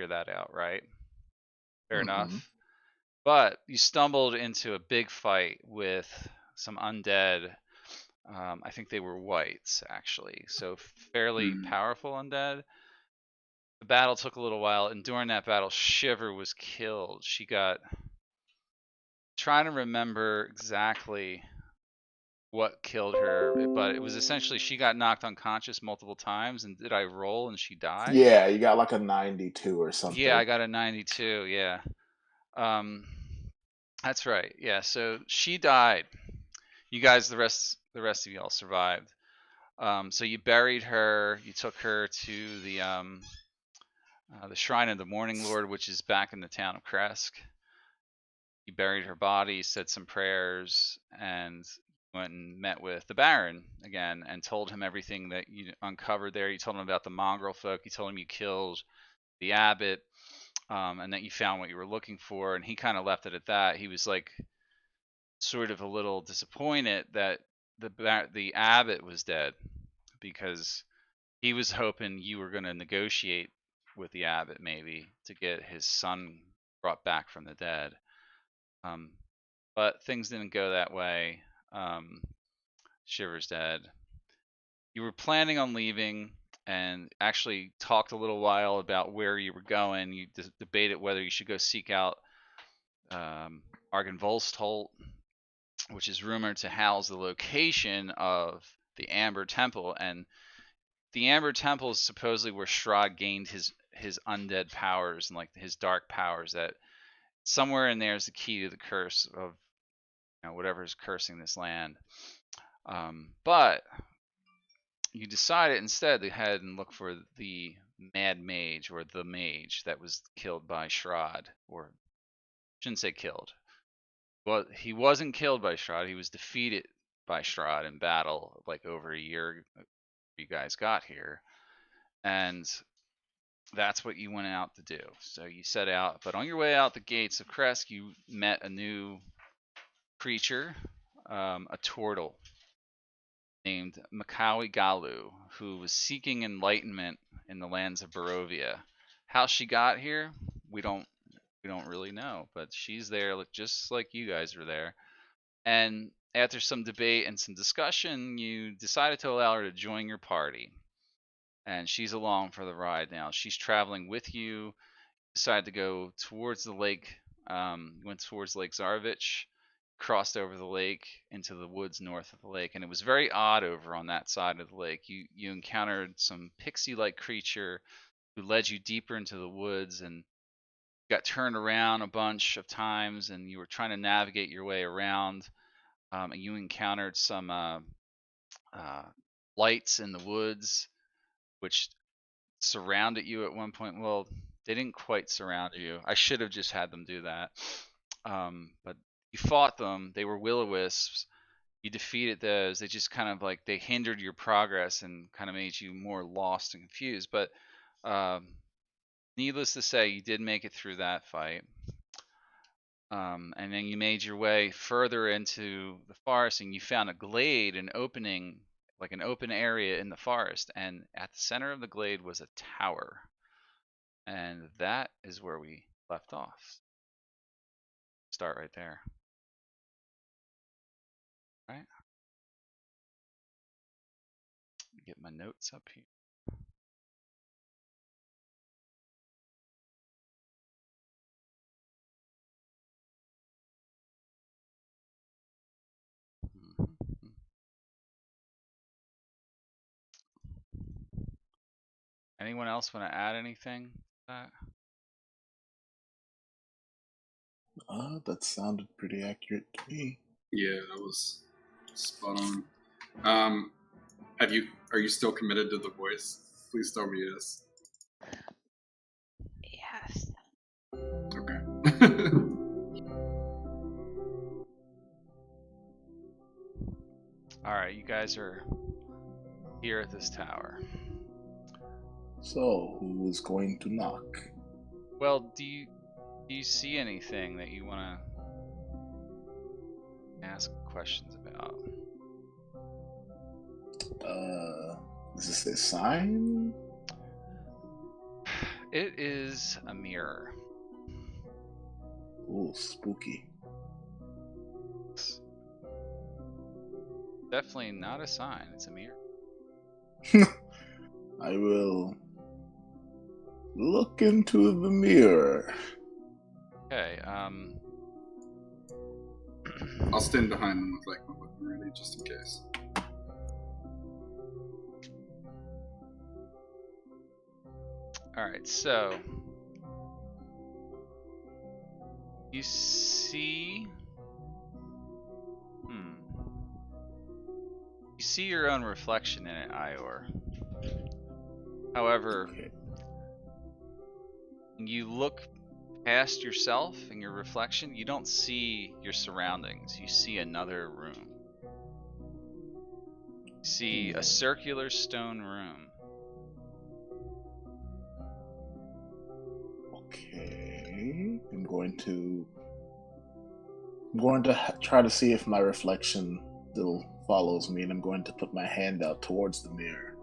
figure that out, right? Fair Mm-hmm. enough. But you stumbled into a big fight with some undead. I think they were whites, actually. So fairly powerful undead. The battle took a little while, and during that battle, Shiver was killed. She got... Trying to remember exactly what killed her, but it was essentially she got knocked unconscious multiple times, and did I roll and she died? Yeah, you got like a 92 or Yeah, something. I got a 92, yeah. Um, that's right, yeah, so she died. You guys, the rest of y'all survived. So you buried her, you took her to the Shrine of the Morning Lord, which is back in the town of Kresk. You buried her body, said some prayers, and went and met with the Baron again and told him everything that you uncovered there. You told him about the mongrel folk. You told him you killed the abbot, and that you found what you were looking for. And he kind of left it at that. He was like sort of a little disappointed that the abbot was dead, because he was hoping you were going to negotiate with the abbot maybe to get his son brought back from the dead. Um, but things didn't go that way. Um, Shiver's dead. You were planning on leaving and actually talked a little while about where you were going. You debated whether you should go seek out Argynvolstholt, which is rumored to house the location of the Amber Temple. And the Amber Temple is supposedly where Strahd gained his undead powers and like his dark powers. That somewhere in there is the key to the curse of whatever is cursing this land. But you decided instead to head and look for the mad mage, or the mage that was killed by Strahd, or shouldn't say killed. Well, he wasn't killed by Strahd. He was defeated by Strahd in battle, like over a year you guys got here, and that's what you went out to do. So you set out, but on your way out the gates of Kresk, you met a new creature, a turtle named Makawi Galu, who was seeking enlightenment in the lands of Barovia. How she got here, we don't really know, but she's there just like you guys were there. And after some debate and some discussion, you decided to allow her to join your party. And she's along for the ride now. She's traveling with you. Decided to go towards the lake. Went towards Lake Zarovich, crossed over the lake into the woods north of the lake, and it was very odd over on that side of the lake. You encountered some pixie-like creature who led you deeper into the woods, and got turned around a bunch of times, and you were trying to navigate your way around. And you encountered some uh, lights in the woods, which surrounded you at one point. Well, they didn't quite surround you. I should have just had them do that. But you fought them. They were will-o-wisps. You defeated those. They just kind of like they hindered your progress and kind of made you more lost and confused. But um, needless to say, you did make it through that fight. And then you made your way further into the forest, and you found a glade, an opening, like an open area in the forest. And at the center of the glade was a tower. And that is where we left off. Start right there. All right. Get my notes up here. Mhm. Anyone else want to add anything to that? That sounded pretty accurate to me. Yeah, that was spot on. Are you still committed to the voice? Please tell me yes. Yes. Okay. All right, you guys are here at this tower. So, who's going to knock? Well, do you see anything that you want to ask questions about? Is this a sign? It is a mirror. Ooh, spooky. It's definitely not a sign. It's a mirror. I will look into the mirror. Okay. I'll stand behind them with like my weapon ready, just in case. All right. So you see. You see your own reflection in it, Ior. However, Okay. when you look past yourself and your reflection, you don't see your surroundings. You see another room. You see a circular stone room. Okay. I'm going to try to see if my reflection still follows me, and I'm going to put my hand out towards the mirror.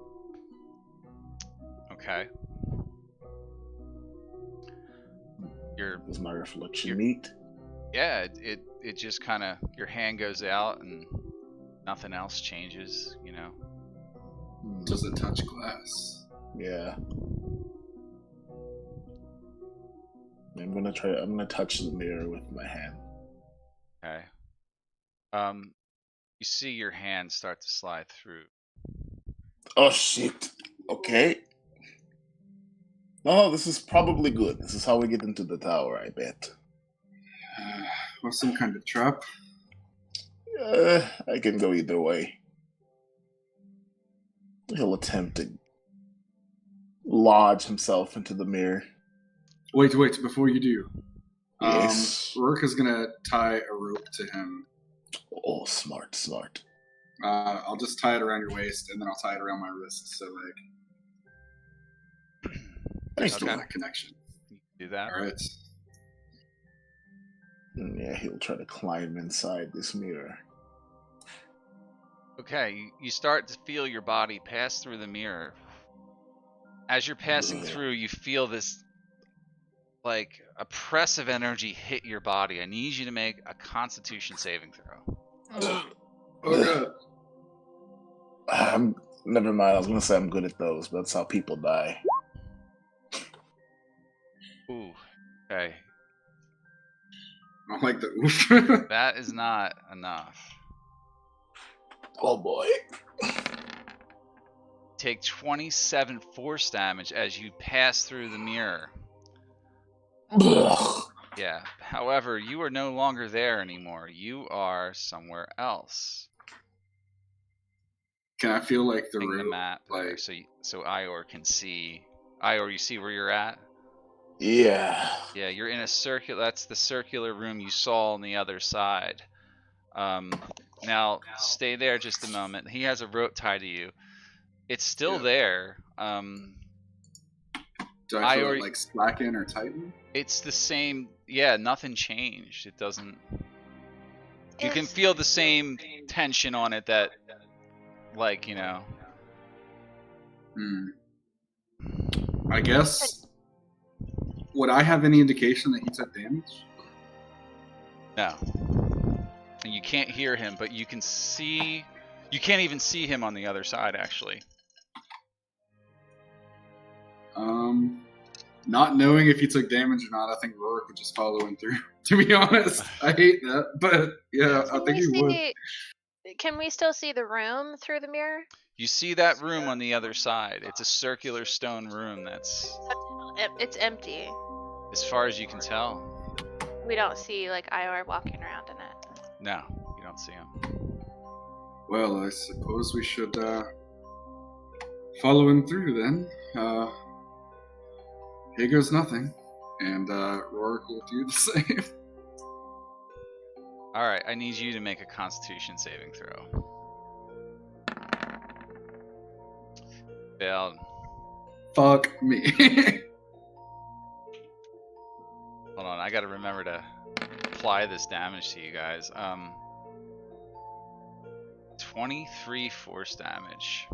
Okay. Does my reflection meet? Yeah, it just kind of, your hand goes out and nothing else changes, you know. Does it touch glass? Yeah. I'm gonna touch the mirror with my hand. Okay. You see your hand start to slide through. Oh shit. Okay. Oh, this is probably good. This is how we get into the tower, I bet. Or some kind of trap? I can go either way. He'll attempt to lodge himself into the mirror. Wait, before you do. Yes. Rourke is gonna tie a rope to him. Oh, smart. I'll just tie it around your waist, and then I'll tie it around my wrist, so like there's still that connection. You can do that. All right. Yeah, he'll try to climb inside this mirror. Okay, you start to feel your body pass through the mirror. As you're passing through, you feel this like oppressive energy hit your body. I need you to make a Constitution saving throw. Oh god. Never mind. I was gonna say I'm good at those, but that's how people die. Ooh. Okay. I like the oof. That is not enough. Oh boy. Take 27 force damage as you pass through the mirror. Ugh. Yeah. However, you are no longer there anymore. You are somewhere else. Can I feel like the Ping room? the map there, Like, so Ior can see. Ior, you see where you're at? Yeah. Yeah, you're in a circular. That's the circular room you saw on the other side. Now stay there just a moment. He has a rope tied to you. It's still there. do I feel it like slacken or tighten? It's the same. Yeah, nothing changed. It doesn't. You can feel the same tension on it that, like, you know. I guess. Would I have any indication that he took damage? No. And you can't hear him, but you can see. You can't even see him on the other side, actually. Not knowing if he took damage or not, I think Rourke would just follow him through. To be honest, I hate that, but yeah, I think he would. Can we still see the room through the mirror? You see that room on the other side. It's a circular stone room that's... It's empty. As far as you can tell. We don't see, like, Ior walking around in it. No, you don't see him. Well, I suppose we should follow him through then. Here goes nothing. And Rourke will do the same. Alright, I need you to make a Constitution saving throw. Failed. Fuck me. Hold on, I gotta remember to apply this damage to you guys. 23 force damage.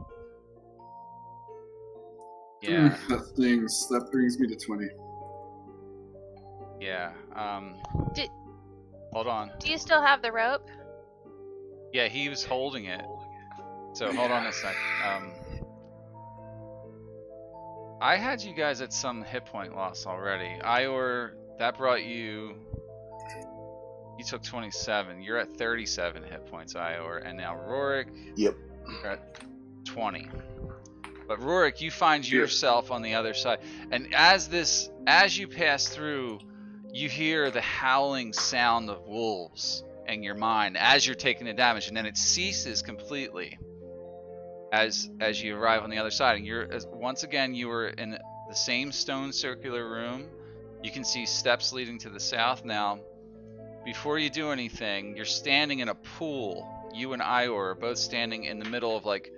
Yeah. That stings. That brings me to 20. Yeah. Did- Hold on. Do you still have the rope? Yeah, he was holding it. So hold on a sec. I had you guys at some hit point loss already. Ior, that brought you. You took 27. You're at 37 hit points, Ior, and now Rorik. Yep. You're at 20. But Rorik, you find yourself on the other side, and as you pass through, you hear the howling sound of wolves in your mind as you're taking the damage, and then it ceases completely as you arrive on the other side. And once again, you were in the same stone circular room. You can see steps leading to the south now. Before you do anything, you're standing in a pool. You and Ior are both standing in the middle of like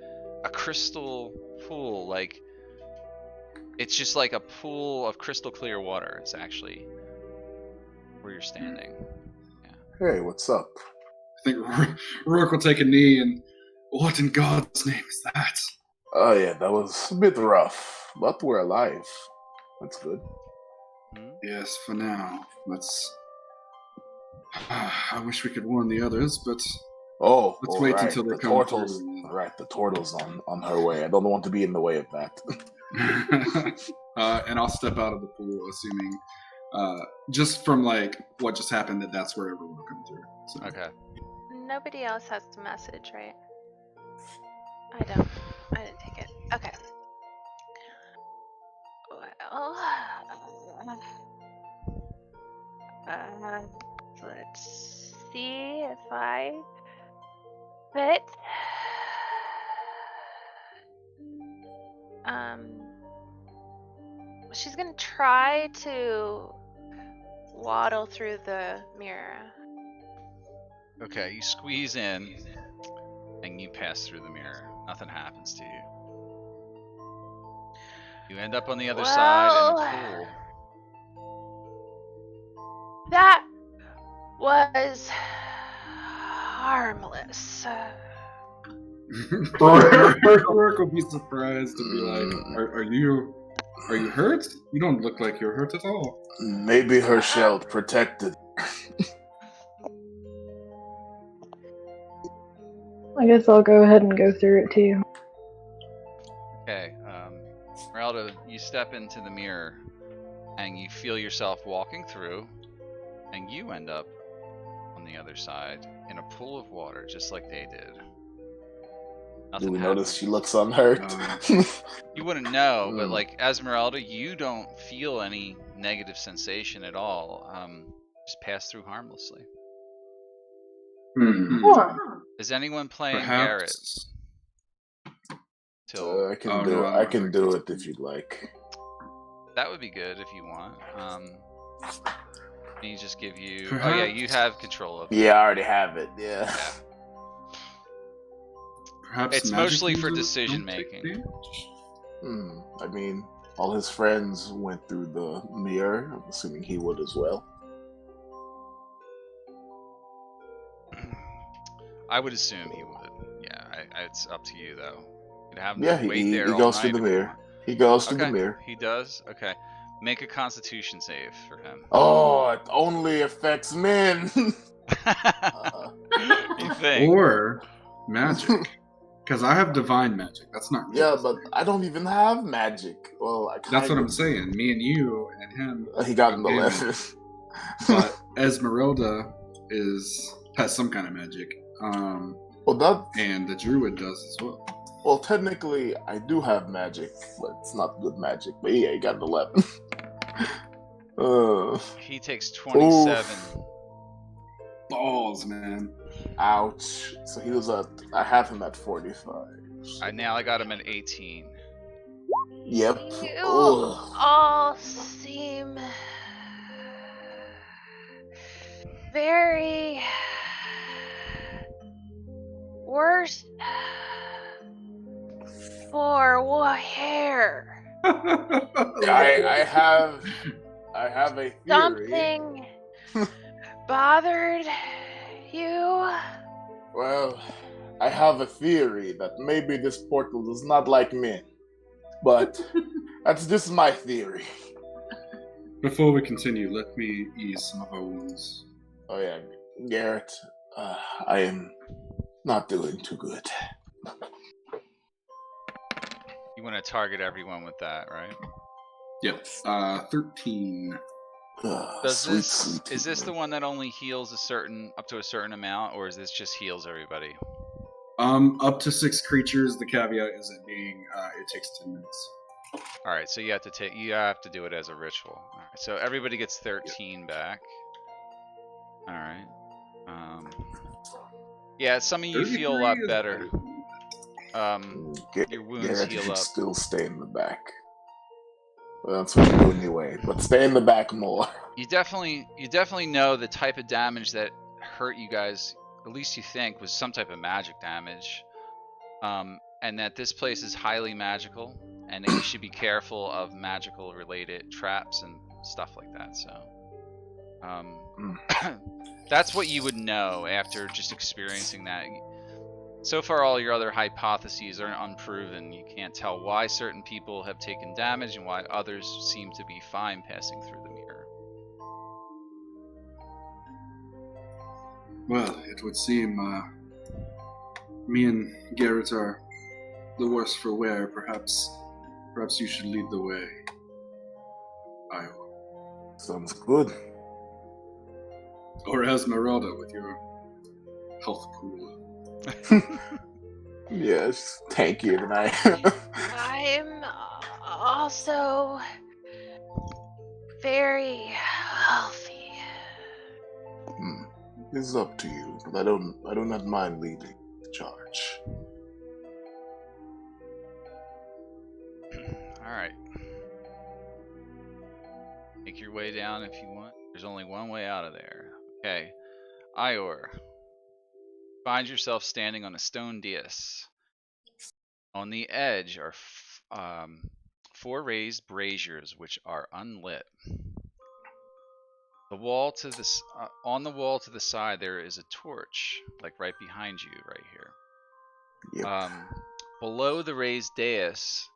a crystal pool. Like, it's just like a pool of crystal clear water. It's actually where you're standing. Hey, what's up? I think Rourke will take a knee and, what in God's name is that? Oh yeah, that was a bit rough, but we're alive. That's good. Yes, for now. Let's. I wish we could warn the others, but let's wait right. until they the come turtles. through. Right, the turtle's on her way. I don't want to be in the way of that. And I'll step out of the pool, assuming, just from like what just happened, that's where everyone will come through. So. Okay. Nobody else has the message, right? I didn't take it. Okay. Well, let's see if I fit. She's gonna try to waddle through the mirror. Okay, you squeeze in and you pass through the mirror. Nothing happens to you. You end up on the other side in a pool. That was harmless. Rourke will be surprised to be like, "Are you hurt? You don't look like you're hurt at all." Maybe her shield protected. I guess I'll go ahead and go through it too. Okay, Meralda, you step into the mirror and you feel yourself walking through, and you end up on the other side in a pool of water, just like they did. Nothing Do we happens. notice she looks unhurt? You wouldn't know, but like Esmeralda, you don't feel any negative sensation at all. Just pass through harmlessly. Is anyone playing Garrett? I can do it if you'd like. That would be good if you want. Let me just give you. Oh yeah, you have control of it. Yeah, I already have it. Yeah. Perhaps it's mostly for decision making. I mean, all his friends went through the mirror. I'm assuming he would as well. I would assume he would. Yeah, it's up to you though. You'd have him wait he there all goes night through the if you mirror. want. He goes through the mirror. He does? Okay. Make a constitution save for him. Oh, it only affects men. You think? Or magic. Because I have divine magic. That's not real. Yeah, but I don't even have magic. Well, that's what I'm saying. Me and you and him. He got an 11. But Esmeralda has some kind of magic. And the druid does as well. Well, technically, I do have magic, but it's not good magic. But yeah, he got an 11. He takes 27. Oof. Balls, man. Ouch. So he was I have him at 45. Now I got him at 18. Yep. You all seem very worse for hair. I have a theory. Something bothered you? Well, I have a theory that maybe this portal is not like men, but That's just my theory. Before we continue, let me ease some of our wounds. Oh yeah, Garrett, I am not doing too good. You want to target everyone with that, right? Yep. 13. Is this the one that only heals up to a certain amount, or is this just heals everybody? Up to 6 creatures. The caveat is it being it takes 10 minutes. All right, so you have to do it as a ritual. All right, so everybody gets 13 back. All right. Yeah, some of you feel a lot better. Your wounds Garrett, heal you should up. still stay in the back. Well, that's what you do anyway, but stay in the back more. You definitely know the type of damage that hurt you guys. At least you think was some type of magic damage, and that this place is highly magical, and that you should be careful of magical related traps and stuff like that. So, that's what you would know after just experiencing that. So far, all your other hypotheses are unproven. You can't tell why certain people have taken damage and why others seem to be fine passing through the mirror. Well, it would seem me and Garrett are the worse for wear. Perhaps you should lead the way. Iowa. Sounds good. Or Esmeralda with your health pool. Yes, tankier than I am. I'm also very healthy. It's up to you, but I do not mind leading the charge. All right. Make your way down if you want. There's only one way out of there. Okay. Ior. Find yourself standing on a stone dais. On the edge are 4 raised braziers which are unlit. On the wall to the side there is a torch, like right behind you, right here. Yep. Below the raised dais,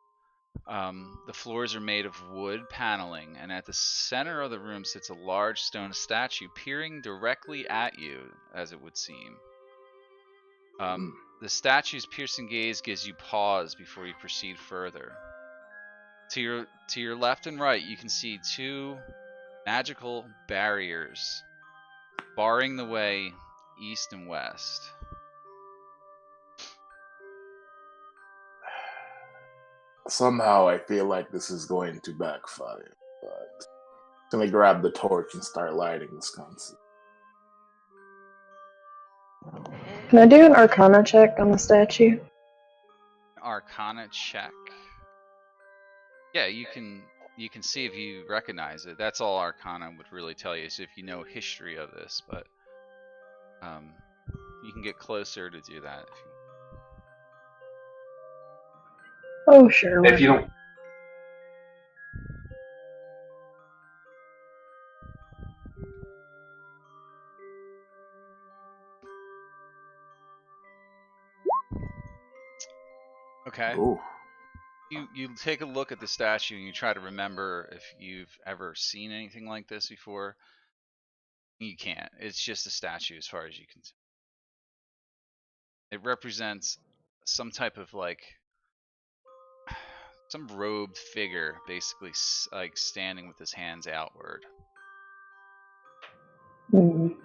the floors are made of wood paneling, and at the center of the room sits a large stone statue peering directly at you, as it would seem. The statue's piercing gaze gives you pause before you proceed further. To your left and right, you can see 2 magical barriers barring the way east and west. Somehow I feel like this is going to backfire, but I'm gonna grab the torch and start lighting this concept. Can I do an Arcana check on the statue? Arcana check. Yeah, you can see if you recognize it. That's all Arcana would really tell you. So if you know history of this, but you can get closer to do that if you. Oh, sure. If you don't. Okay. Ooh. You take a look at the statue and you try to remember if you've ever seen anything like this before. You can't. It's just a statue as far as you can tell. It represents some type of some robed figure, basically like standing with his hands outward. Ooh,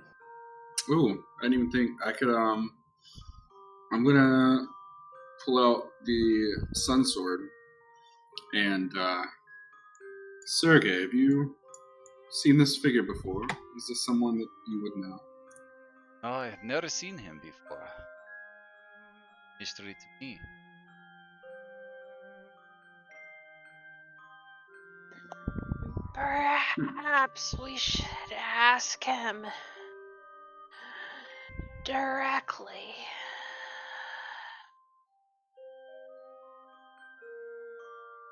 I didn't even think I could. I'm gonna pull out the sun sword and Sergey, have you seen this figure before? Is this someone that you would know? Oh, I've never seen him before. Mystery to me. Perhaps we should ask him directly.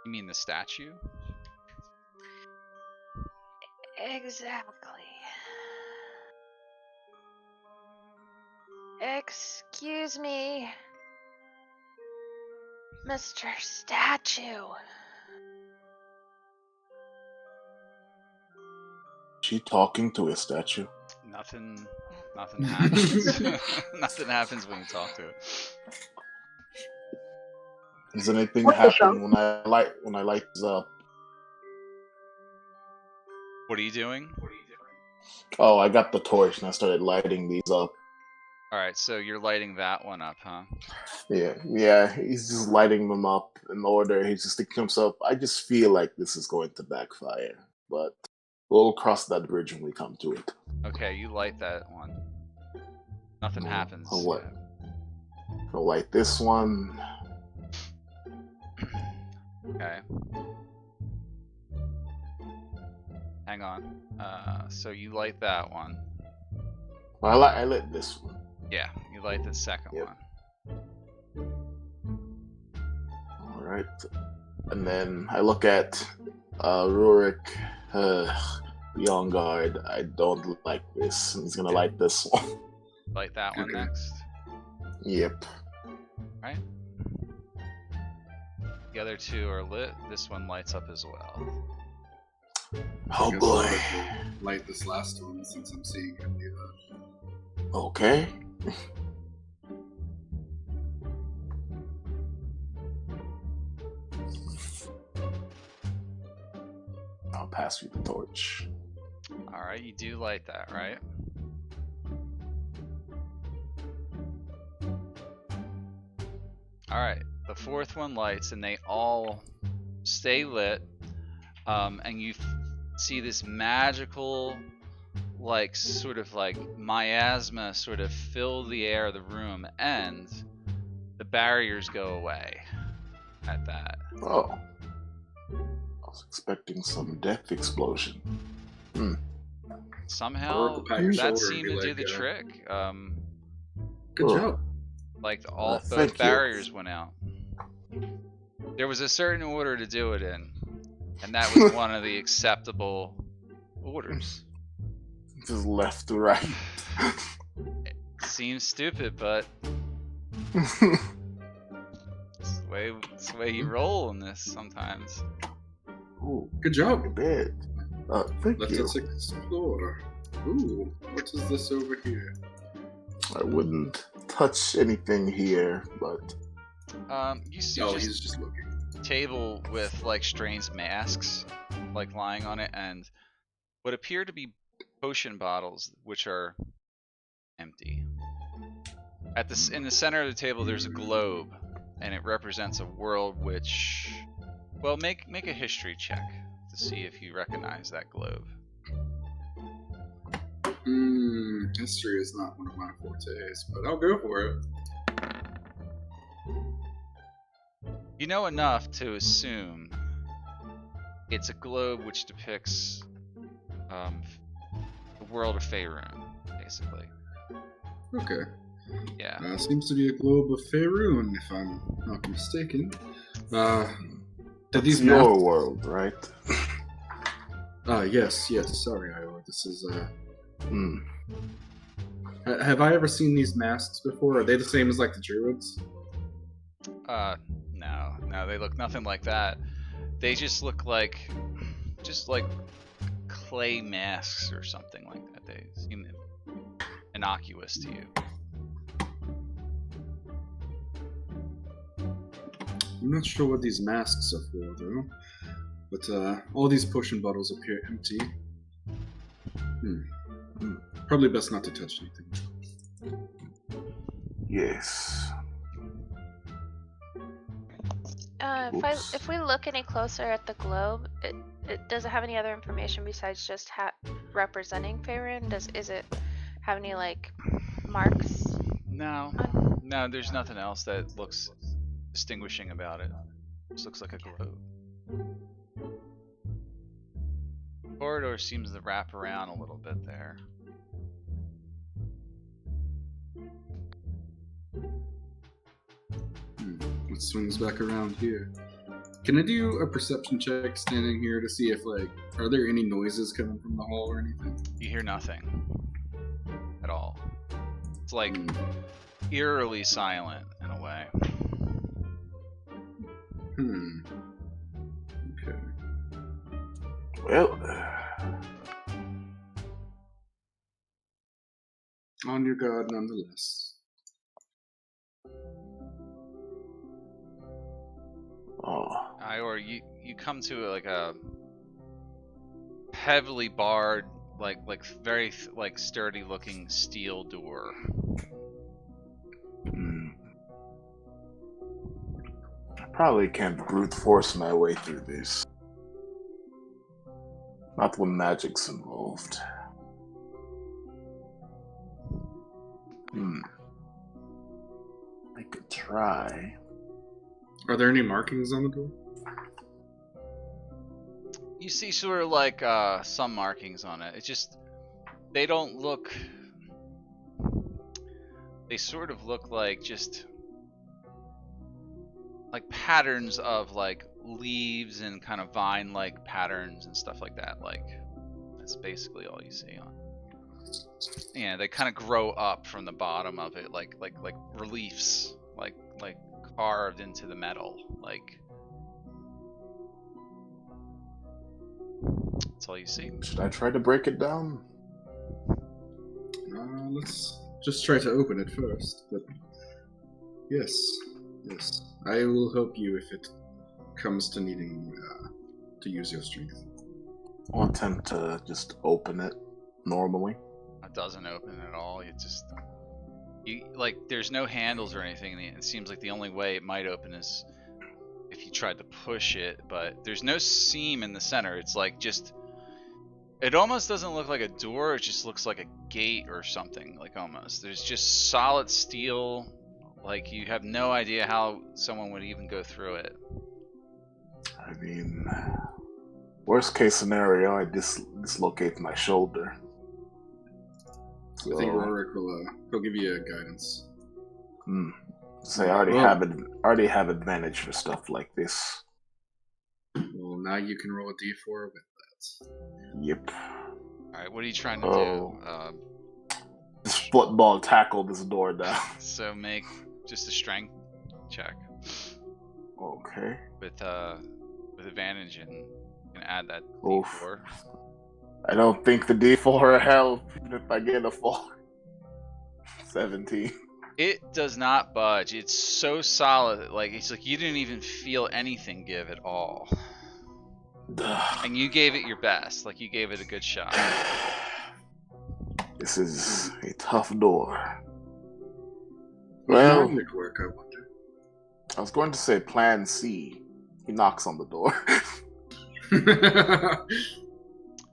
You mean the statue? Exactly. Excuse me, Mr. Statue. she talking to a statue? Nothing happens. Nothing happens when you talk to it. Does anything What the happen when I light this up? What are you doing? Oh, I got the torch and I started lighting these up. Alright, so you're lighting that one up, huh? Yeah, he's just lighting them up in order. He's just thinking to himself, I just feel like this is going to backfire. But we'll cross that bridge when we come to it. Okay, you light that one. Nothing happens. I'll light this one. Okay. Hang on. So you light that one. I lit this one. Yeah, you light the second Yep. one. Alright. And then I look at Rurik, the on guard. I don't like this. He's gonna light this one. Light that one Okay. next. Yep. Right? The other two are lit. This one lights up as well. Oh I guess boy. I'll have to light this last one since I'm seeing him do that. Okay. I'll pass you the torch. Alright, you do light that, right? Alright, the fourth one lights and they all stay lit. And you see this magical, like, sort of like miasma sort of fill the air of the room, and the barriers go away at that. Oh. I was expecting some death explosion. Somehow, Or pat your that shoulder and seemed be to do like, the trick. Good Ugh. job. Like, thank both you. barriers went out. There was a certain order to do it in, and that was one of the acceptable orders. Just left to right. Seems stupid, but it's the way you roll in this sometimes. Ooh, Good job. a bit. Thank Let you. us explore. Ooh, what is this over here? I wouldn't touch anything here, but You see Oh, just he's just looking. a table with like strange masks, like lying on it, and what appear to be potion bottles, which are empty. In the center of the table, there's a globe, and it represents a world which, well, make a history check to see if you recognize that globe. History is not one of my fortes, but I'll go for it. You know enough to assume it's a globe which depicts the world of Faerun, basically. Okay. Yeah. Seems to be a globe of Faerun, if I'm not mistaken. Did these it's your masks... world, right? Yes. Sorry, Iowa. This is, Hmm. Have I ever seen these masks before? Are they the same as, like, the druids? No, they look nothing like that. They just look like, clay masks or something like that. They seem innocuous to you. I'm not sure what these masks are for, though. But, all these potion bottles appear empty. Probably best not to touch anything. Yes. If we look any closer at the globe, it does it have any other information besides just representing Faerun? Is it have any like marks? No, there's nothing else that looks distinguishing about it. Just looks like a globe. Corridor seems to wrap around a little bit there. What swings back around here? Can I do a perception check standing here to see if, like, are there any noises coming from the hall or anything? You hear nothing at all. It's like eerily silent in a way. Okay. Well, On your guard, nonetheless. Oh. Or you come to like a heavily barred, like very like sturdy looking steel door. I probably can't brute force my way through this. Not when magic's involved. I could try. Are there any markings on the door? You see sort of like some markings on it. It's just they don't look. They sort of look like just like patterns of like leaves and kind of vine-like patterns and stuff like that. Like that's basically all you see on. Yeah, they kind of grow up from the bottom of it, like reliefs, like carved into the metal, like. That's all you see. Should I try to break it down? Let's just try to open it first. But yes, I will help you if it comes to needing to use your strength. I'll attempt to just open it normally. It doesn't open at all. You like there's no handles or anything. And it seems like the only way it might open is if you tried to push it. But there's no seam in the center. It's like just. It almost doesn't look like a door, it just looks like a gate or something, like almost. There's just solid steel, like you have no idea how someone would even go through it. I mean, worst case scenario, I dislocate my shoulder. So, I think Rorik will he'll give you guidance. So I already have advantage for stuff like this. Well, now you can roll a d4 with that. Yep. Alright, what are you trying to do? This football tackle this door down. So make just a strength check. Okay. With advantage, and you can add that Oof. d4. I don't think the d4 will help if I get a 4. 17. It does not budge. It's so solid, like it's like you didn't even feel anything give at all. And you gave it your best, like you gave it a good shot. This is a tough door. Well, Well, magic work, I wonder. I was going to say plan C. He knocks on the door.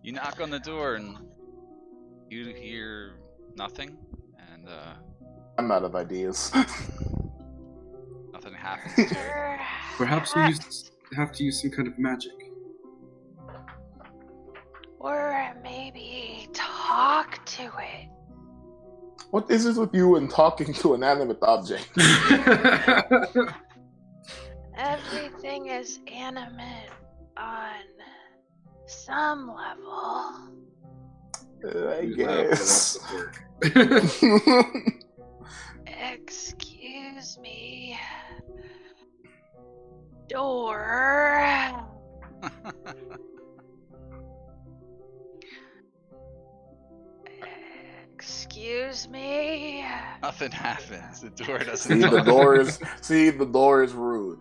You knock on the door and you hear nothing, and I'm out of ideas. nothing happens. Perhaps you have to use some kind of magic. Or maybe talk to it. What is it with you and talking to an animate object? Everything is animate on some level. I guess. Excuse me. Door. Excuse me. Nothing happens. The door doesn't. See, the door is rude.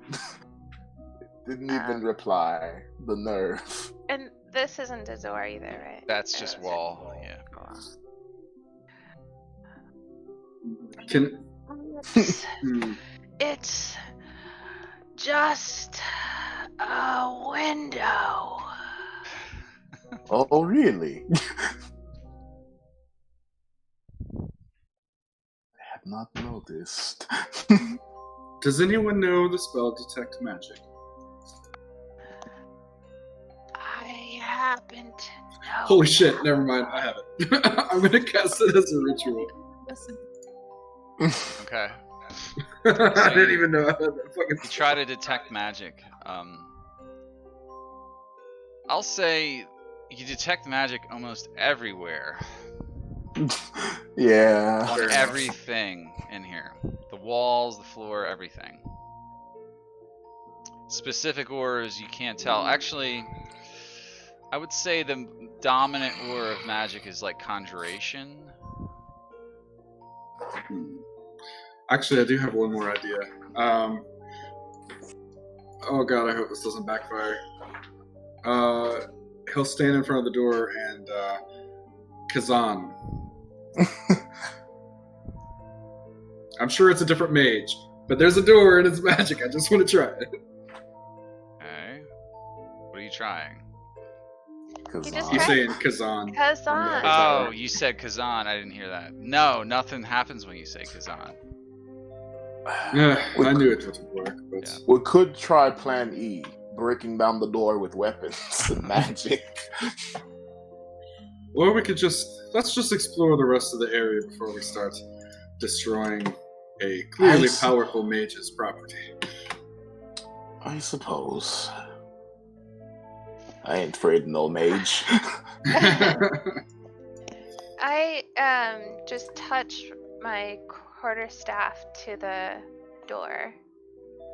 Didn't even reply. The nerve. And this isn't a door either, right? That's just wall. Yeah. Can It's just a window. Oh, really? I have not noticed. Does anyone know the spell Detect Magic? I happen to know. Holy shit, never mind, I have it. I'm gonna cast it as a ritual. Okay. I didn't even know I had that fucking You try to detect magic. I'll say you detect magic almost everywhere. Yeah. On everything in here. The walls, the floor, everything. Specific auras you can't tell. Actually, I would say the dominant aura of magic is like conjuration. Actually, I do have one more idea. Oh god, I hope this doesn't backfire. He'll stand in front of the door and Kazan. I'm sure it's a different mage, but there's a door and it's magic. I just want to try it. Okay. What are you trying? Kazan. He's saying Kazan. Kazan. Oh, you said Kazan. I didn't hear that. No, nothing happens when you say Kazan. Yeah, I knew it wouldn't work, but Yeah. We could try Plan E, breaking down the door with weapons and magic. or we could let's just explore the rest of the area before we start destroying a clearly powerful mage's property. I suppose. I ain't afraid of no mage. I just touch my quarterstaff to the door,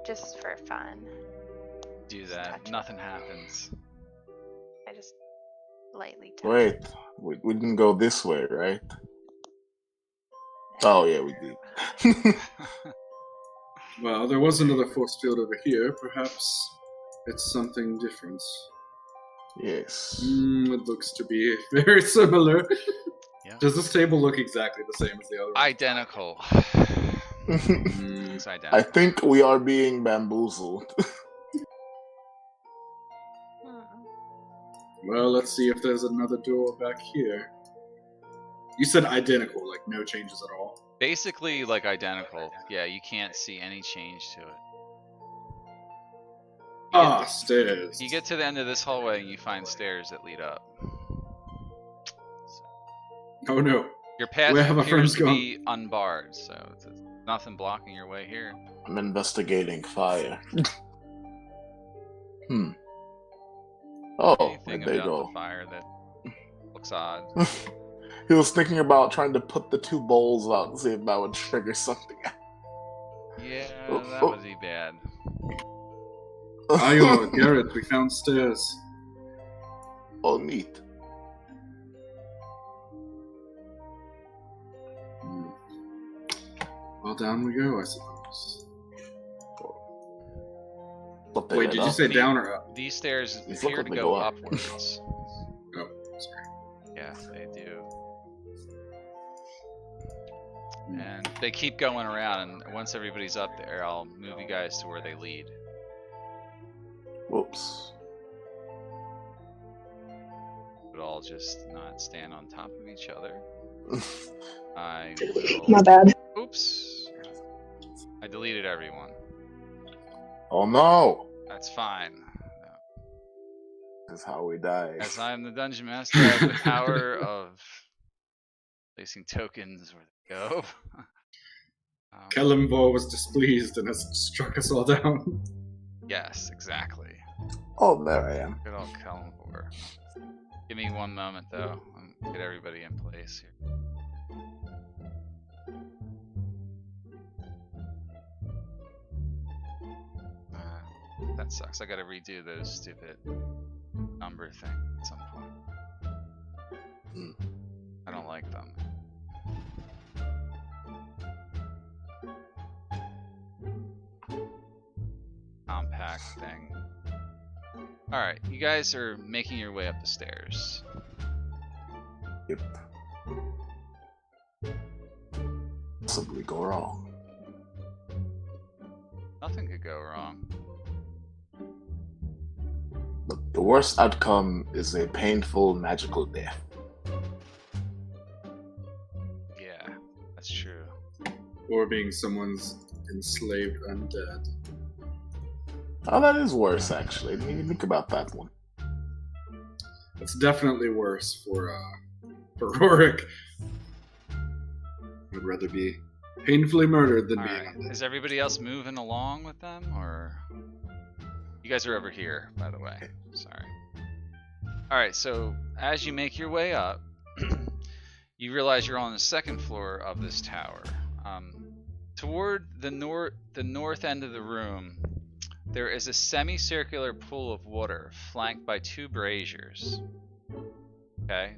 just for fun. Do Just that. touch it. Nothing happens. I just lightly touch. Wait, we didn't go this way, right? Oh yeah, we did. Well, there was another force field over here. Perhaps it's something different. Yes. It looks to be very similar. Yeah. Does this table look exactly the same as the other one? Identical. Mm, It's I identical. think we are being bamboozled. Well, let's see if there's another door back here. You said identical, like no changes at all. Basically, like identical. Yeah, you can't see any change to it. Ah, stairs. You get to the end of this hallway and you find stairs that lead up. Oh no. Your path Where have our appears friends to gone? be unbarred, so there's nothing blocking your way here. I'm investigating fire. Oh, Anything there they about go. the fire that looks odd. He was thinking about trying to put the two bowls out and see if that would trigger something. Yeah, Oh, that oh. would be bad. Ayo, Garrett, we found stairs. Oh, neat. Well, down we go, I suppose. Something Wait, like did you that. say down or up? These stairs These appear look to like they go go up. upwards. Oh, sorry. Yeah, they do. And they keep going around, and once everybody's up there, I'll move you guys to where they lead. Whoops. But I'll just not stand on top of each other. I My will... bad. Oops. I deleted everyone. Oh no! That's fine. That's how we die. As I'm the dungeon master, I have the power of placing tokens where they go. Kellenvor was displeased and has struck us all down. Yes, exactly. Oh, there I am. Good old Kellenvor. Give me one moment though. Get everybody in place here. That sucks. I gotta redo those stupid number thing at some point. I don't like them. Compact thing. Alright, you guys are making your way up the stairs. Yep. Possibly go wrong. Nothing could go wrong. Look, the worst outcome is a painful magical death. Yeah, that's true. Or being someone's enslaved undead. Oh, that is worse, actually. I didn't even think about that one. It's definitely worse for Rorik. I'd rather be painfully murdered than being Alright, undead. is everybody else moving along with them, or... You guys are over here, by the way. Sorry. Alright, so as you make your way up, you realize you're on the second floor of this tower. Toward the north end of the room, there is a semicircular pool of water flanked by two braziers. Okay?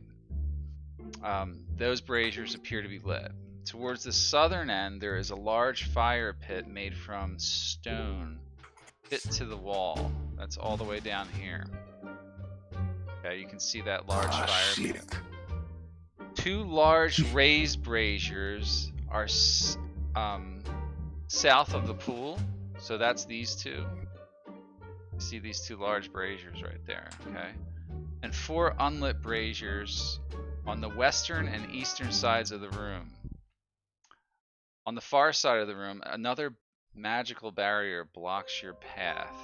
Those braziers appear to be lit. towards the southern end, there is a large fire pit made from stone, fit to the wall. That's all the way down here. Okay, you can see that large fire pit. 2 large raised braziers are south of the pool, so that's these 2. You see these 2 large braziers right there, okay? And 4 unlit braziers on the western and eastern sides of the room. On the far side of the room, another magical barrier blocks your path.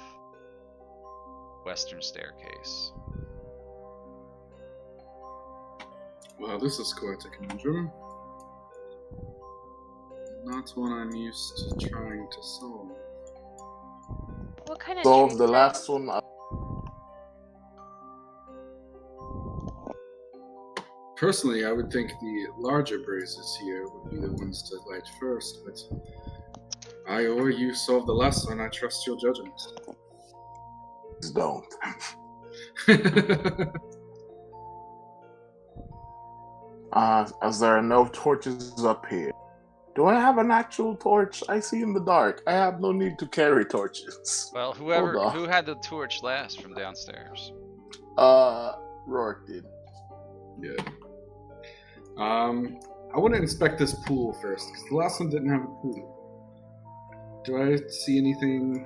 Western staircase. Well, this is quite a conundrum. Not one I'm used to trying to solve. What kind of Solve tree the type? last one. Personally, I would think the larger braziers here would be the ones to light first, but I or you solve the last one. I trust your judgment. Don't. As there are no torches up here. Do I have an actual torch? I see in the dark. I have no need to carry torches. Well, who had the torch last from downstairs? Rourke did. Yeah. I want to inspect this pool first, because the last one didn't have a pool. Do I see anything?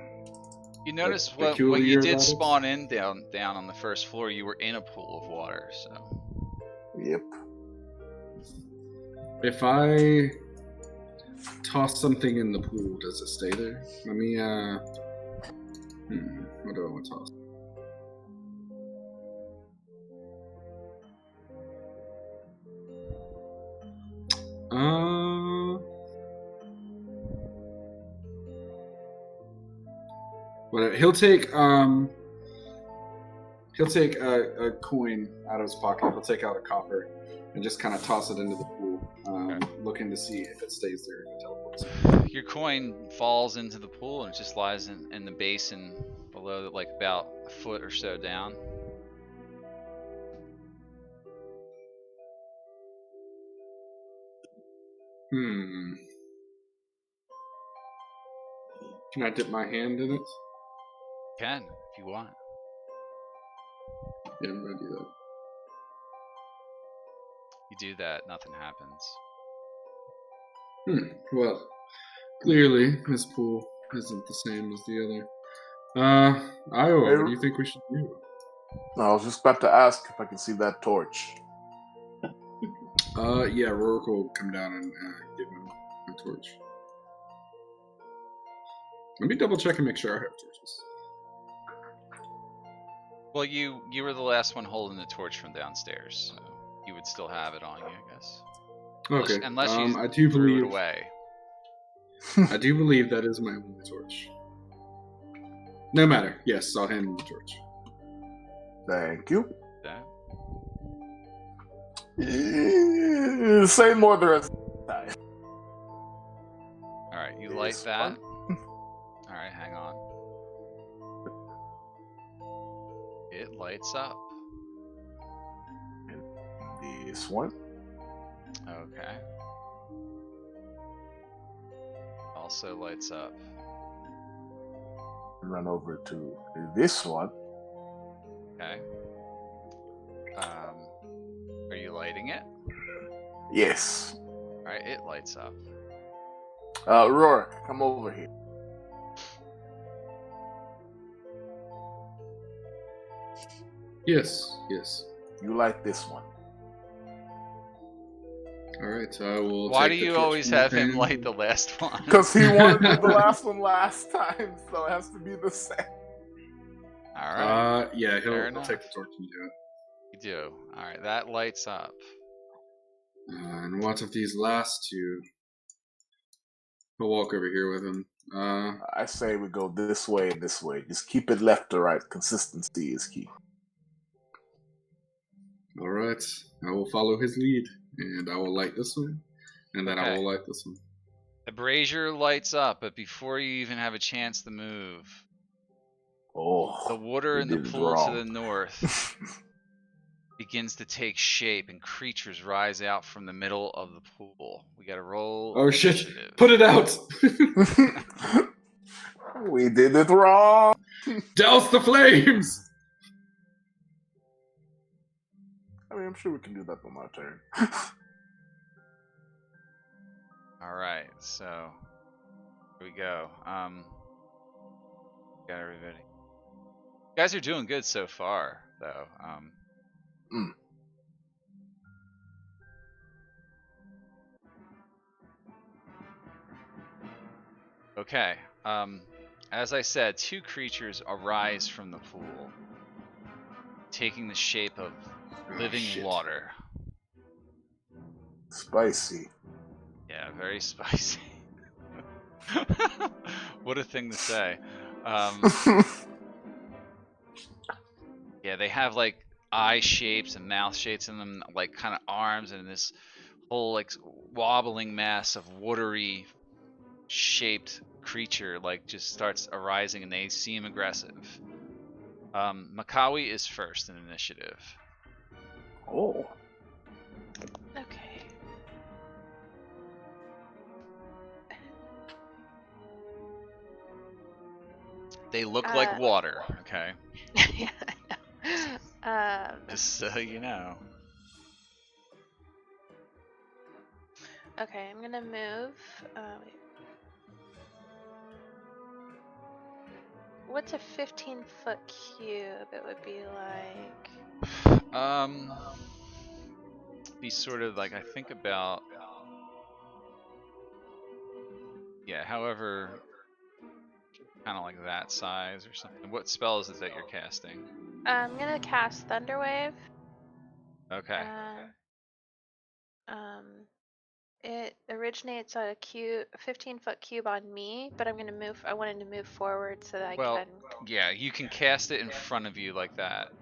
You notice what peculiar you did about it? spawn in down on the first floor. You were in a pool of water, so. Yep. If I toss something in the pool, does it stay there? Let me, what do I want to toss? Well, he'll take a coin out of his pocket. He'll take out a copper and just kind of toss it into the pool, looking to see if it stays there and it teleports. Your coin falls into the pool and it just lies in the basin below, like about a foot or so down. Can I dip my hand in it? Can, if you want. Yeah, I'm gonna do that. You do that, nothing happens. Well, clearly this pool isn't the same as the other. Iowa, what do you think we should do? I was just about to ask if I can see that torch. Yeah, Rourke will come down and give him a torch. Let me double check and make sure I have torches. Well, you were the last one holding the torch from downstairs, so you would still have it on you, I guess. Okay. Unless you I do threw believe it away. I do believe that is my only torch. No matter. Yes, I'll hand him the torch. Thank you. Yeah. Say more the rest of the time. Alright, you light that. Alright, hang on. It lights up. This one. Okay. Also lights up. Run over to this one. Okay. Are you lighting it? Yes. Alright, it lights up. Rourke, come over here. Yes. You light this one. Alright, I will. Why take do the you torch always from your have him hand. light the last one? Because he wanted the last one last time, so it has to be the same. Alright. Yeah, Fair he'll take the torch and do it. You do. Alright, that lights up. And what of these last two? He'll walk over here with him. I say we go this way and this way. Just keep it left to right. Consistency is key. Alright, I will follow his lead. And I will light this one. And then I Okay. will light this one. The brazier lights up, but before you even have a chance to move, Oh, the water we in the did it pool wrong. to the north begins to take shape and creatures rise out from the middle of the pool. We gotta roll. Oh shit! Initiative. Put it out! We did it wrong. Douse the flames! I mean, I'm sure we can do that on our turn. All right, so here we go. Got everybody. You guys are doing good so far, though. Okay. As I said, two creatures arise from the pool, taking the shape of living water. Spicy. Yeah, very spicy. What a thing to say. Yeah, they have like eye shapes and mouth shapes in them, like kind of arms, and this whole like wobbling mass of watery shaped creature like just starts arising, and they seem aggressive. Makawi is first in initiative. Oh. Okay. They look like water, okay? Yeah, I know. Just so you know. Okay, I'm gonna move. Wait. What's a 15-foot cube? It would be like. Be sort of like, I think about. Yeah, however, kind of like that size or something. What spell is it that you're casting? I'm gonna cast Thunderwave. Okay. It originates on a 15-foot cube on me, but I'm gonna move. I wanted to move forward so that I can. Yeah, you can cast it in front of you like that.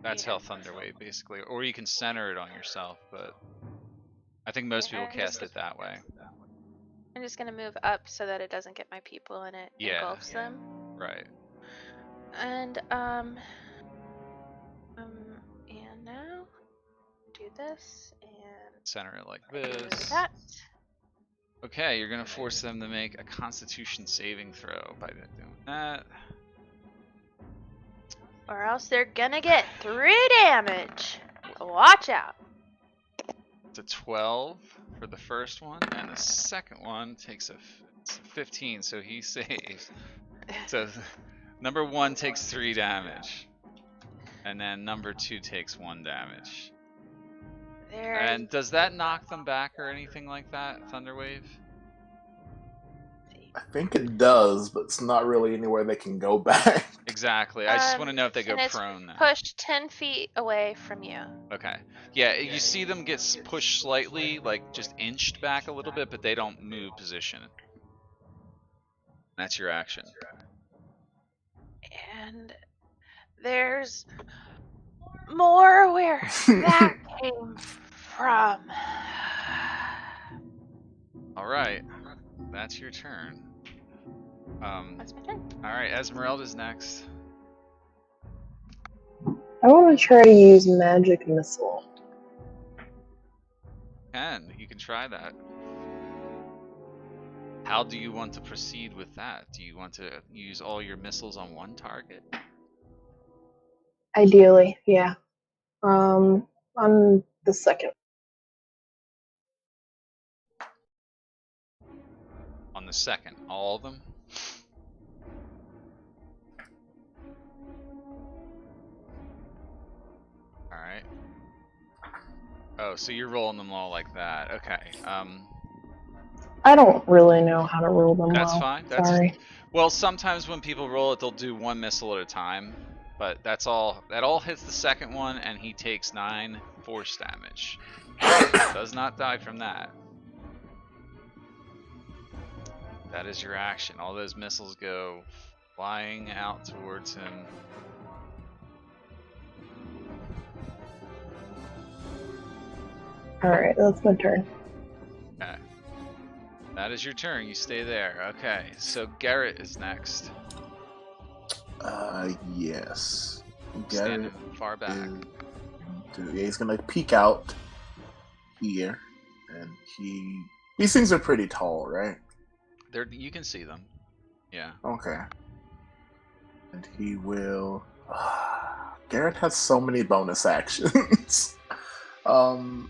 That's Yeah. how Thunderwave basically, or you can center it on yourself. But I think most people cast it that way. I'm just gonna move up so that it doesn't get my people and it engulfs them. Right. And now do this and center it like do this. that. Okay, you're gonna force them to make a Constitution saving throw by doing that. Or else they're gonna get 3 damage. Watch out. It's a 12 for the first one, and the second one takes a 15, so he saves. So number 1 takes 3 damage, and then number 2 takes 1 damage. And does that knock them back or anything like that, Thunderwave? I think it does, but it's not really anywhere they can go back. Exactly. I just want to know if they go prone now. Pushed 10 feet away from you. Okay. Yeah, you see them get pushed slightly, like just inched back a little bit, but they don't move position. That's your action. And there's more where that came from. All right. That's your turn. That's my turn. All right, Esmeralda's next. I want to try to use magic missile. You can try that. How do you want to proceed with that? Do you want to use all your missiles on one target? Ideally, yeah. On the second. On the second, all of them? Alright. Oh, so you're rolling them all like that. Okay. I don't really know how to roll them That's well. fine. Sorry. Well, sometimes when people roll it, they'll do 1 missile at a time. But that's all. That all hits the second one, and he takes 9 force damage. Does not die from that. That is your action. All those missiles go flying out towards him. Alright, that's my turn. Okay. That is your turn. You stay there. Okay. So Garrett is next. Yes. Standing far back. he's gonna peek out here, and these things are pretty tall, right? You can see them. Yeah. Okay. And he will. Garrett has so many bonus actions. Well,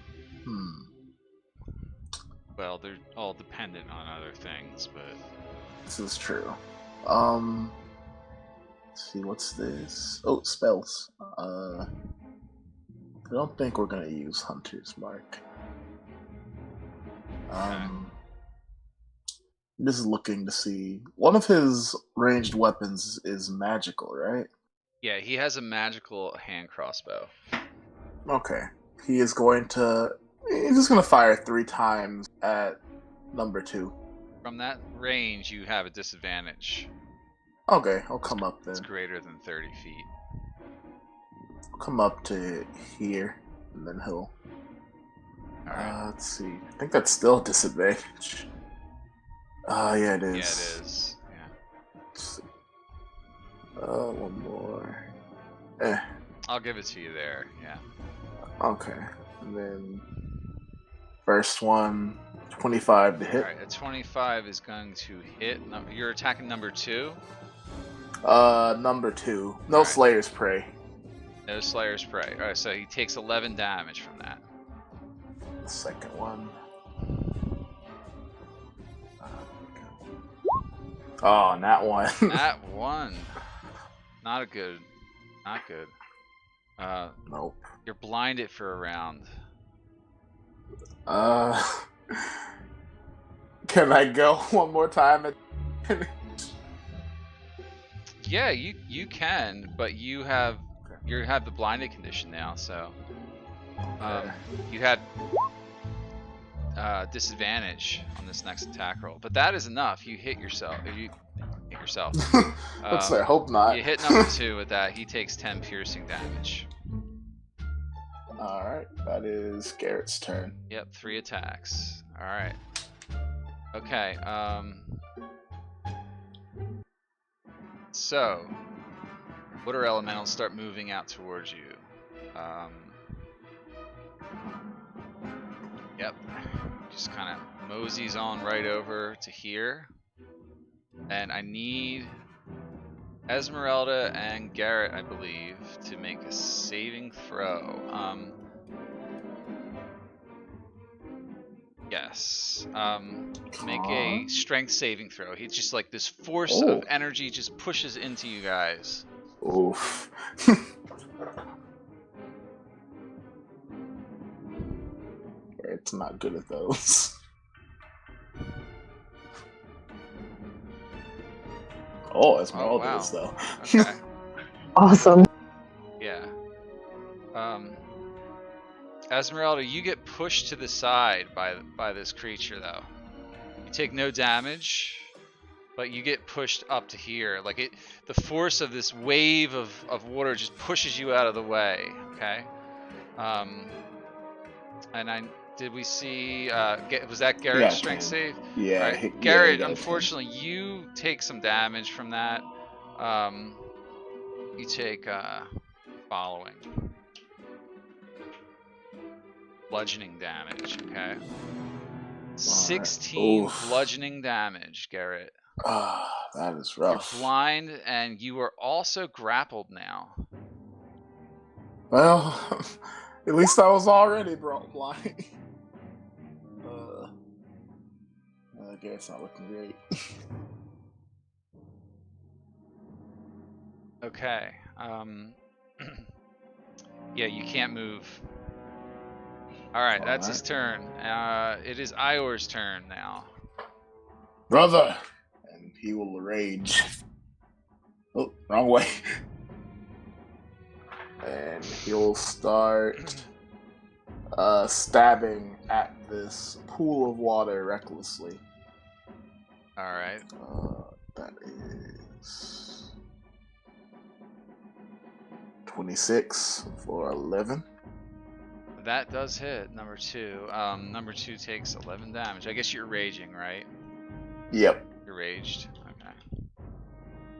they're all dependent on other things, but This is true. Let's see, what's this? Oh, spells. I don't think we're gonna use Hunter's Mark. I'm just looking to see. One of his ranged weapons is magical, right? yeah, he has a magical hand crossbow. Okay. He is going to. He's just gonna fire 3 times at number 2. From that range, you have a disadvantage. Okay, I'll come up then. It's greater than 30 feet. I'll come up to here, and then he'll. Alright. Let's see. I think that's still a disadvantage. Yeah, it is. Yeah, it is. Yeah. Let's see. One more. I'll give it to you there. Yeah. Okay. And then first one, 25 to hit. Alright, a 25 is going to hit. You're attacking number 2? Number 2. No Alright. Slayer's Prey. No Slayer's Prey. Alright, so he takes 11 damage from that. The second one. Oh, and that one. That one. Not good. Nope. You're blinded for a round. Can I go one more time? Yeah, you can, but you have the blinded condition now, so you had disadvantage on this next attack roll. But that is enough. You hit yourself. You hit yourself. Let's say, hope not. You hit number 2 with that. He takes 10 piercing damage. Alright, that is Garrett's turn. Yep, 3 attacks. Alright. Okay, so water elementals start moving out towards you. Yep. Just kind of moseys on right over to here. And I need Esmeralda and Garrett, I believe, to make a saving throw. Yes. Make a strength saving throw. He's just like this force of energy just pushes into you guys. Oof. It's not good at those. Oh, Esmeralda wow. is though. Okay. Awesome. Yeah. Esmeralda, you get pushed to the side by this creature though. You take no damage, but you get pushed up to here. Like the force of this wave of water just pushes you out of the way. Okay. And did we see? Was that Garrett's strength save? Yeah. Right. Garrett, unfortunately, you take some damage from that. You take following bludgeoning damage. Okay. 16 bludgeoning damage, Garrett. That is rough. You're blind, and you are also grappled now. Well, at least I was already blind. I guess not looking great. Okay. Yeah, you can't move. Alright, that's his turn. It is Ior's turn now. Brother! And he will rage. Oh, wrong way. And he'll start stabbing at this pool of water recklessly. Alright. That is 26 for 11. That does hit, number 2. Number 2 takes 11 damage. I guess you're raging, right? Yep. You're raged. Okay.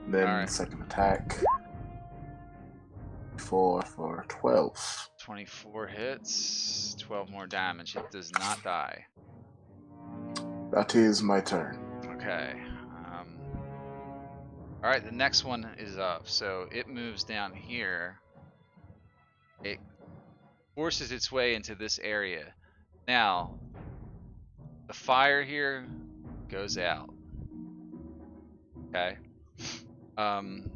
Then All right. second attack. 4 for 12. 24 hits, 12 more damage. It does not die. That is my turn. Okay. All right, the next one is up. So it moves down here. It forces its way into this area. Now, the fire here goes out. Okay. And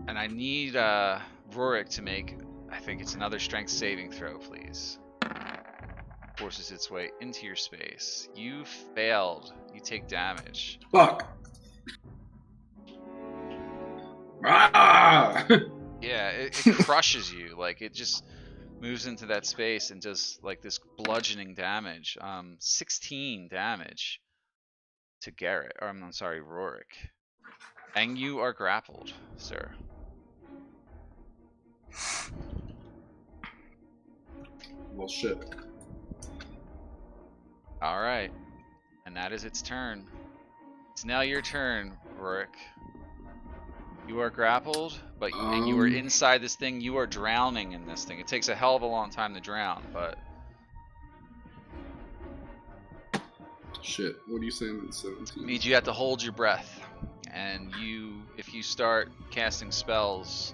I need Rorik to make, I think it's another strength saving throw, please. Forces its way into your space. You failed. You take damage. Fuck! Ah! Yeah, it crushes you. Like, it just moves into that space and does like this bludgeoning damage. 16 damage to Garrett. Or I'm sorry, Rorik. And you are grappled, sir. Well, shit. Alright. And that is its turn. It's now your turn, Rorik. You are grappled, but and you are inside this thing. You are drowning in this thing. It takes a hell of a long time to drown, but... Shit, what are you saying at 17? Means you have to hold your breath. And you, if you start casting spells,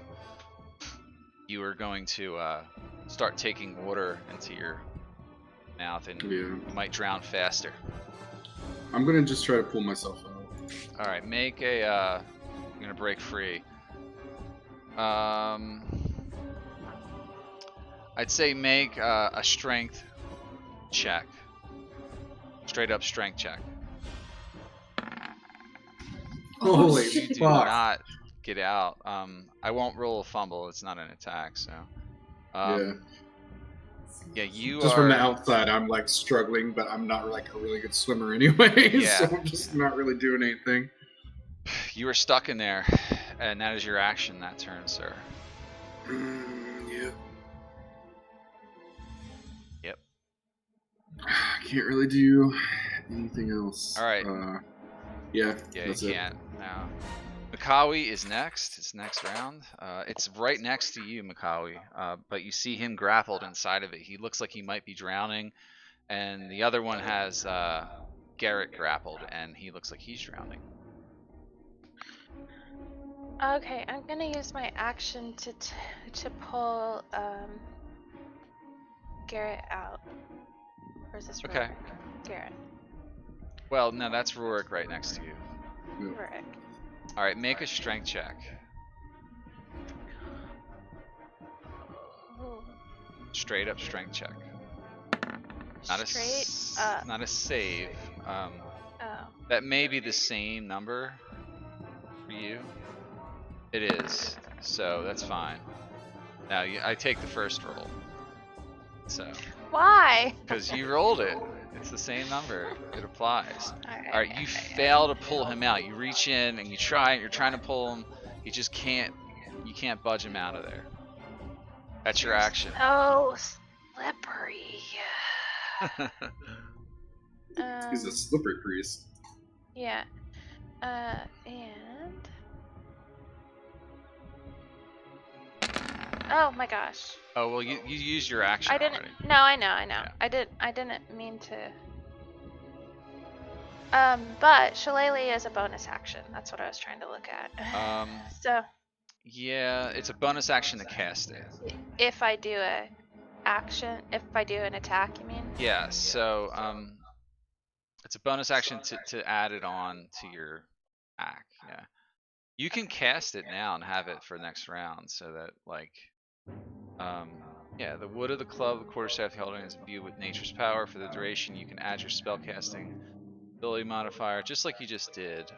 you are going to start taking water into your mouth, and you might drown faster. I'm gonna just try to pull myself out. Alright, make a, I'm gonna break free. I'd say make a strength check. Straight up strength check. Holy You do fuck. not get out. I won't roll a fumble, it's not an attack, so. Yeah, you just are... from the outside, I'm like struggling, but I'm not like a really good swimmer anyway, Yeah. so I'm just not really doing anything. You are stuck in there, and that is your action that turn, sir. Yeah. Yep. I can't really do anything else. Alright. Yeah, Yeah, that's you can't. No. Makawi is next. It's next round. It's right next to you, Makawi. But you see him grappled inside of it. He looks like he might be drowning. And the other one has Garrett grappled, and he looks like he's drowning. Okay, I'm gonna use my action to pull Garrett out. Or is this Rorik? Okay. Garrett. Well, no, that's Rorik right next to you. Rorik. Alright, make a strength check. Ooh. Straight up strength check. Not Straight up. Not a save. Oh. That may be the same number for you. It is, so that's fine. Now I take the first roll. So. Why? Because you rolled it. It's the same number. It applies. Alright, you Okay. fail to pull him out. You reach in and you try. You're trying to pull him. You just can't. You can't budge him out of there. That's your action. Oh, slippery. He's a slippery priest. Yeah. And oh my gosh. Oh well, you used your action I didn't. already. No, I know. Yeah. I didn't mean to. But Shillelagh is a bonus action. That's what I was trying to look at. So Yeah, it's a bonus action to cast it. if I do if I do an attack, you mean? Yeah, so it's a bonus action to add it on to your act. Yeah, you can cast it now and have it for next round, so that like, yeah, the wood of the club, the quarterstaff holding is imbued with nature's power. For the duration, you can add your spellcasting ability modifier, just like you just did.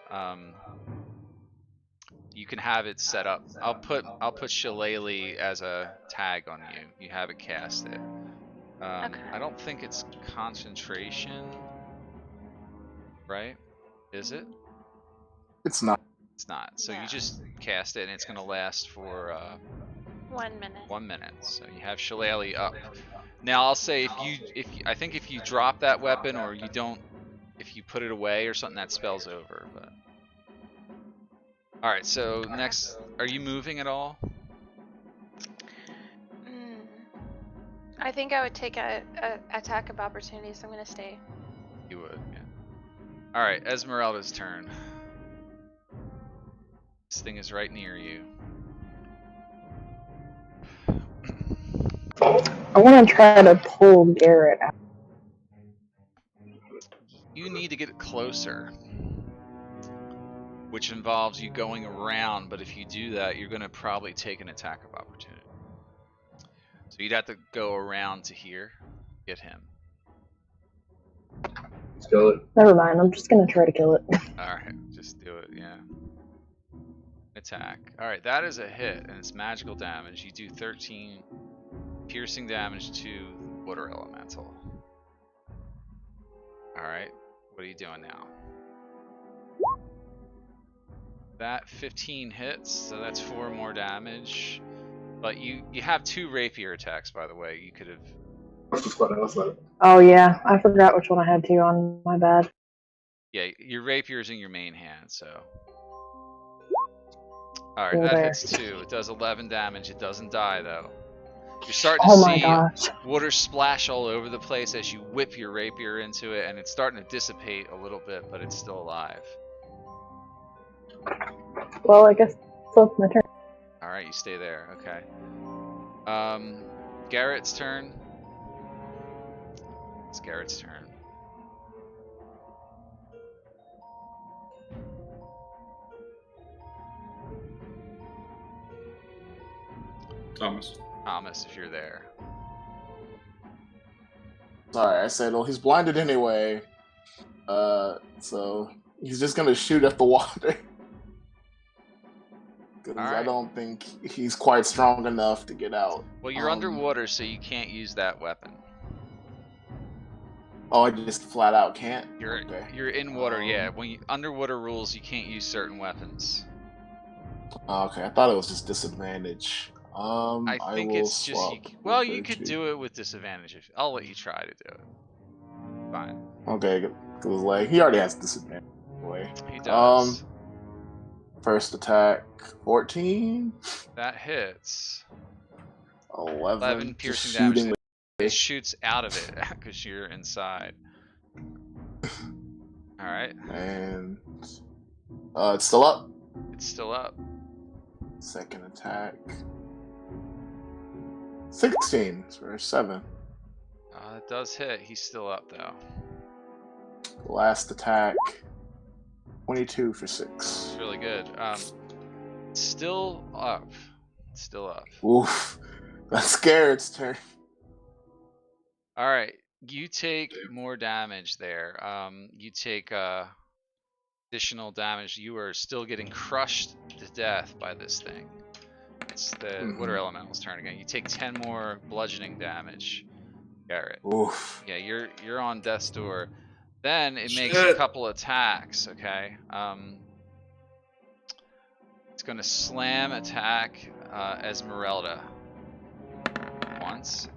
You can have it set up. I'll put Shillelagh as a tag on you. You have it cast it. Okay. I don't think it's concentration, right? Is it? It's not. It's not. So No. you just cast it, and it's gonna last for 1 minute. 1 minute. So you have Shillelagh up. Now I'll say I think if you drop that weapon or you don't, if you put it away or something, that spell's over. But all right. So next, are you moving at all? I think I would take a attack of opportunity, so I'm gonna stay. You would, yeah. Alright, Esmeralda's turn. This thing is right near you. I want to try to pull Garrett out. You need to get closer, which involves you going around, but if you do that, you're going to probably take an attack of opportunity. So you'd have to go around to here, get him. Let's kill it. Never mind, I'm just gonna try to kill it. Alright, just do it, yeah. Attack. Alright, that is a hit, and it's magical damage. You do 13 piercing damage to water elemental. Alright, what are you doing now? That 15 hits, so that's 4 more damage. But you have 2 rapier attacks, by the way. You could have... Oh yeah, I forgot which one I had to on. My bad. Yeah, your rapier's in your main hand, so... Alright, Oh, that there. hits 2. It does 11 damage. It doesn't die, though. You're starting Oh to my see gosh. water splash all over the place as you whip your rapier into it, and it's starting to dissipate a little bit, but it's still alive. Well, I guess it's my turn. Alright, you stay there. Okay. Garrett's turn. It's Garrett's turn. Thomas, if you're there. Sorry, I said, well, he's blinded anyway. So he's just gonna shoot at the water. Because I don't think he's quite strong enough to get out. Well, you're underwater, so you can't use that weapon. Oh, I just flat out can't? You're in water, yeah. When you, underwater rules, you can't use certain weapons. Okay, I thought it was just disadvantage. I think it's just well, you could do it with disadvantage. I'll let you try to do it. Fine. Okay, because like he already has disadvantage anyway. He does. First attack, 14. That hits. 11 piercing damage. It shoots out of it because you're inside. All right. And it's still up. It's still up. Second attack. 16 for 7. It does hit. He's still up though. Last attack. 22 for 6. It's really good. Still up. Still up. Oof. That's Garrett's turn. All right. You take more damage there. You take additional damage. You are still getting crushed to death by this thing. It's the water elemental's turn again. You take 10 more bludgeoning damage, Garrett. Oof. Yeah, you're on death's door. Then it makes a couple attacks. Okay. It's gonna slam attack Esmeralda once.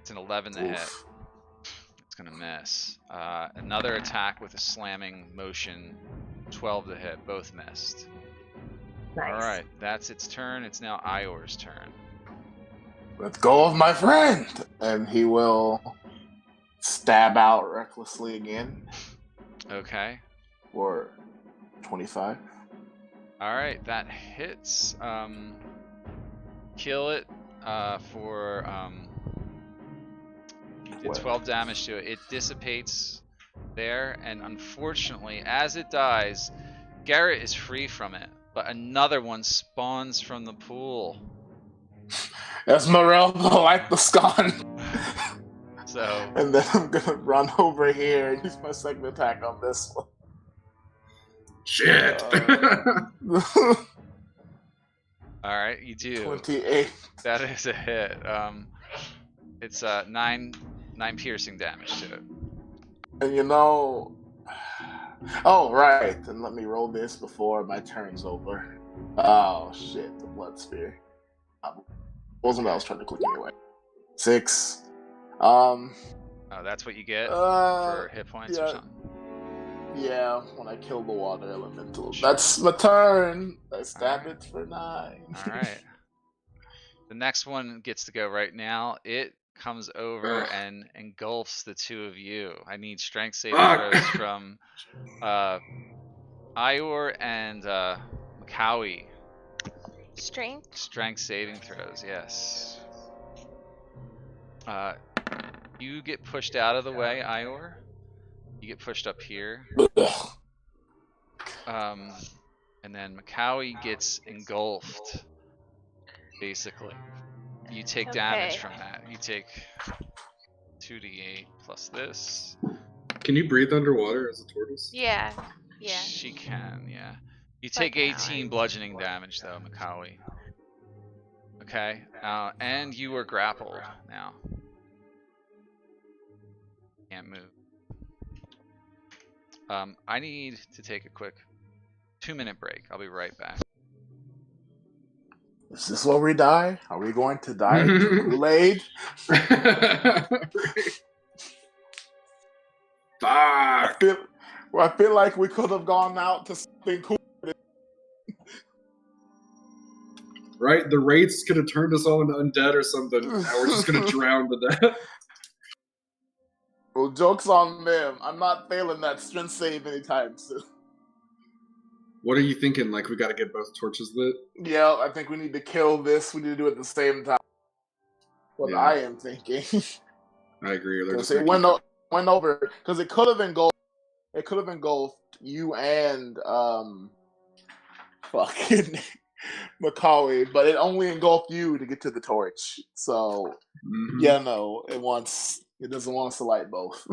It's an 11 to hit. It's gonna miss. Another attack with a slamming motion, 12 to hit. Both missed. Nice. All right, that's its turn. It's now Ior's turn. Let go of my friend, and he will stab out recklessly again. Okay. For 25. All right, that hits. Kill it for you did 12 damage to it. It dissipates there, and unfortunately, as it dies, Garrett is free from it, but another one spawns from the pool. Esmeralda, like the scone. So. And then I'm gonna run over here and use my second attack on this one. Shit. All right, you do. 28. That is a hit. It's 9 piercing damage to it. And you know, oh right, and let me roll this before my turn's over. Oh shit, the blood spear. Wasn't what I was trying to click anyway. 6. Oh, that's what you get for hit points or something? Yeah, when I kill the water elemental. That's my turn. I stab it for 9. Alright. The next one gets to go right now. It comes over Ugh. and engulfs the two of you. I need strength saving Fuck. throws from Ior and Makawi. Strength. Strength saving throws, yes. You get pushed out of the way, Ior. You get pushed up here. And then Makawi gets engulfed, basically. You take damage Okay. from that. You take 2d8 plus this. Can you breathe underwater as a tortoise? Yeah. Yeah. She can, yeah. You Like take an 18 hour. bludgeoning damage, though, Makawi. Okay, and you are grappled now. Can't move. I need to take a quick 2-minute break. I'll be right back. Is this where we die? Are we going to die to Kool-Aid? I Fuck. feel like we could have gone out to something cool. Right? The wraiths could have turned us all into undead or something. Now we're just gonna drown to death. Well, joke's on them. I'm not failing that strength save anytime soon. What are you thinking? Like, we gotta get both torches lit? Yeah, I think we need to kill this. We need to do it at the same time. What Yeah. I am thinking. I agree. Or they're just It gonna went over because it could have engulfed. It could have engulfed you and fucking Makawi, but it only engulfed you to get to the torch. So Mhm. yeah, no, it doesn't want us to light both.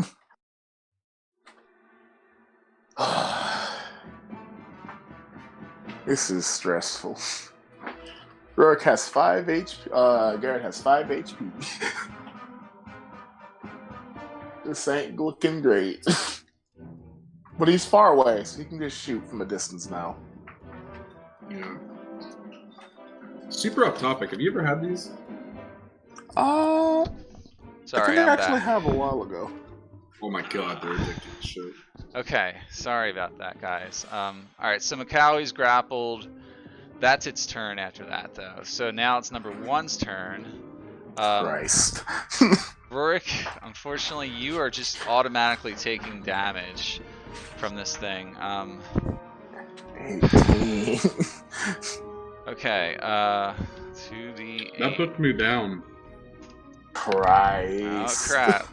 This is stressful. Rourke has 5 HP. Garrett has 5 HP. This ain't looking great. But he's far away, so he can just shoot from a distance now. Yeah. Super off topic. Have you ever had these? I Sorry, think I I'm actually back. have a while ago. Oh my god, they're addicted to shit. Okay, sorry about that, guys. Alright, so Makawi's grappled. That's its turn after that, though. So now it's number 1's turn. Christ. Rurik, unfortunately, you are just automatically taking damage from this thing. 18. Okay, 2d8. That put me down. Christ. Oh, crap.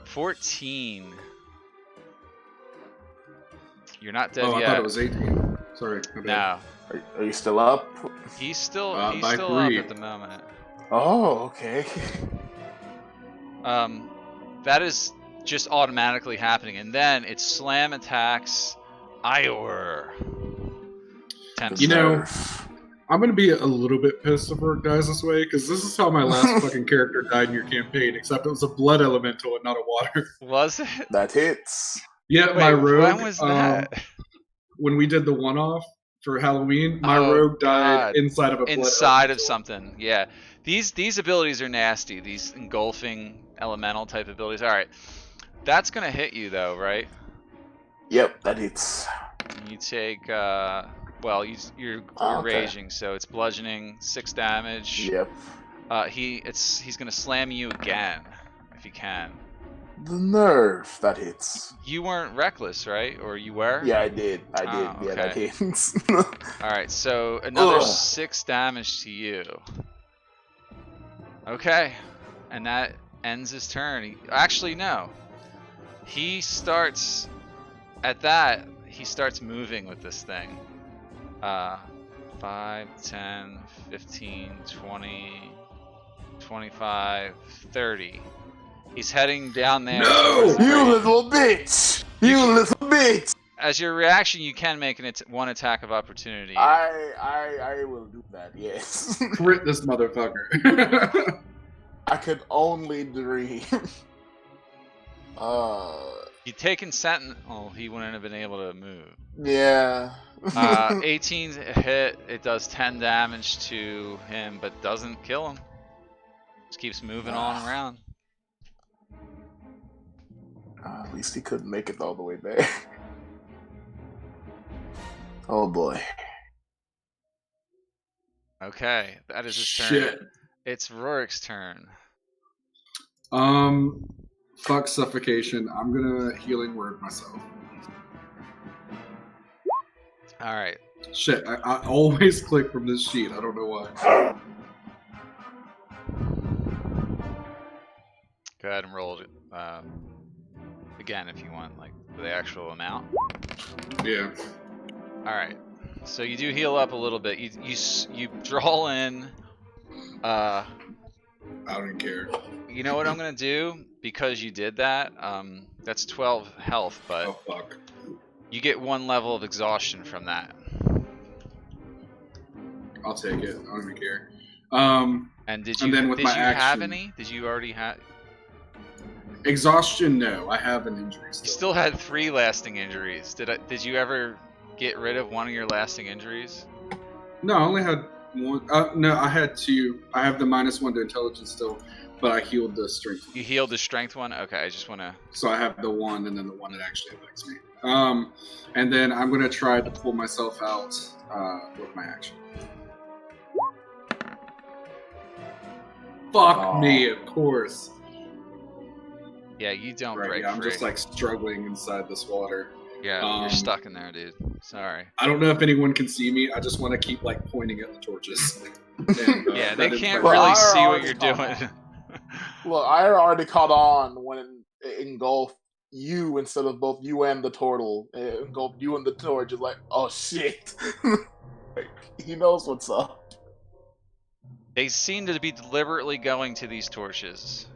14. You're not dead Oh, I yet. thought it was 18. Sorry. my bad. No. Are you still up? He's still by up 3. at the moment. Oh, okay. That is just automatically happening, and then it slam attacks Ior. 10 You know, Nerf. I'm gonna be a little bit pissed if Rourke dies this way, because this is how my last fucking character died in your campaign, except it was a blood elemental and not a water. Was it? That hits. Yeah, Wait, my rogue. when was that? When we did the one-off for Halloween, my Oh, rogue died God. inside of a blood Inside of elemental. something, yeah. These abilities are nasty. These engulfing elemental type abilities. All right, that's gonna hit you though, right? Yep, that hits. You take well, you're Okay. raging, so it's bludgeoning, 6 damage. Yep. He's gonna slam you again if he can. The nerf, that hits. You weren't reckless, right? Or you were? Yeah, I did. Oh, Yeah, that okay. hits. All right, so another Ugh. 6 damage to you. Okay, and that ends his turn. Actually, no. He starts he starts moving with this thing. 5, 10, 15, 20, 25, 30. He's heading down there. No! towards the You grave. little bitch! You little bitch! As your reaction, you can make one attack of opportunity. I will do that, yes. Crit this motherfucker. I could only dream. You'd taken Sentinel, he wouldn't have been able to move. Yeah. 18's hit, it does 10 damage to him, but doesn't kill him. Just keeps moving on around. At least he couldn't make it all the way there. Oh boy. Okay, that is his turn. Shit. It's Rorik's turn. Fuck suffocation. I'm gonna healing word myself. All right. Shit, I always click from this sheet. I don't know why. Go ahead and roll it again if you want, like the actual amount. Yeah. All right. So you do heal up a little bit. You draw in. I don't care. You know what I'm gonna do because you did that. That's 12 health, but Oh fuck. you get 1 level of exhaustion from that. I'll take it. I don't even care. And did and you then with my have action- any? Did you already have? Exhaustion? No, I have an injury You still. still had 3 lasting injuries. Did you ever get rid of one of your lasting injuries? No, I only had one. No, I had 2. I have the -1 to intelligence still, but I healed the strength. You healed the strength one? Okay, I just want to... So I have the 1 and then the 1 that actually affects me. And then I'm going to try to pull myself out with my action. Fuck me, of course. Yeah, you don't Right, break yeah, I'm free. just like struggling inside this water. Yeah, you're stuck in there, dude. Sorry. I don't know if anyone can see me. I just want to keep like pointing at the torches. And, Yeah, that they is can't my- really I see what already you're caught doing. Look, I already caught on when it engulfed you instead of both you and the turtle. It engulfed you and the torch. It's like, oh shit. He knows what's up. They seem to be deliberately going to these torches.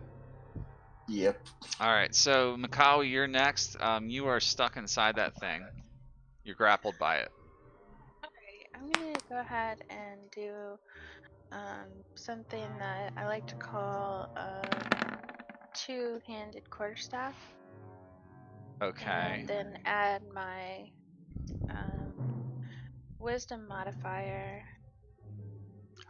Yep. Alright, so Makawi, you're next. You are stuck inside that thing. You're grappled by it. Okay, I'm gonna go ahead and do something that I like to call two-handed quarterstaff. Okay. And then add my wisdom modifier,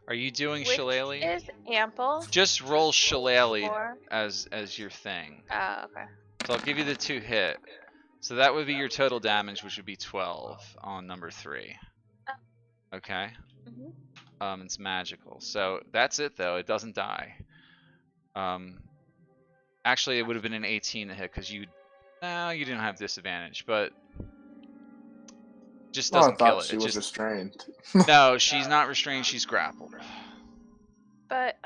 Are you doing which shillelagh? is ample. Just roll shillelagh For as your thing. oh, okay. So I'll give you the 2 hit. So that would be your total damage, which would be 12 on number 3. Okay. Mhm. It's magical. So that's it though. It doesn't die. Actually, it would have been an 18 to hit because you didn't have disadvantage, but just Oh, I doesn't kill thought it. she It was just restrained. no, she's not restrained. She's grappled. But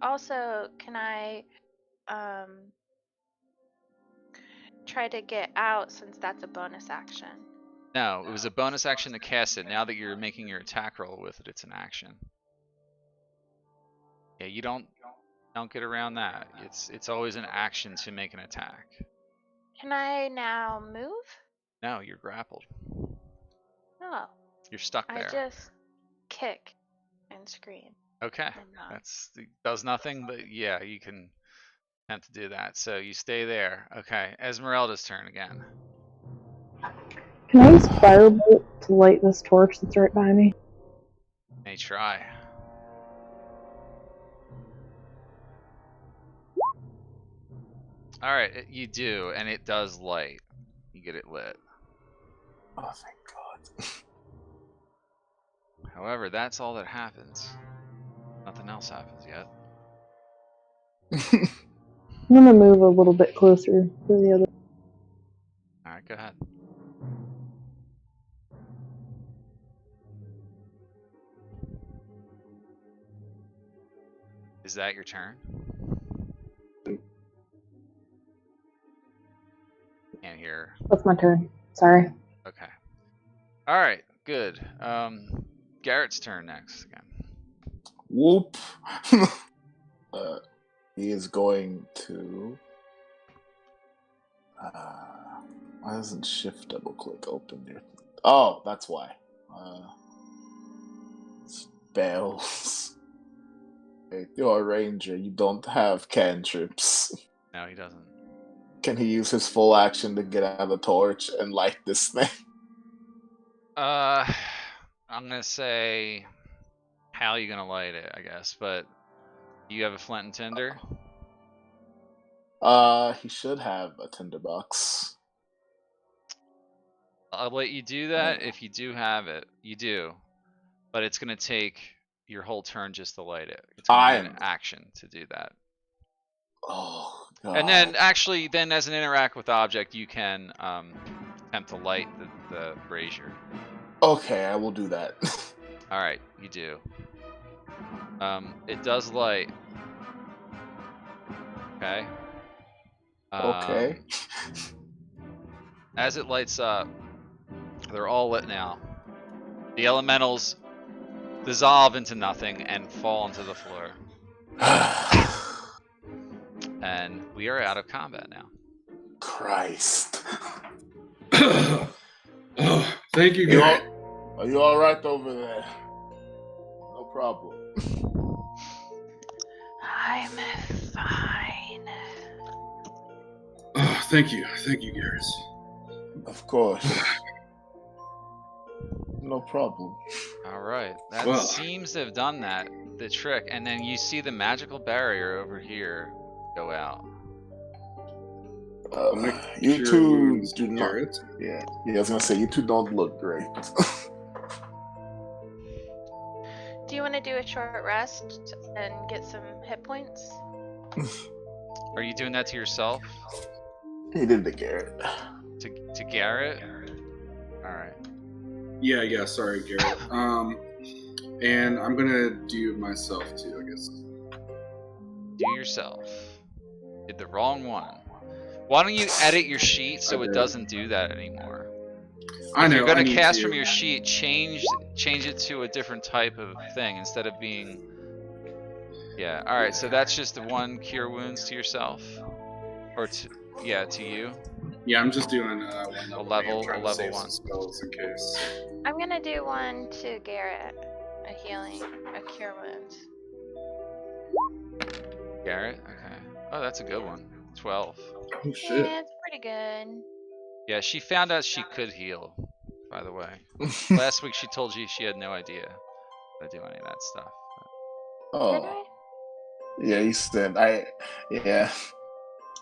also, can I try to get out since that's a bonus action? No, it was a bonus action to cast it. Now that you're making your attack roll with it, it's an action. Yeah, you don't get around that. It's always an action to make an attack. Can I now move? No, you're grappled. No. You're stuck I there. just kick and scream. Okay, it does nothing, but yeah, you can attempt to do that. So you stay there. Okay, Esmeralda's turn again. Can I use firebolt to light this torch that's right by me? May try. All right, you do, and it does light. You get it lit. Oh, thank God. However, that's all that happens. Nothing else happens yet. I'm gonna move a little bit closer to the other. All right, go ahead. Is that your turn? Can't hear. That's my turn. Sorry. Okay. All right, good. Garrett's turn next again. Whoop. He is going to. Why doesn't shift double click open here? Oh, that's why. Spells. Hey, you're a ranger. You don't have cantrips. No, he doesn't. Can he use his full action to get out of the torch and light this thing? I'm gonna say, how are you gonna light it? I guess, but you have a flint and tinder. He should have a tinderbox. I'll let you do that if you do have it. You do, but it's gonna take your whole turn just to light it. It's going to be an action to do that. Oh God. And then actually, then as an interact with object, you can attempt to light the brazier. Okay, I will do that. All right, you do. It does light. Okay. Okay. As it lights up, they're all lit now. The elementals dissolve into nothing and fall into the floor. And we are out of combat now. Christ. Oh, thank you, Garrett. Are you all right over there? No problem. I'm fine. Oh, thank you, Garrett. Of course. No problem. All right, that Well. seems to have done the trick. And then you see the magical barrier over here go out. You Cure two wounds, do not. Garrett. Yeah, I was gonna say you two don't look great. Do you want to do a short rest and get some hit points? Are you doing that to yourself? He did the Garrett. To Garrett? All right. Yeah, sorry, Garrett. And I'm gonna do myself too, I guess. Do yourself. Did the wrong one. Why don't you edit your sheet so it doesn't do that anymore? I know. If you're I gonna need cast to. from your sheet, change it to a different type of thing instead of being. Yeah. All right. So that's just the one cure wounds to yourself, or to you. Yeah, I'm just doing A level trying to save one. some spells in case. I'm gonna do one to Garrett. A healing, a cure wounds. Garrett. Okay. Oh, that's a good one. 12. Oh shit. Yeah, it's pretty good. Yeah, she found out she could heal. By the way, last week she told you she had no idea how to do any of that stuff. Did Oh. I? Yeah, he said yeah.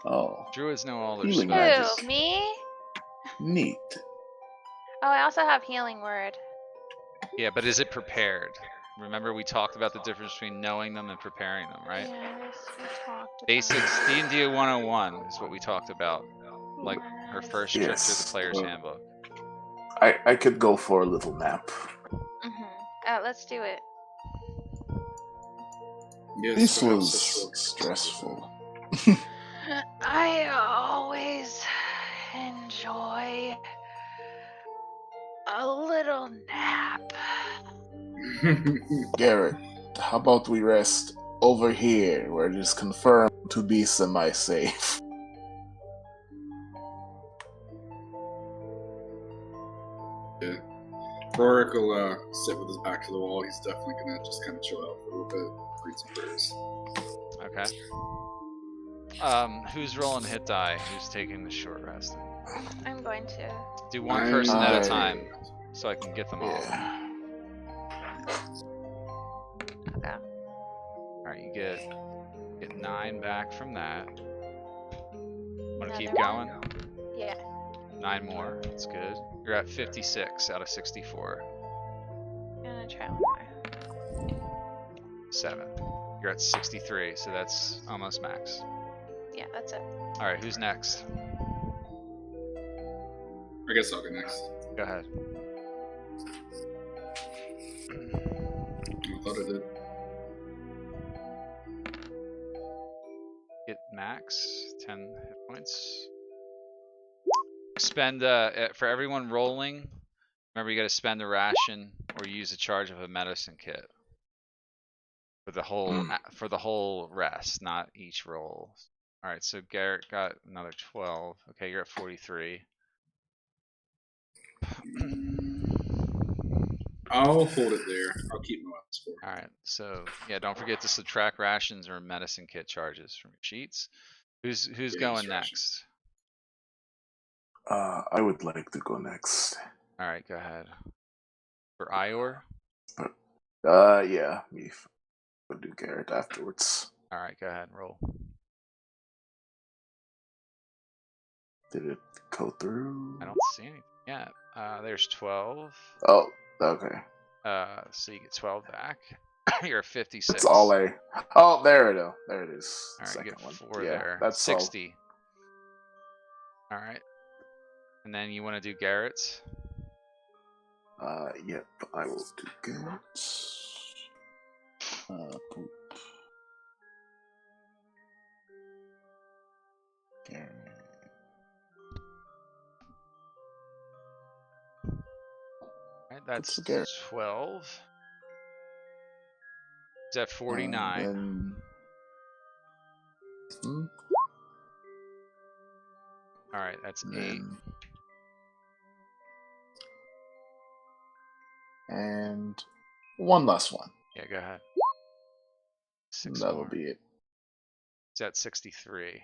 Oh. Druids know all their Healing spells. magic. Who, me? Neat. Oh, I also have healing word. Yeah, but is it prepared? Remember we talked about the difference between knowing them and preparing them, right? Yes, we talked about Basics, D&D 101 is what we talked about. Like her Yes. first trick through Yes. the player's handbook. I could go for a little nap. Let's do it. Yes, This perhaps was a short- stressful. I always enjoy a little nap. Garrett, how about we rest over here where it is confirmed to be semi-safe? Yeah. Rorik will sit with his back to the wall. He's definitely gonna just kind of chill out for a little bit, read some prayers. Okay. Who's rolling hit die? Who's taking the short rest? I'm going to. Do one person at a I- time, so I can get them all. Yeah. Okay. Alright, you get 9 back from that. Wanna keep Another going? Yeah. 9 more. That's good. You're at 56 out of 64. I'm gonna try one more. 7. You're at 63, so that's almost max. Yeah, that's it. Alright, who's next? I guess I'll go next. Go ahead. I thought I did. Get max 10 hit points. Spend for everyone rolling. Remember, you got to spend a ration or use a charge of a medicine kit for the whole rest, not each roll. All right, so Garrett got another 12. Okay, you're at 43. I'll hold it there. I'll keep my weapons for. All right, so yeah, don't forget to subtract rations or medicine kit charges from your sheets. Who's Yeah, going distraction. next? I would like to go next. All right, go ahead. For Ior? Yeah, me. I'll do Garrett afterwards. All right, go ahead and roll. Did it go through? I don't see anything yet. There's 12. Oh, okay. So you get 12 back. You're 56. That's all I. Oh, there it is. There it is. All right, Second get one. 4 Yeah, there. that's 60. All right. And then you want to do Garrett's? Yep, I will do good. Boop. Garrett. All right, that's What's Garrett? 12. Is that 49? Then... All right, that's 8. Then... And one last one. Yeah, go ahead. 6 That'll more. be it. Is that 63?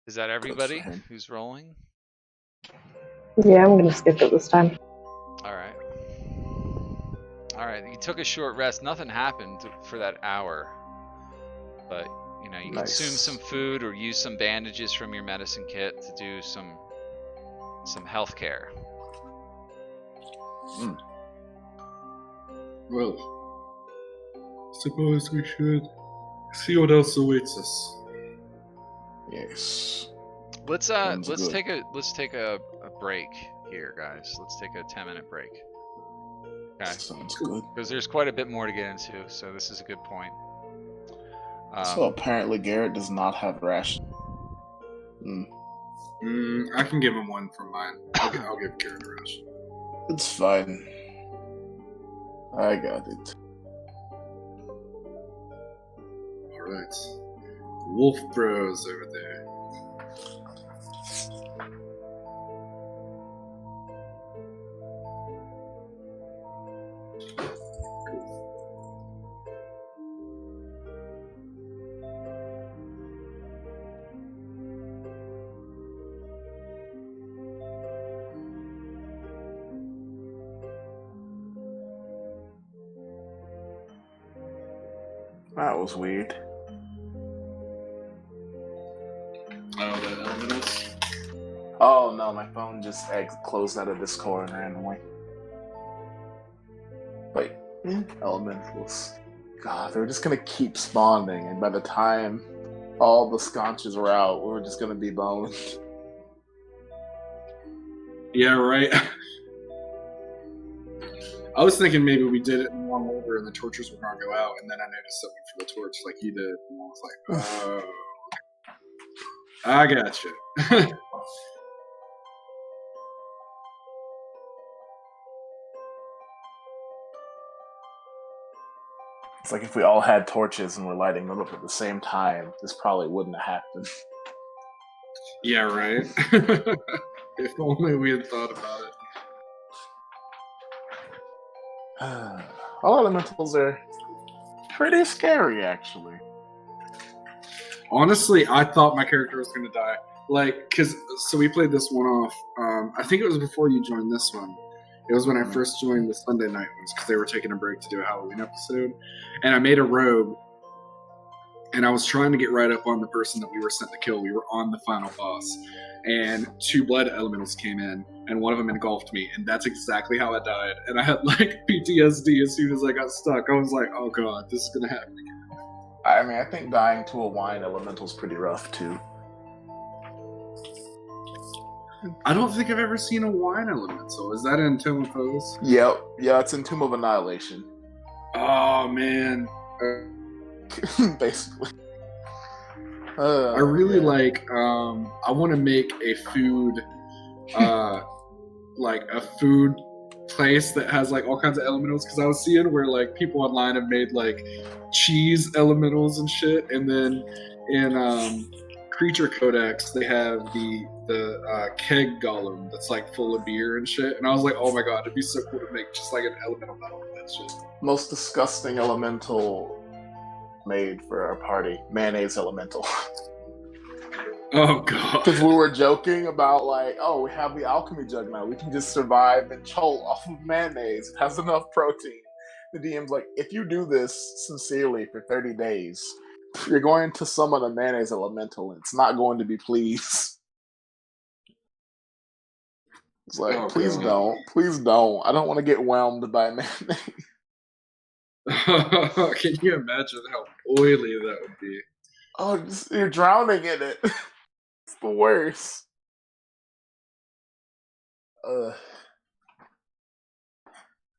Is that everybody him. who's rolling? Yeah, I'm gonna skip it this time. All right. All right. You took a short rest. Nothing happened for that hour, but you know you consume some food or use some bandages from your medicine kit to do some health care. Well, suppose we should see what else awaits us. Yes. Let's Sounds take a break here, guys. Let's take a 10-minute break. Okay. Sounds good. Because there's quite a bit more to get into, so this is a good point. So apparently Garrett does not have ration. I can give him one from mine. I'll give Garrett a ration. It's fine. I got it. Alright. Wolf Bros over there. That was weird. Oh, the elementals? Oh no, my phone just closed out of Discord randomly. Wait, elementals. God, they were just gonna keep spawning, and by the time all the sconches were out, we were just gonna be boned. Yeah, right. I was thinking maybe we did it in one order and the torches were gonna go out, and then I noticed something for the torch like you did, and I was like, oh. I gotcha. It's like if we all had torches and were lighting them up at the same time, this probably wouldn't have happened. Yeah, right. If only we had thought about it. All elementals are pretty scary, actually. Honestly, I thought my character was gonna die. Like, so we played this one off. I think it was before you joined this one. It was when I first joined the Sunday night ones because they were taking a break to do a Halloween episode. And I made a rogue, and I was trying to get right up on the person that we were sent to kill. We were on the final boss, and 2 blood elementals came in, and one of them engulfed me, and that's exactly how I died. And I had like PTSD as soon as I got stuck. I was like, oh god, this is gonna happen again. I mean, I think dying to a wine elemental is pretty rough too. I don't think I've ever seen a wine elemental. Is that in Tomb of Foes? Yep, yeah, it's in Tomb of Annihilation. Oh man. Basically. I really like I want to make a food like a food place that has like all kinds of elementals, because I was seeing where like people online have made like cheese elementals and shit, and then in Creature Codex they have the keg golem that's like full of beer and shit, and I was like, oh my god, it'd be so cool to make just like an elemental battle with that shit. Most disgusting elemental made for our party, mayonnaise elemental. Oh god. Because we were joking about like, oh, we have the alchemy jug now, we can just survive and cholt off of mayonnaise. It has enough protein. The DM's like, if you do this sincerely for 30 days, you're going to summon a mayonnaise elemental, and it's not going to be pleased. It's like, Oh, please God. don't. Please don't. I don't want to get whelmed by mayonnaise. Can you imagine how oily that would be? Oh, you're drowning in it. It's the worst.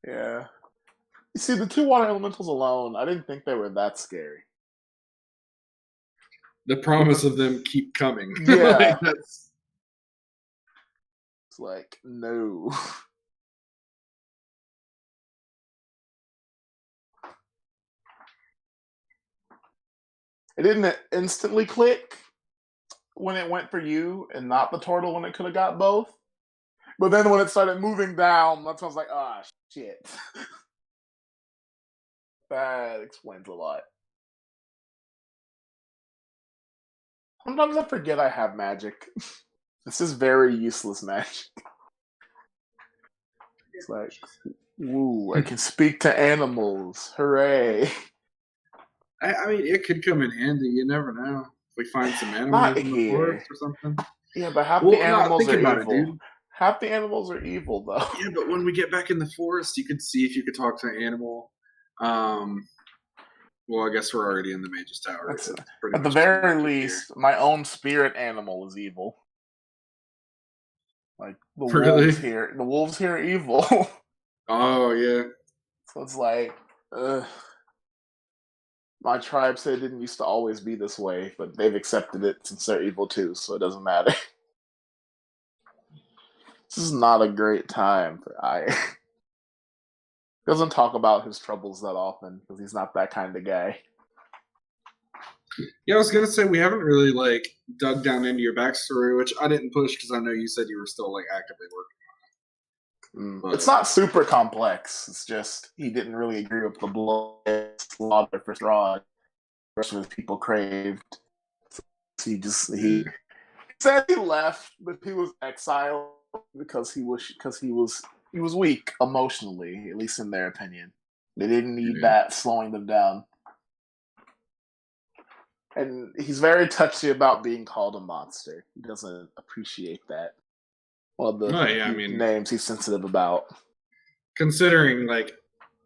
Yeah. You see, the two water elementals alone, I didn't think they were that scary. The promise of them keep coming. Yeah. Like, that's... It's like, no. It didn't instantly click when it went for you and not the turtle when it could have got both. But then when it started moving down, that's when I was like, ah, shit. That explains a lot. Sometimes I forget I have magic. This is very useless magic. It's like, woo, I can speak to animals. Hooray. I mean, it could come in handy. You never know. If we find some animals Not in the here. forest or something. Yeah, but half Well, the animals think are about evil. it, dude. Half the animals are evil, though. Yeah, but when we get back in the forest, you could see if you could talk to an animal. Well, I guess we're already in the Mage's Tower. That's- It's pretty At the much very connected least, my own spirit animal is evil. Like the Really? wolves here. The wolves here are evil. Oh, yeah. So it's like, my tribe said it didn't used to always be this way, but they've accepted it since they're evil too, so it doesn't matter. This is not a great time for Aya. He doesn't talk about his troubles that often because he's not that kind of guy. Yeah, I was gonna say we haven't really like dug down into your backstory, which I didn't push because I know you said you were still like actively working. But It's not super complex. It's just he didn't really agree with the blood slaughter for Strahd. The rest of his people craved. So he said he left, but he was exiled because he was weak emotionally, at least in their opinion. They didn't need that slowing them down. And he's very touchy about being called a monster. He doesn't appreciate that. Well, the names he's sensitive about. Considering like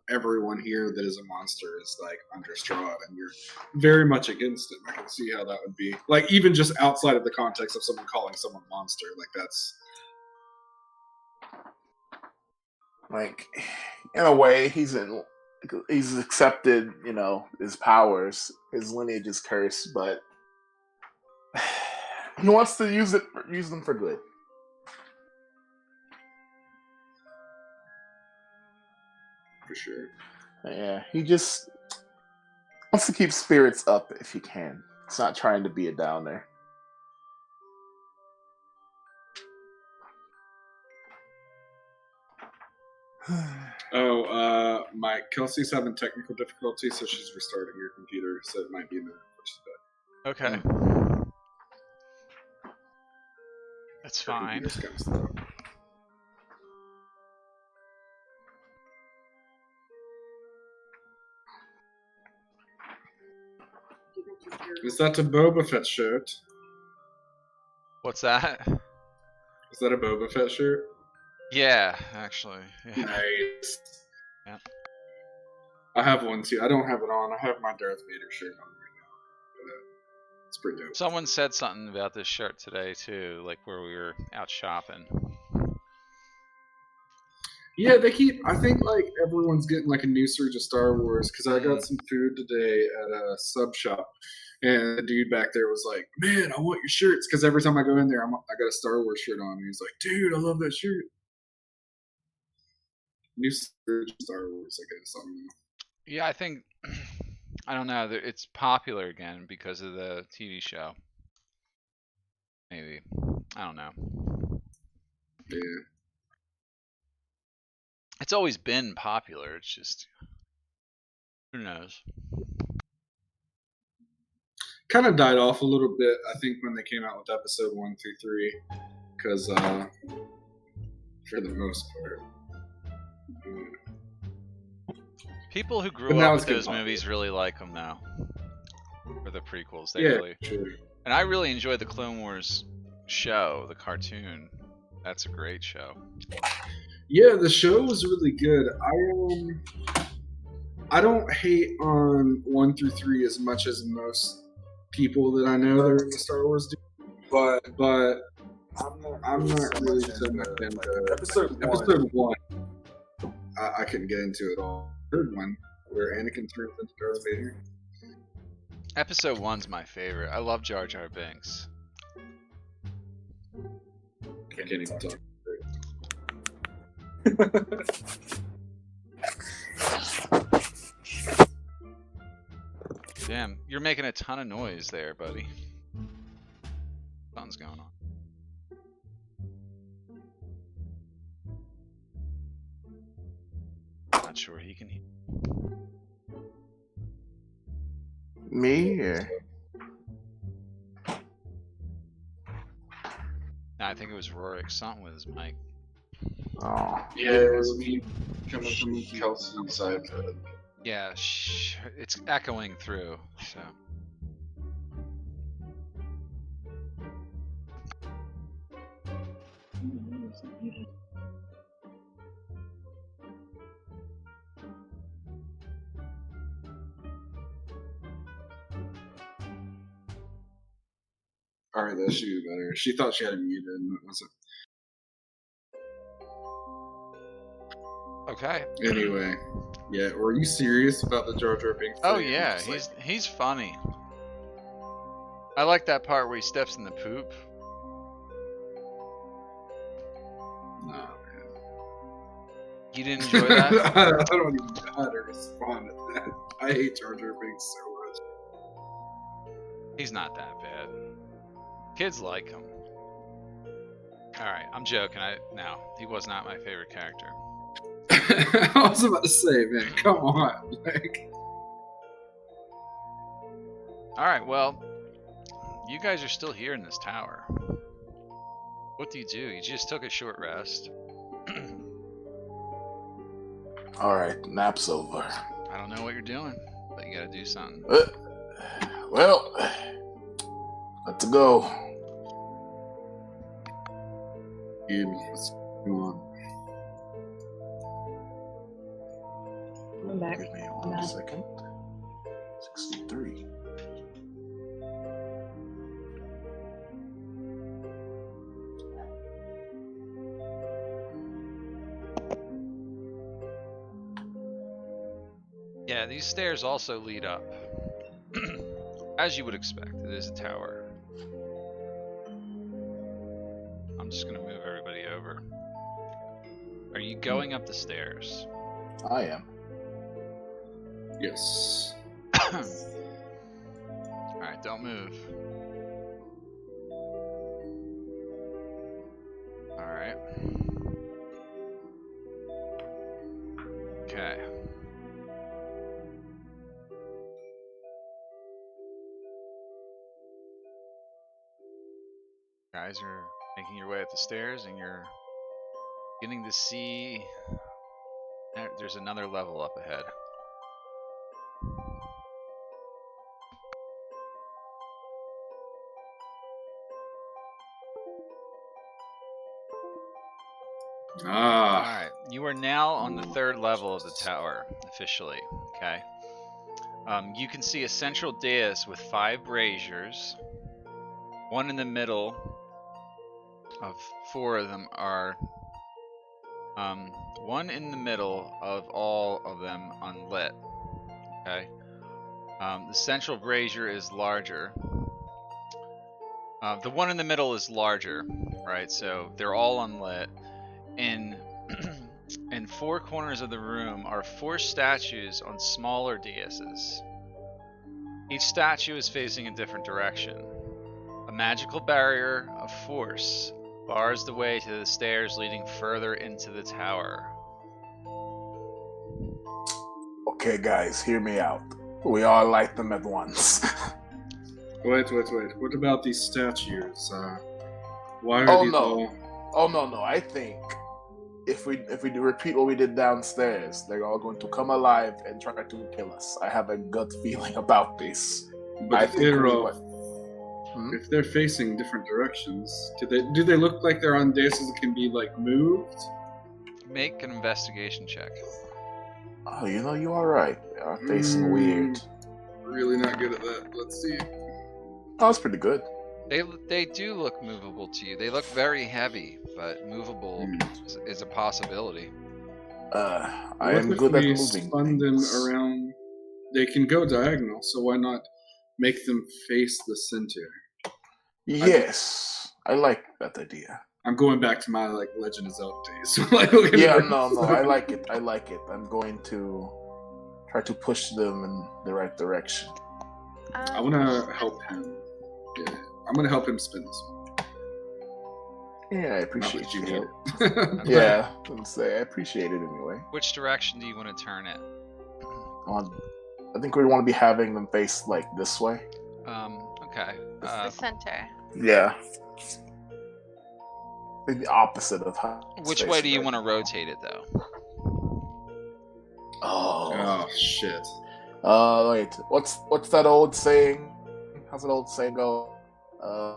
everyone here that is a monster is like under Strahd, and you're very much against it, I can see how that would be. Like even just outside of the context of someone calling someone monster, like that's like in a way he's accepted, his powers. His lineage is cursed, but he wants to use them for good. for sure. Yeah, he just wants to keep spirits up if he can. He's not trying to be a downer. My Kelsey's having technical difficulties, so she's restarting her computer, so it might be a minute before she's back. Okay. That's fine. Is that a Boba Fett shirt? What's that? Is that a Boba Fett shirt? Yeah, actually. Yeah. Nice. Yeah. I have one too. I don't have it on. I have my Darth Vader shirt on right now. But, it's pretty dope. Someone said something about this shirt today too, like where we were out shopping. Yeah, I think like everyone's getting like a new surge of Star Wars because I got some food today at a sub shop, and the dude back there was like, "Man, I want your shirts," because every time I go in there, I got a Star Wars shirt on. And he's like, "Dude, I love that shirt." New surge of Star Wars, I guess. I don't know. Yeah, I think I don't know. It's popular again because of the TV show. Maybe I don't know. Yeah. It's always been popular. It's just who knows. Kind of died off a little bit, I think, when they came out with episode 1 through 3, because for the most part. People who grew up with those movies really like them now. For the prequels, they really. Sure. And I really enjoyed the Clone Wars show, the cartoon. That's a great show. Yeah, the show was really good. I don't hate on 1 through 3 as much as most people that I know that are into Star Wars do, but I'm not really so much into episode 1. I couldn't get into it all. Third one, where Anakin turns into Darth Vader. Episode 1's my favorite. I love Jar Jar Binks. I can't even talk. Damn, you're making a ton of noise there, buddy. Something's going on. Not sure he can hear. Me or? No, I think it was Rorik. Something with his mic. Oh. Yeah, it was me coming from Kelsey's iPad. Yeah, it's echoing through, so. Alright, that should be better. She thought she had it muted and it wasn't. Okay. Anyway, yeah, were you serious about the Jar Jar Binks? Oh thing? yeah, Just he's funny. I like that part where he steps in the poop. Nah, man. You didn't enjoy that? I don't even know how to respond to that. I hate Jar Jar Binks so much. He's not that bad. Kids like him. Alright, I'm joking. No, he was not my favorite character. I was about to say, man, come on. Like, Alright, well, you guys are still here in this tower. What do? You just took a short rest. Alright, nap's over. I don't know what you're doing, but you gotta do something. Well, let's go. dude, what's going on? I'm back. Give me 1 second. 63. Yeah, these stairs also lead up. As you would expect, it is a tower. I'm just gonna move everybody over. Are you going up the stairs? I am. Yes. Alright, don't move. Alright. Okay. Guys are making your way up the stairs and you're beginning to see there's another level up ahead. Alright, you are now on the 3rd level of the tower, officially, okay? You can see a central dais with 5 braziers. One in the middle of 4 of them are... one in the middle of all of them unlit, okay? The central brazier is larger. The one in the middle is larger, right? So they're all unlit. In 4 corners of the room are 4 statues on smaller daises. Each statue is facing a different direction. A magical barrier of force bars the way to the stairs leading further into the tower. Okay, guys, hear me out. We all light them at once. Wait. What about these statues? Why are these all... Oh no! I think if we do repeat what we did downstairs, they're all going to come alive and try to kill us. I have a gut feeling about this. But I think if they're facing different directions, do they look like they're on daises that can be like moved? Make an investigation check. Oh, you are right. They are facing weird. Really not good at that. Let's see. Oh, that's pretty good. They do look movable to you. They look very heavy, but movable is a possibility. I What am if good at we moving spun them things. around? They can go diagonal, so why not make them face the center? Yes, I like that idea. I'm going back to my like Legend of Zelda days. Like, looking Yeah, at no, stuff. I like it. I like it. I'm going to try to push them in the right direction. I want to help him. Yeah, I'm gonna help him spin this one. Yeah, I Not appreciate that you your need help. it. Yeah, I say I appreciate it anyway. Which direction do you want to turn it? I think we want to be having them face like this way. Okay. It's the center. Yeah. Like the opposite of how. it's Which way do facing you right want to now. rotate it though? Oh. Oh shit! Wait. What's that old saying? How's that old saying go? Uh.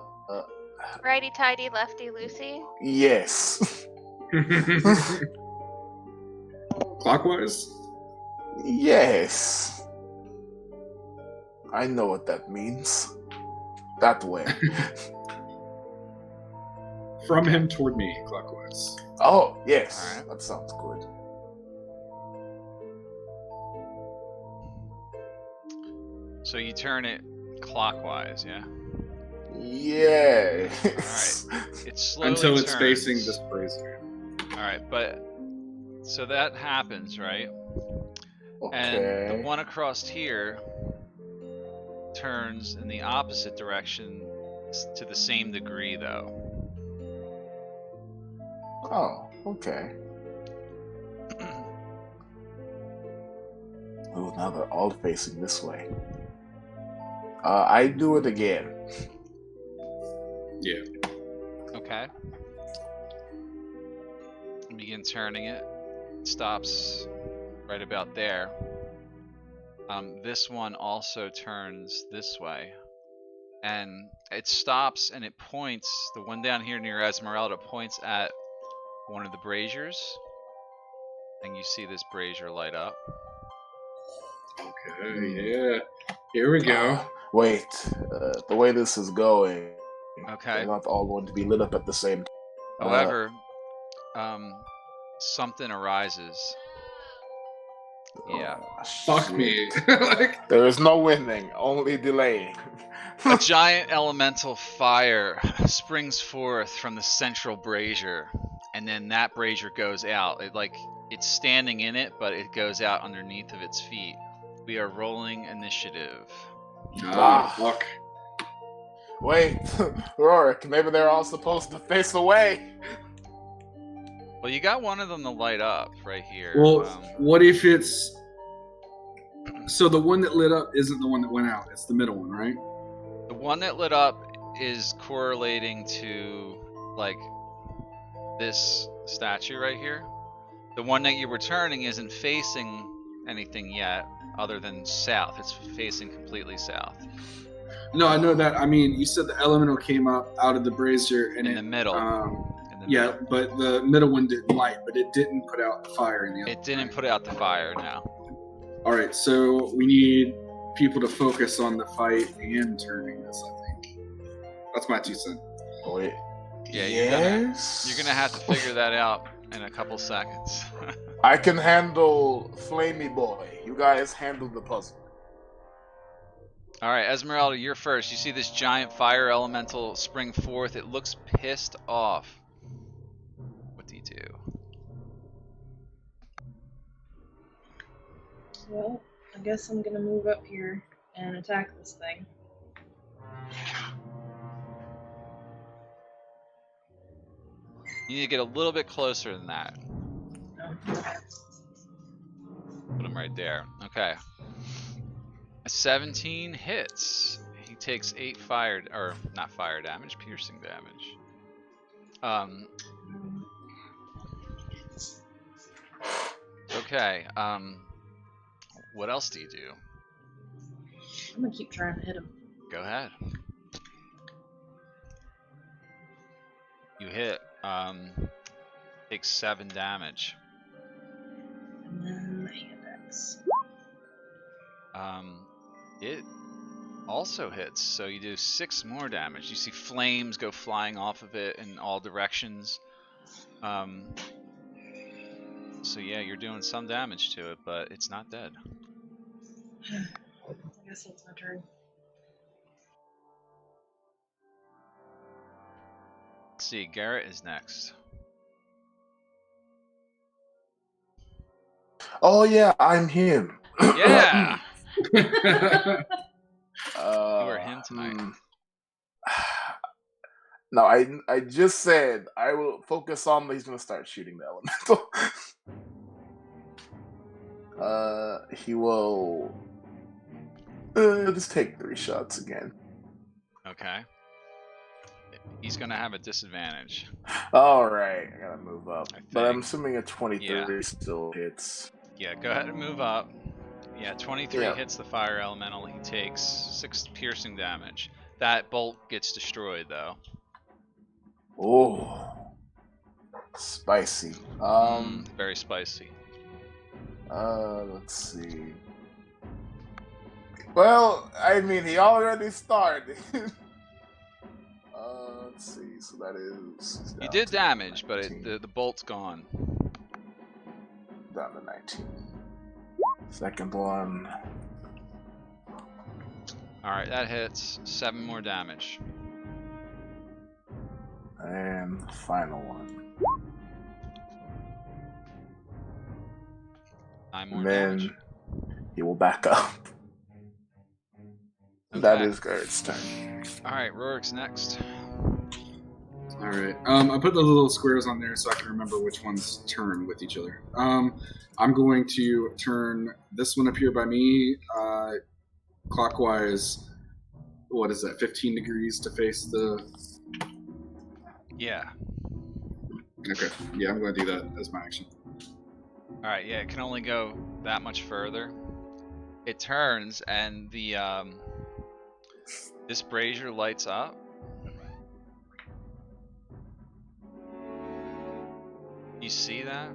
Righty tighty, lefty loosey. Yes. Clockwise. Yes. I know what that means. That way. From him toward me, clockwise. Oh, yes. Alright. That sounds good. So you turn it clockwise, yeah? Yes. It slowly Until it's turns. facing this brazier. Alright, but so that happens, right? And Okay. the one across here turns in the opposite direction to the same degree though. Oh, okay. Oh, now they're all facing this way. I do it again. Yeah. Okay. Begin turning it. It stops right about there. This one also turns this way. And it stops and it points, the one down here near Esmeralda points at one of the braziers. And you see this brazier light up. Okay. Yeah. Here we go. Wait, the way this is going, Okay. they're not all going to be lit up at the same time. However, something arises. Yeah. Fuck shit. me. Like, There is no winning, only delaying. A giant elemental fire springs forth from the central brazier, and then that brazier goes out. It's standing in it, but it goes out underneath of its feet. We are rolling initiative. fuck. Wait, Rorik, maybe they're all supposed to face away. Well, you got one of them to light up right here. Well, what if it's so the one that lit up isn't the one that went out? It's the middle one, right? The one that lit up is correlating to like this statue right here. The one that you were turning isn't facing anything yet other than south. It's facing completely south. No, I know that. I mean, you said the elemental came up out of the brazier and In the middle. Yeah, but the middle one didn't light, but it didn't put out the fire in the other. It didn't put out the fire, no. All right, so we need people to focus on the fight and turning this. I think that's my 2 cents. Wait. Yeah, yes? you're gonna have to figure that out in a couple seconds. I can handle Flamey Boy. You guys handle the puzzle. All right, Esmeralda, you're first. You see this giant fire elemental spring forth. It looks pissed off. What do you do? Well, I guess I'm gonna move up here and attack this thing. You need to get a little bit closer than that. Put him right there. Okay. 17 hits. He takes 8 fire, or not fire damage, piercing damage. Okay. What else do you do? I'm gonna keep trying to hit him. Go ahead. You hit. Takes 7 damage. And then the hand It also hits, so you do 6 more damage. You see flames go flying off of it in all directions. So yeah, you're doing some damage to it, but it's not dead. I guess it's my turn. Let's see, Garrett is next. Oh yeah, I'm him. Yeah! Oh, You are him tonight. No, I just said I will focus on. He's gonna start shooting the elemental. He will just take 3 shots again. Okay. He's gonna have a disadvantage. All right, I gotta move up, I but I'm think. assuming a 23 Yeah. still hits. Yeah, go ahead and move up. Yeah, 23 Yeah. hits the fire elemental. He takes 6 piercing damage. That bolt gets destroyed, though. Oh, spicy. Very spicy. Let's see. Well, I mean, he already started. Let's see. So that is. You did down to damage, but 19. the bolt's gone. Down to 19. Second one. Alright, that hits. 7 more damage. And the final one. 9 more And then damage. he will back up. Okay. That is Garrett's turn. Alright, Rorik's next. all right. I put the little squares on there so I can remember which ones turn with each other. I'm going to turn this one up here by me clockwise. What is that? 15 degrees to face the. Yeah. Okay. Yeah, I'm going to do that as my action. Alright, yeah, it can only go that much further. It turns and the this brazier lights up. You see that?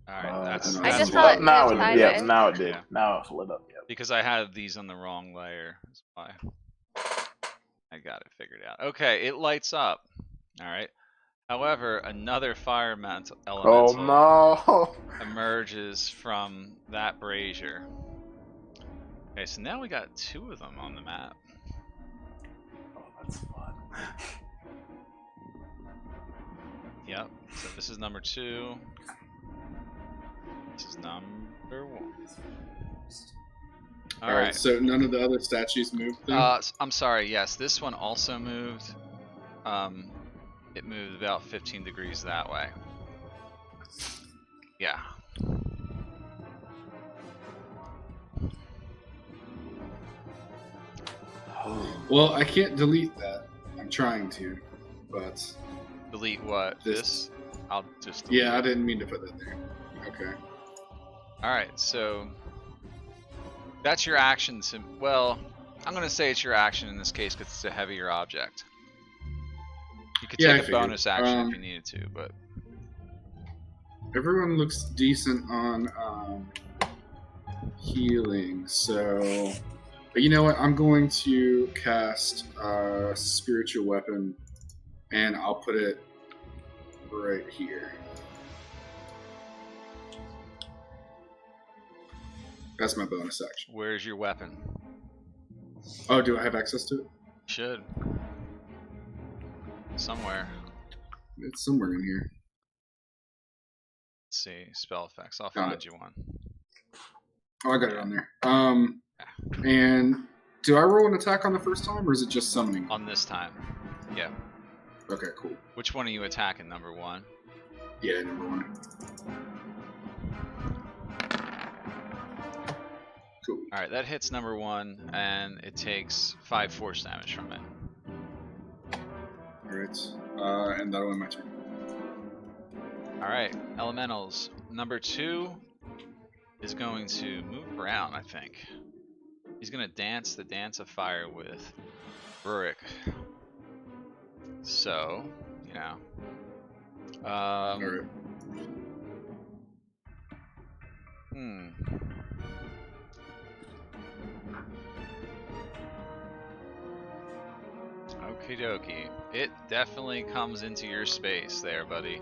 Alright, that's I just saw it now move it did. sideways. Yeah, now it did. Yeah. Now it lit up. Yeah. because I had these on the wrong layer. That's why. I got it figured out. Okay, it lights up. Alright. However, another fire elemental Oh no! emerges from that brazier. Okay, so now we got 2 of them on the map. Oh, that's fun. Yep. So this is number 2. This is number 1. All right. So none of the other statues moved. Then? I'm sorry. Yes, this one also moved. It moved about 15 degrees that way. Yeah. Well, I can't delete that. I'm trying to, but Delete what? This? I'll just delete yeah, I it. didn't mean to put that there. Okay. Alright, so that's your action. Well, I'm going to say it's your action in this case because it's a heavier object. You could Yeah, take I a figured. bonus action if you needed to, but Everyone looks decent on healing, so. But you know what? I'm going to cast Spiritual Weapon, and I'll put it right here. That's my bonus action. where's your weapon? Oh, do I have access to it? Should. Somewhere. It's somewhere in here. Let's see. Spell effects. I'll Found find it. you one. Oh, I got it on there. And do I roll an attack on the first time, or is it just summoning? On this time. Yeah. Okay, cool. Which one are you attacking? Number 1? Yeah, number 1. Cool. Alright, that hits number 1, and it takes 5 force damage from it. Alright. And that'll end my turn. Alright, elementals. Number 2 is going to move around, I think. He's going to dance the dance of fire with Rurik. So, you know. Alright. Okie dokie. It definitely comes into your space there, buddy.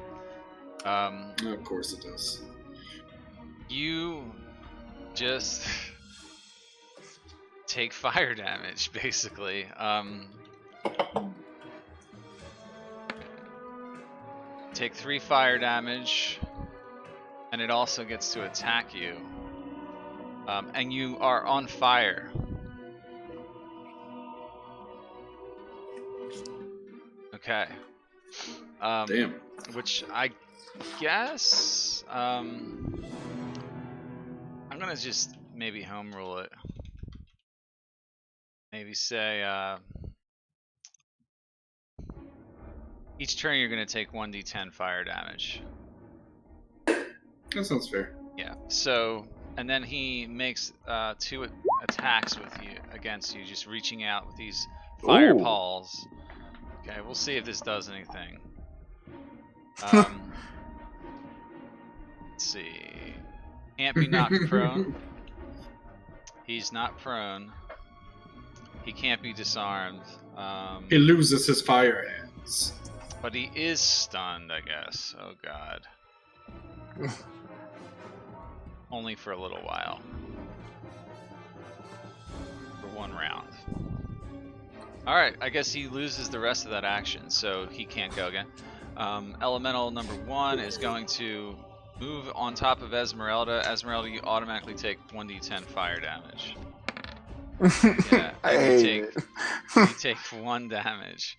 Of course it does. You just take fire damage, basically. Take 3 fire damage, and it also gets to attack you. And you are on fire. Okay. Damn. Which I guess I'm gonna just maybe home rule it. Maybe say each turn you're gonna take 1d10 fire damage. That sounds fair. Yeah. So, and then he makes 2 attacks with you against you, just reaching out with these fire Ooh. paws. Okay, we'll see if this does anything. Let's see. Can't be knocked prone. He's not prone. He can't be disarmed. He loses his fire hands. But he is stunned, I guess. Oh god. Only for a little while. For 1 round. Alright, I guess he loses the rest of that action, so he can't go again. Elemental number 1 is going to move on top of Esmeralda. Esmeralda, you automatically take 1d10 fire damage. Yeah, and you take 1 damage.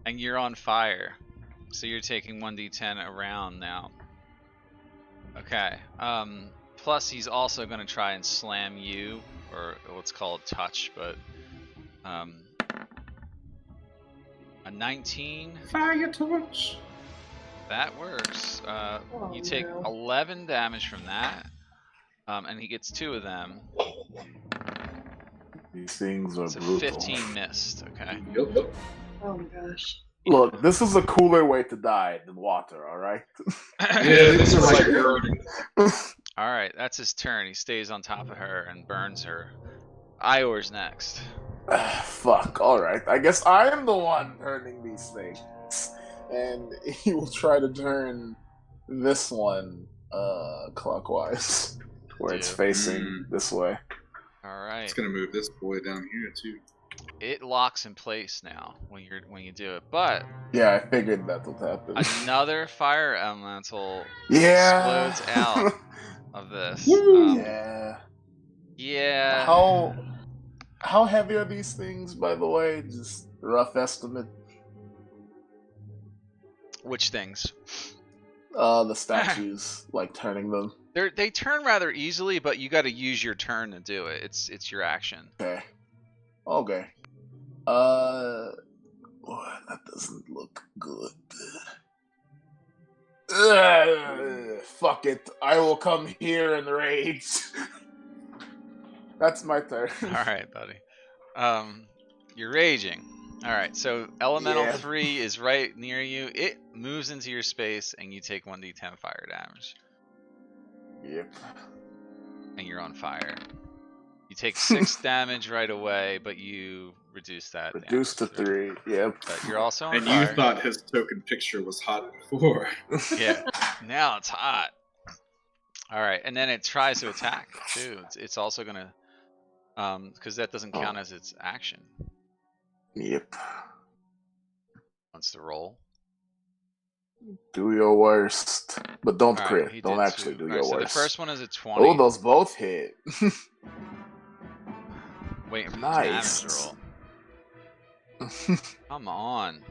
And you're on fire. So you're taking 1d10 a round now. Okay. Plus he's also going to try and slam you, or what's called touch, but a 19. Fire torch. That works. You take 11 damage from that. And he gets 2 of them. These things are So brutal. 15 missed, okay. Yep. Oh my gosh. Look, this is a cooler way to die than water, alright? Yeah, these are like eroding. Alright, that's his turn. He stays on top of her and burns her. Ior's next. Fuck, alright. I guess I am the one turning these things. And he will try to turn this one clockwise, where it's facing this way. Alright. It's gonna move this boy down here too. It locks in place now when you do it, but Yeah, I figured that would happen. another fire elemental Yeah. explodes out of this. Yeah. Yeah. How heavy are these things, by the way? Just rough estimate. Which things? The statues, like turning them. They turn rather easily, but you got to use your turn to do it. It's your action. Okay. That doesn't look good. Fuck it. I will come here and rage. That's my turn. All right, buddy. You're raging. All right, so Elemental 3 is right near you. It moves into your space, and you take 1d10 fire damage. Yep. And you're on fire. You take 6 damage right away, but you reduce that. Reduce to 3. Yep. But you're also on and fire. you thought his token picture was hot before. Yeah. Now it's hot. All right, and then it tries to attack too. It's also gonna, because that doesn't count as its action. Yep. Wants to roll. Do your worst, but don't All crit. right, Don't actually do your so worst. the first one is a 20. Oh, those both hit. Waiting for Nice. the damage to roll. Come on.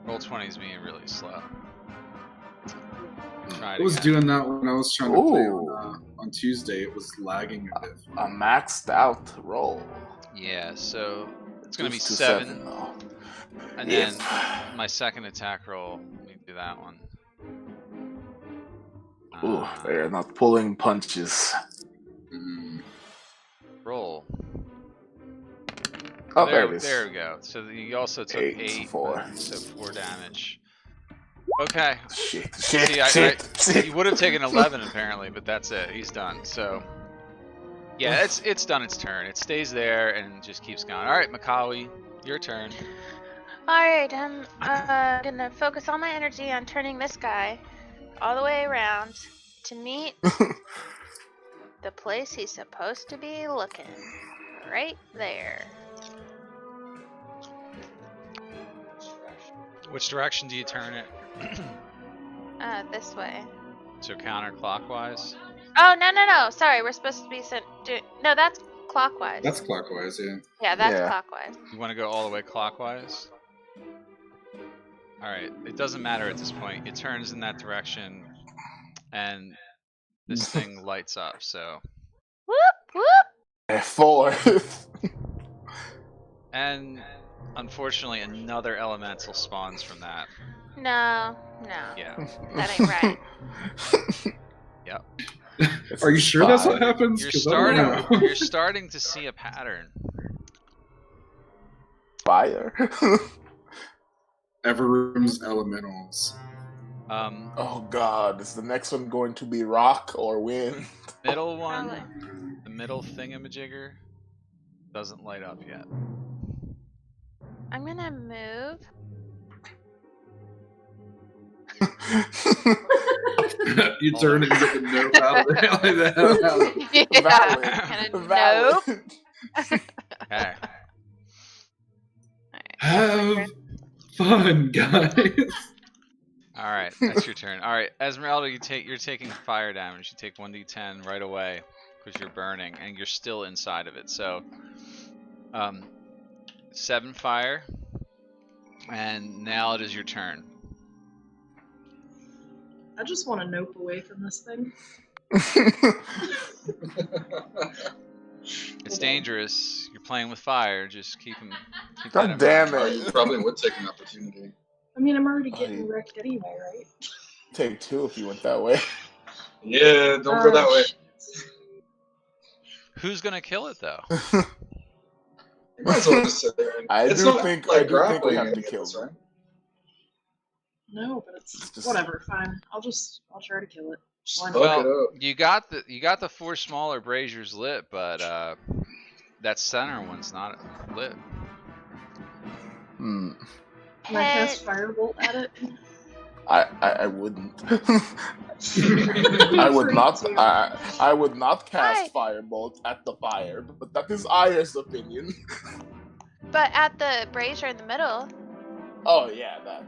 Roll 20 is being really slow. I was doing that when I was trying to play on Tuesday. It was lagging a bit. A maxed out roll. Yeah, so it's gonna be Just to 7. though. And Yep. then my second attack roll. Let me do that one. Ooh, they're not pulling punches. Roll. Oh, there it is. There we go. So you also took 8, 8, 4. so 4 damage. Okay. Shit. He would have taken 11 apparently, but that's it. He's done. So yeah, it's done its turn. It stays there and just keeps going. All right, Makawi, your turn. Alright, I'm gonna focus all my energy on turning this guy all the way around to meet the place he's supposed to be looking. Right there. Which direction do you turn it? This way. So counterclockwise. Oh, no. Sorry, we're supposed to be no, that's clockwise. That's clockwise, yeah. Yeah, that's Yeah. clockwise. You want to go all the way clockwise? Alright, it doesn't matter at this point. It turns in that direction, and this thing lights up, so... Whoop, whoop! 4. And, unfortunately, another elemental spawns from that. No. Yeah. That ain't right. Yep. Are you sure that's what happens? You're 'Cause I don't know. you're starting to see a pattern. Fire. Everroom's elementals. Oh god, is the next one going to be rock or wind? Middle one, Probably. the middle thingamajigger, doesn't light up yet. I'm gonna move. You turn it and get the nope out of there like that. Yeah. Valid. Nope. Okay. Have fun, guys. All right, that's your turn. All right, Esmeralda, you're taking fire damage. You take 1d10 right away because you're burning and you're still inside of it. So, 7 fire, and now it is your turn. I just want to nope away from this thing. It's dangerous. You're playing with fire. Just keep that God in damn mind. it. You probably would take an opportunity. I mean, I'm already getting wrecked anyway, right? Take 2 if you went that way. Yeah, don't go that way. Who's gonna kill it though? You might as well just sit there. I It's do not think like we grappling have to any kill of this, them. right? No, but it's Just- whatever. Fine. I'll try to kill it. Why not? Fuck it Well, up. you got the 4 smaller braziers lit, but that center one's not lit. Hmm. Can I cast Firebolt at it? I wouldn't. I would not. I would not cast Firebolt at the fire, but that is Aya's opinion. But at the brazier in the middle. Oh yeah, that.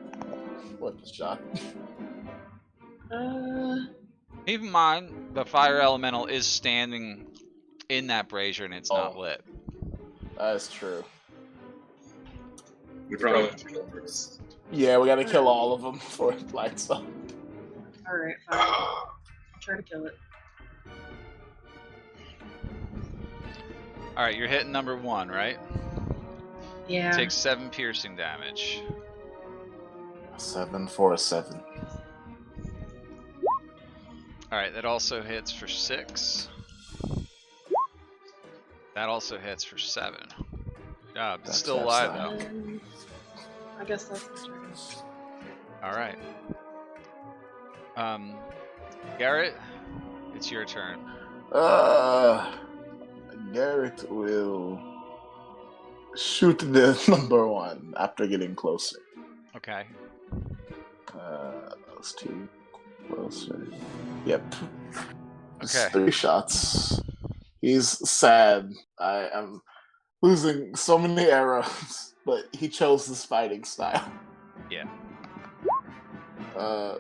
What a shot. Keep in mind, the fire elemental is standing in that brazier and it's not lit. That is true. We probably have to kill first. Yeah, we gotta kill all of them before it lights up. Alright, fine. I'll try to kill it. Alright, you're hitting number 1, right? Yeah. Takes 7 piercing damage. 7 for a 7. Alright, that also hits for 6. That also hits for 7. Good job. It's still alive though. And I guess that's the turn. Alright. Garrett, it's your turn. Garrett will shoot the number 1 after getting closer. Okay. Those 2 closer. Yep. Okay. 3 shots. He's sad. I am losing so many arrows, but he chose this fighting style. Yeah. Oh,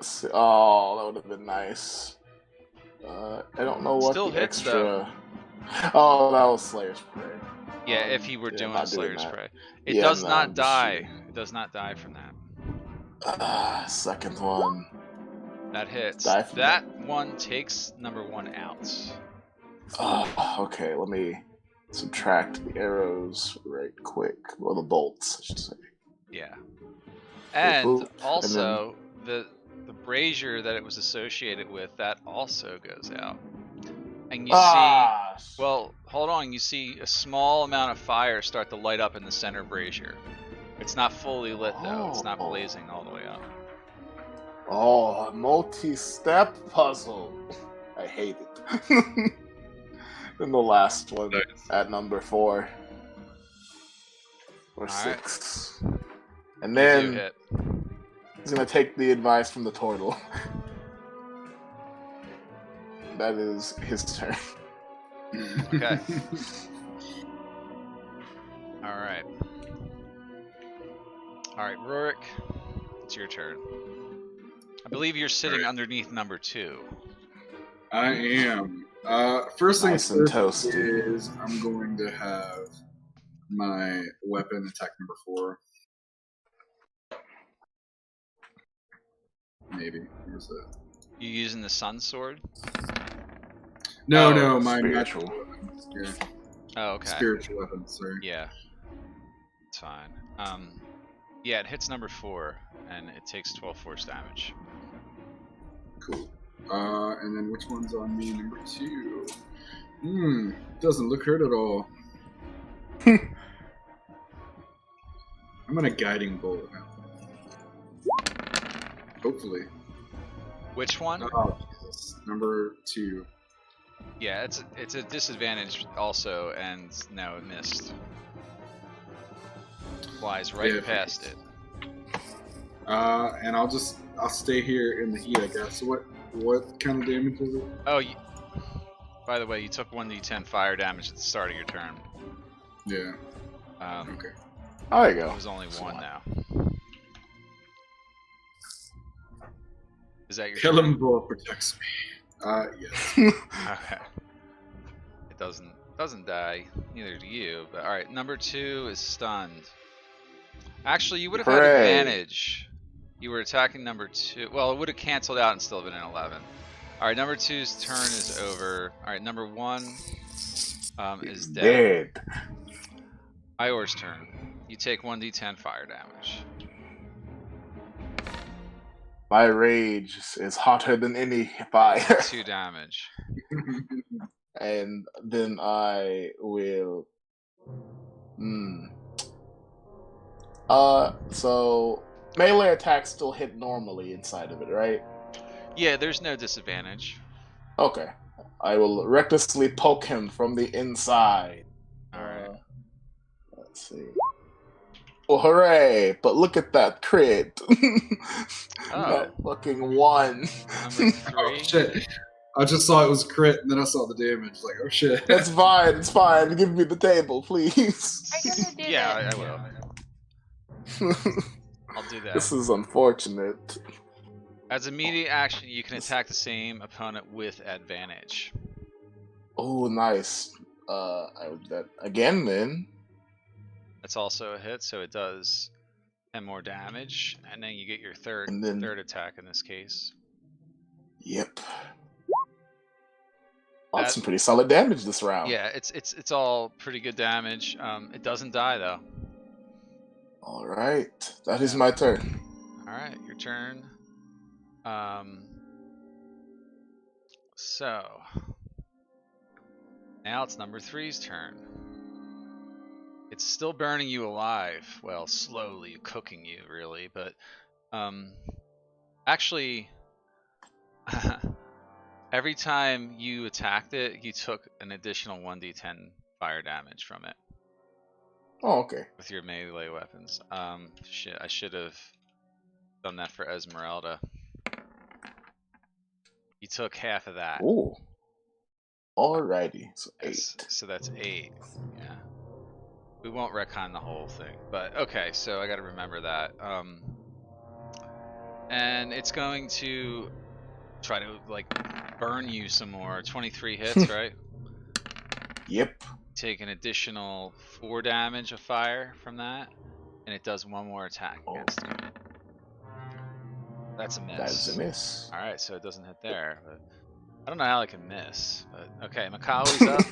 that would have been nice. I don't know what Still the hits, extra. though. Oh, that was Slayer's Prayer. Yeah, if he were Yeah, doing not a Slayer's doing that. Prey. It Yeah, does no, not I'm just die. shooting. It does not die from that. Second one. That hits. Die from That one takes number 1 out. Okay, let me subtract the arrows right quick. Or the bolts, I should say. Yeah. And Boop. also, the brazier that it was associated with, that also goes out. And you see, well, hold on, you see a small amount of fire start to light up in the center brazier. It's not fully lit though, it's not blazing all the way up. Oh, a multi-step puzzle. I hate it. Then the last one Nice. at number 4 or All right. 6, and You do then hit. he's gonna take the advice from the turtle. That is his turn. Okay. All right. All right, Rorik, it's your turn. I believe you're sitting underneath number 2. I am. First Nice things and first toasty. is I'm going to have my weapon attack number 4. Maybe. Where's that? You using the sun sword? No, Oh, no, my spiritual. magical weapon. Yeah, Oh, okay. spiritual weapon. Sorry. Yeah, it's fine. Yeah, it hits number 4, and it takes 12 force damage. Cool. And then which one's on me? Number 2. Doesn't look hurt at all. I'm gonna guiding bolt now. Hopefully. Which one? Oh, Jesus. Number 2. Yeah, it's a disadvantage also, and no, it missed. Flies right Yeah, past it. And I'll stay here in the heat, I guess. So what kind of damage is it? Oh, by the way, you took 1d10 fire damage at the start of your turn. Yeah. Okay. Oh, there you go. It was only 1 now. Is that your turn? Kellenborg protects me. Yes. Okay. It doesn't die. Neither do you. But all right, number 2 is stunned. Actually, you would have had Hooray. advantage. You were attacking number 2. Well, it would have canceled out and still been an 11. All right, number 2's turn is over. All right, number 1 is dead. Ior's turn. You take 1d10 fire damage. My rage is hotter than any fire. 2 damage. And then I will. So melee attacks still hit normally inside of it, right? Yeah, there's no disadvantage. Okay. I will recklessly poke him from the inside. Alright. Let's see. Oh, hooray! But look at that crit. That fucking 1. Number 3. Oh, shit. I just saw it was crit, and then I saw the damage. Like, oh shit. It's fine. It's fine. Give me the table, please. I'm gonna do Yeah, that. I will. I'll do that. This is unfortunate. As immediate action, you can attack the same opponent with advantage. Oh, nice. I would do that again then. That's also a hit, so it does 10 more damage, and then you get your third attack in this case. Yep. Oh, that's some pretty solid damage this round. Yeah, it's all pretty good damage. It doesn't die though. All right, that is my turn. All right, your turn. So now it's number 3's turn. It's still burning you alive. Well, slowly cooking you, really, but actually, every time you attacked it, you took an additional 1d10 fire damage from it. Oh, okay. With your melee weapons. Shit, I should have done that for Esmeralda. You took half of that. Ooh. Alrighty, so 8. So that's 8. Yeah. We won't retcon the whole thing, but okay. So I got to remember that. And it's going to try to like burn you some more. 23 hits, right? Yep. Take an additional 4 damage of fire from that, and it does 1 more attack against you. That's a miss. That is a miss. All right, so it doesn't hit there. But I don't know how I can miss. But okay, Makali's up.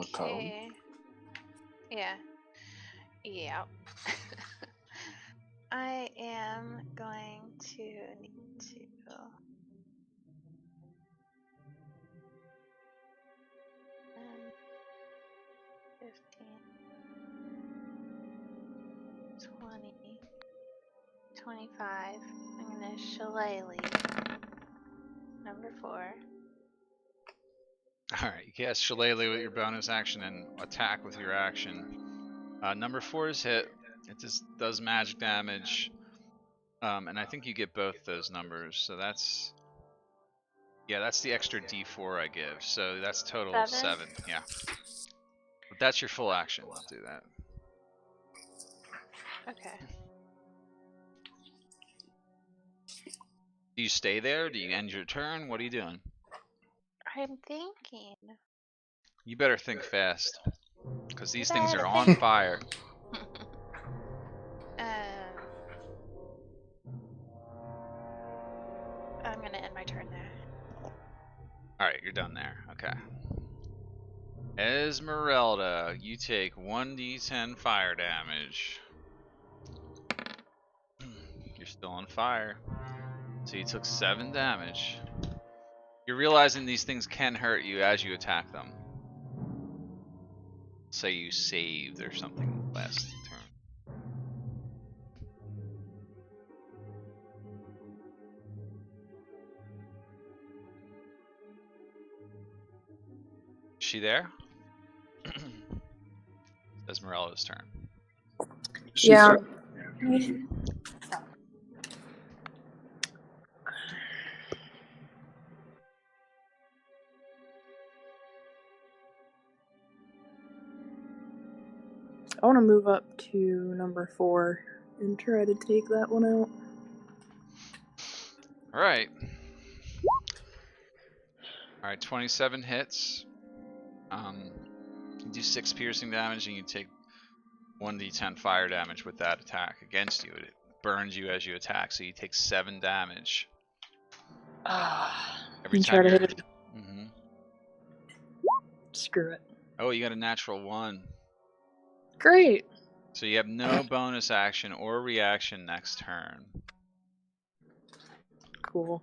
Okay. Yeah. Yeah. I am going to need to 20, 25. I'm gonna shillelagh. Number 4. Alright, you cast Shillelagh with your bonus action and attack with your action. Number 4 is hit. It just does magic damage. And I think you get both those numbers, so that's... Yeah, that's the extra d4 I give, so that's total of 7. Yeah. But that's your full action to do that. Okay. Do you stay there? Do you end your turn? What are you doing? I'm thinking. You better think fast, because these You things better are on think. fire. I'm gonna end my turn there. Alright, you're done there. Okay. Esmeralda, you take 1d10 fire damage. You're still on fire. So you took 7 damage. You're realizing these things can hurt you as you attack them. Say you saved or something last turn. Is she there? Esmeralda's turn. She's Yeah. I want to move up to number 4 and try to take that one out. Alright. Alright, 27 hits. You do 6 piercing damage and you take 1d10 fire damage with that attack against you. It burns you as you attack, so you take 7 damage. Every time try to you're... hit it. Screw it. Oh, you got a natural 1. Great. So you have no bonus action or reaction next turn. Cool.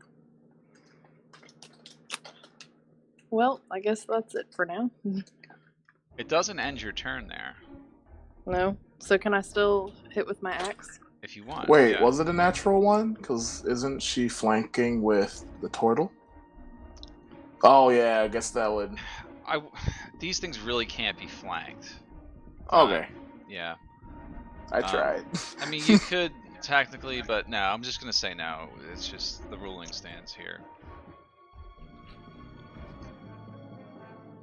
Well, I guess that's it for now. It doesn't end your turn there, No. So can I still hit with my axe? if you want. Wait, yeah. was it a natural one? Because isn't she flanking with the turtle? Oh yeah, I guess that would. These things really can't be flanked. Okay, Yeah. I tried. I mean, you could technically, but no, I'm just gonna say no. It's just the ruling stands here.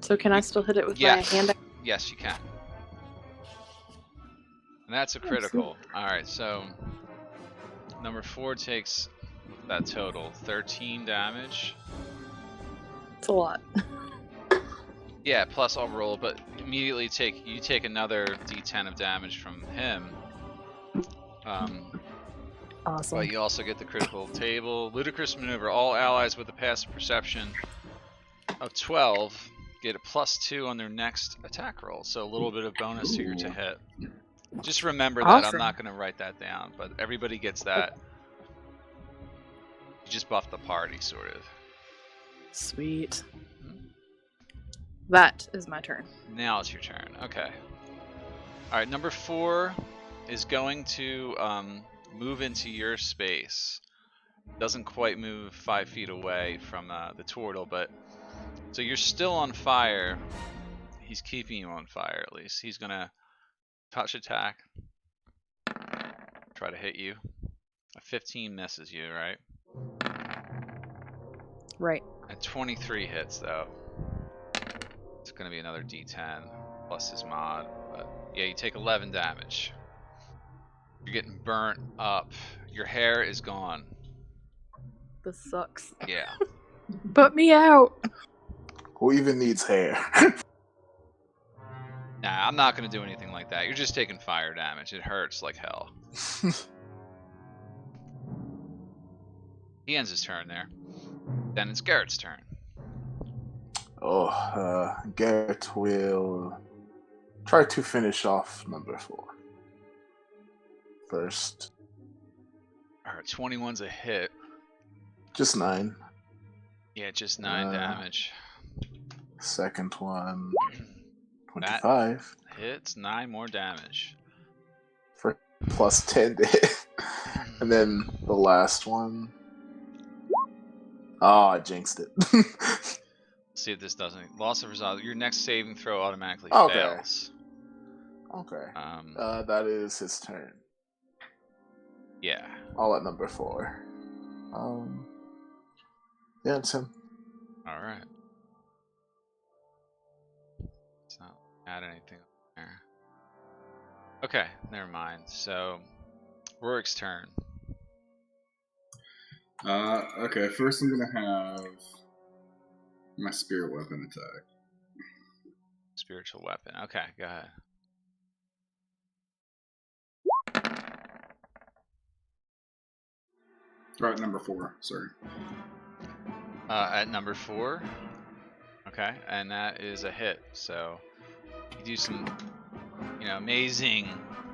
So can I still hit it with Yes. my hand? Yes, you can. And that's a critical. Alright, so number 4 takes that total 13 damage. It's a lot. Yeah, plus I'll roll, but immediately you take another d10 of damage from him. Awesome. But you also get the critical table. Ludicrous maneuver. All allies with a passive perception of 12 get a +2 on their next attack roll. So a little bit of bonus to your to hit. Just remember that. I'm Awesome. not going to write that down, but everybody gets that. You just buff the party, sort of. Sweet. That is my turn. Now it's your turn. Okay. Alright, number 4 is going to move into your space. Doesn't quite move 5 feet away from the turtle, but... So you're still on fire. He's keeping you on fire, at least. He's gonna touch attack. Try to hit you. A 15 misses you, right? Right. And 23 hits, though. It's gonna be another d10 plus his mod. But yeah, you take 11 damage. You're getting burnt up. Your hair is gone. This sucks. Yeah. Put me out. Who even needs hair? Nah, I'm not gonna do anything like that. You're just taking fire damage. It hurts like hell. He ends his turn there. Then it's Garrett's turn. Garrett will try to finish off number 4 first. Alright, 21's a hit. Just 9. Yeah, just 9 damage. Second one, That 25. hits 9 more damage. First plus 10 to hit. And then the last one. Oh, I jinxed it. See if this doesn't. Loss of resolve. Your next saving throw automatically Okay. fails. Okay. Um, That is his turn. yeah. All at number 4. Yeah, it's him. All right. Let's not add anything there. Okay, never mind. So, Rorik's turn. Okay, first I'm gonna have my spirit weapon attack. Spiritual weapon. Okay, go ahead. Right, number 4. Sorry. At number 4. Okay, and that is a hit. So you do some, amazing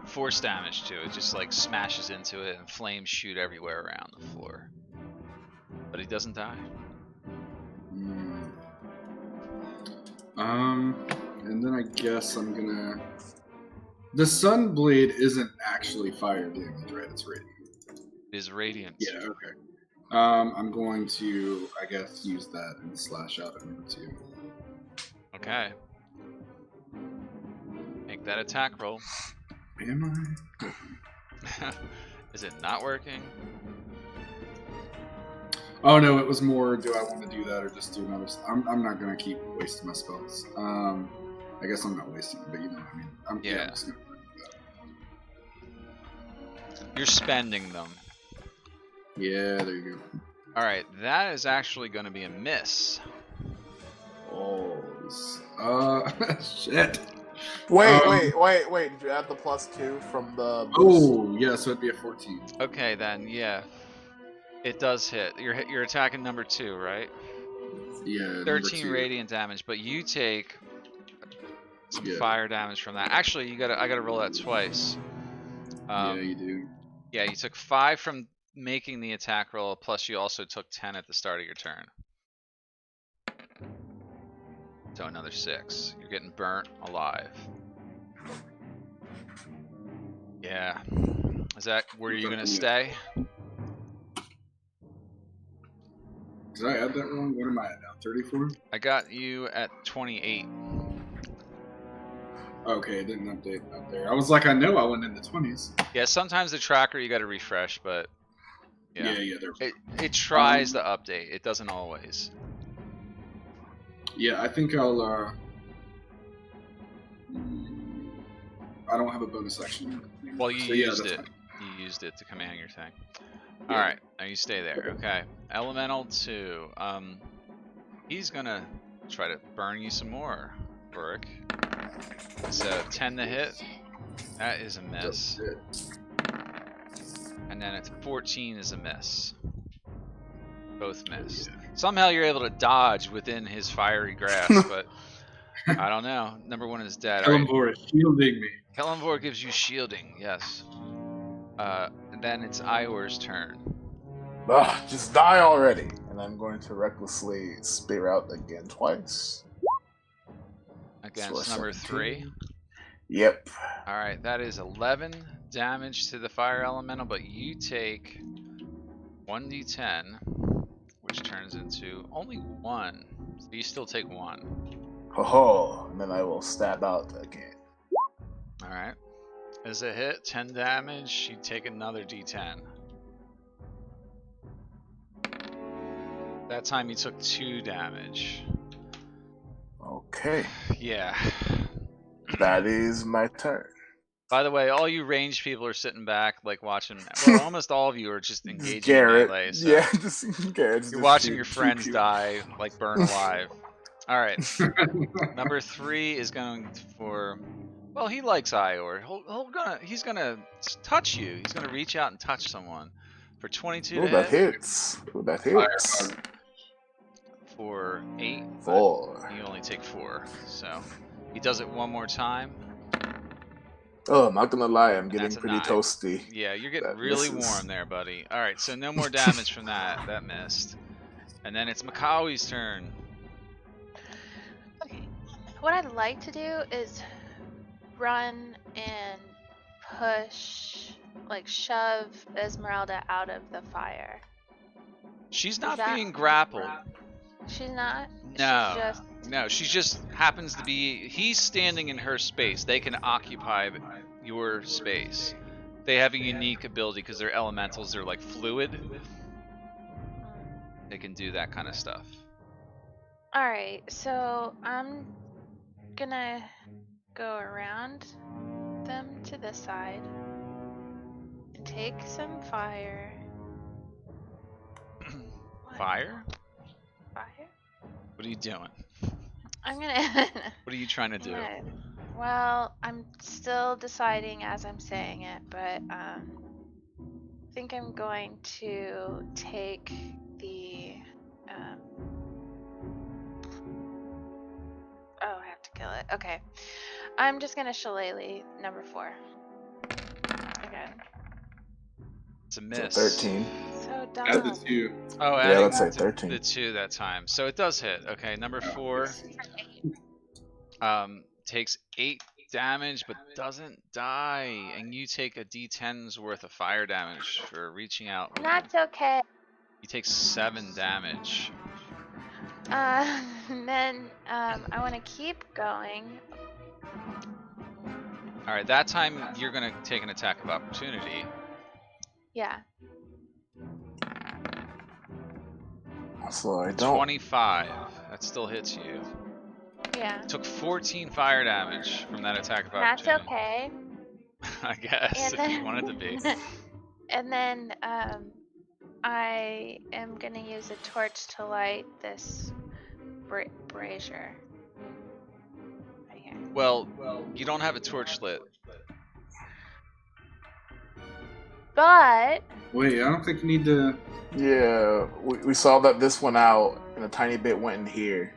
force damage to it. Just like smashes into it, and flames shoot everywhere around the floor. But he doesn't die. And then I guess I'm gonna. The Sunblade isn't actually fire damage, right? It's radiant. It is radiant. Yeah. Okay. I'm going to, I guess, use that and slash out at number 2. Okay. Make that attack roll. Am I? Is it not working? Oh no, it was more. Do I want to do that or just do another? I'm not gonna keep wasting my spells. I guess I'm not wasting, but you know what I mean. I'm just gonna do that. You're spending them. Yeah, there you go. All right, that is actually going to be a miss. Oh, shit. Wait. Did you add the plus 2 from the boost? Oh, yeah, so it'd be a 14. Okay, then, yeah. It does hit. You're attacking number 2, right? Yeah, 13 number 2. radiant damage, but you take some Yeah. fire damage from that. Actually, I gotta roll that twice. Yeah, you do. Yeah, you took 5 from making the attack roll, plus you also took 10 at the start of your turn. So another 6. You're getting burnt alive. Yeah. Is that where you're gonna stay? Did I add that wrong? What am I at now? 34? I got you at 28. Okay, it didn't update up there. I was like, I know I went in the 20s. Yeah, sometimes the tracker you gotta refresh, but yeah, it tries to update. It doesn't always. Yeah, I think I'll. I don't have a bonus action. Well, you So, used that's it. fine. You used it to command your thing. Yeah. All right, now you stay there. Okay, Elemental 2. He's gonna try to burn you some more, Burrick. So 10 to hit. That is a miss. And then it's 14 is a miss. Both missed. Somehow you're able to dodge within his fiery grasp, but I don't know. Number 1 is dead. Kellenvor is shielding me. Kellenvor gives you shielding, yes. And then it's Ior's turn. Just die already. And I'm going to recklessly spear out again twice. Against number 3. Yep. Alright, that is 11 damage to the fire elemental, but you take 1d10, which turns into only 1. So you still take 1. Ho-ho. And then I will stab out again. Alright. As a hit, 10 damage, you take another d10. That time you took 2 damage. Okay. Yeah. That is my turn. By the way, all you ranged people are sitting back, like watching. Well, almost all of you are just engaging Garrett. in melee. So Yeah, just Garrett's you're just watching shoot, your friends shoot. die, like burn alive. All right. Number 3 is going for. Well, he likes Ior. He's gonna touch you. He's gonna reach out and touch someone for 22 Ooh, to that hit. hits. Ooh, that hits. For 8. 4. You only take 4. So he does it one more time. Oh, I'm not gonna lie, I'm getting That's a pretty 9. toasty. Yeah, you're getting That really misses. warm there, buddy. All right, so no more damage from that. That missed. And then it's Makawi's turn. Okay. What I'd like to do is run and push like shove Esmeralda out of the fire? She's Is not that- being grappled. She's not. No. She's just. No, she just happens to be. He's standing in her space. They can occupy your space. They have a unique ability because they're elementals. They're like fluid. They can do that kind of stuff. All right, so I'm gonna go around them to this side and take some fire. Fire? Fire? What are you doing? I'm gonna. What are you trying to do? Well, I'm still deciding as I'm saying it, but I think I'm going to take the. Oh, I have to kill it. Okay, I'm just gonna shillelagh number 4 again. It's a So miss. 13. So Add the dumb. 2. Oh, Yeah, adding let's say the 13. 2 that time. So it does hit. Okay, number 4 takes 8 damage but doesn't die, and you take a d10's worth of fire damage for reaching out. That's okay. You take 7 damage. And then I want to keep going. All right, that time you're gonna take an attack of opportunity. Yeah. So I don't. 25. That still hits you. Yeah. Took 14 fire damage from that attack of That's opportunity. okay. I guess And if you want it to be. And then I am gonna use a torch to light this brazier. Right here. Well, you don't have a torch lit. But Wait, I don't think you need to. Yeah, we saw that this went out, and a tiny bit went in here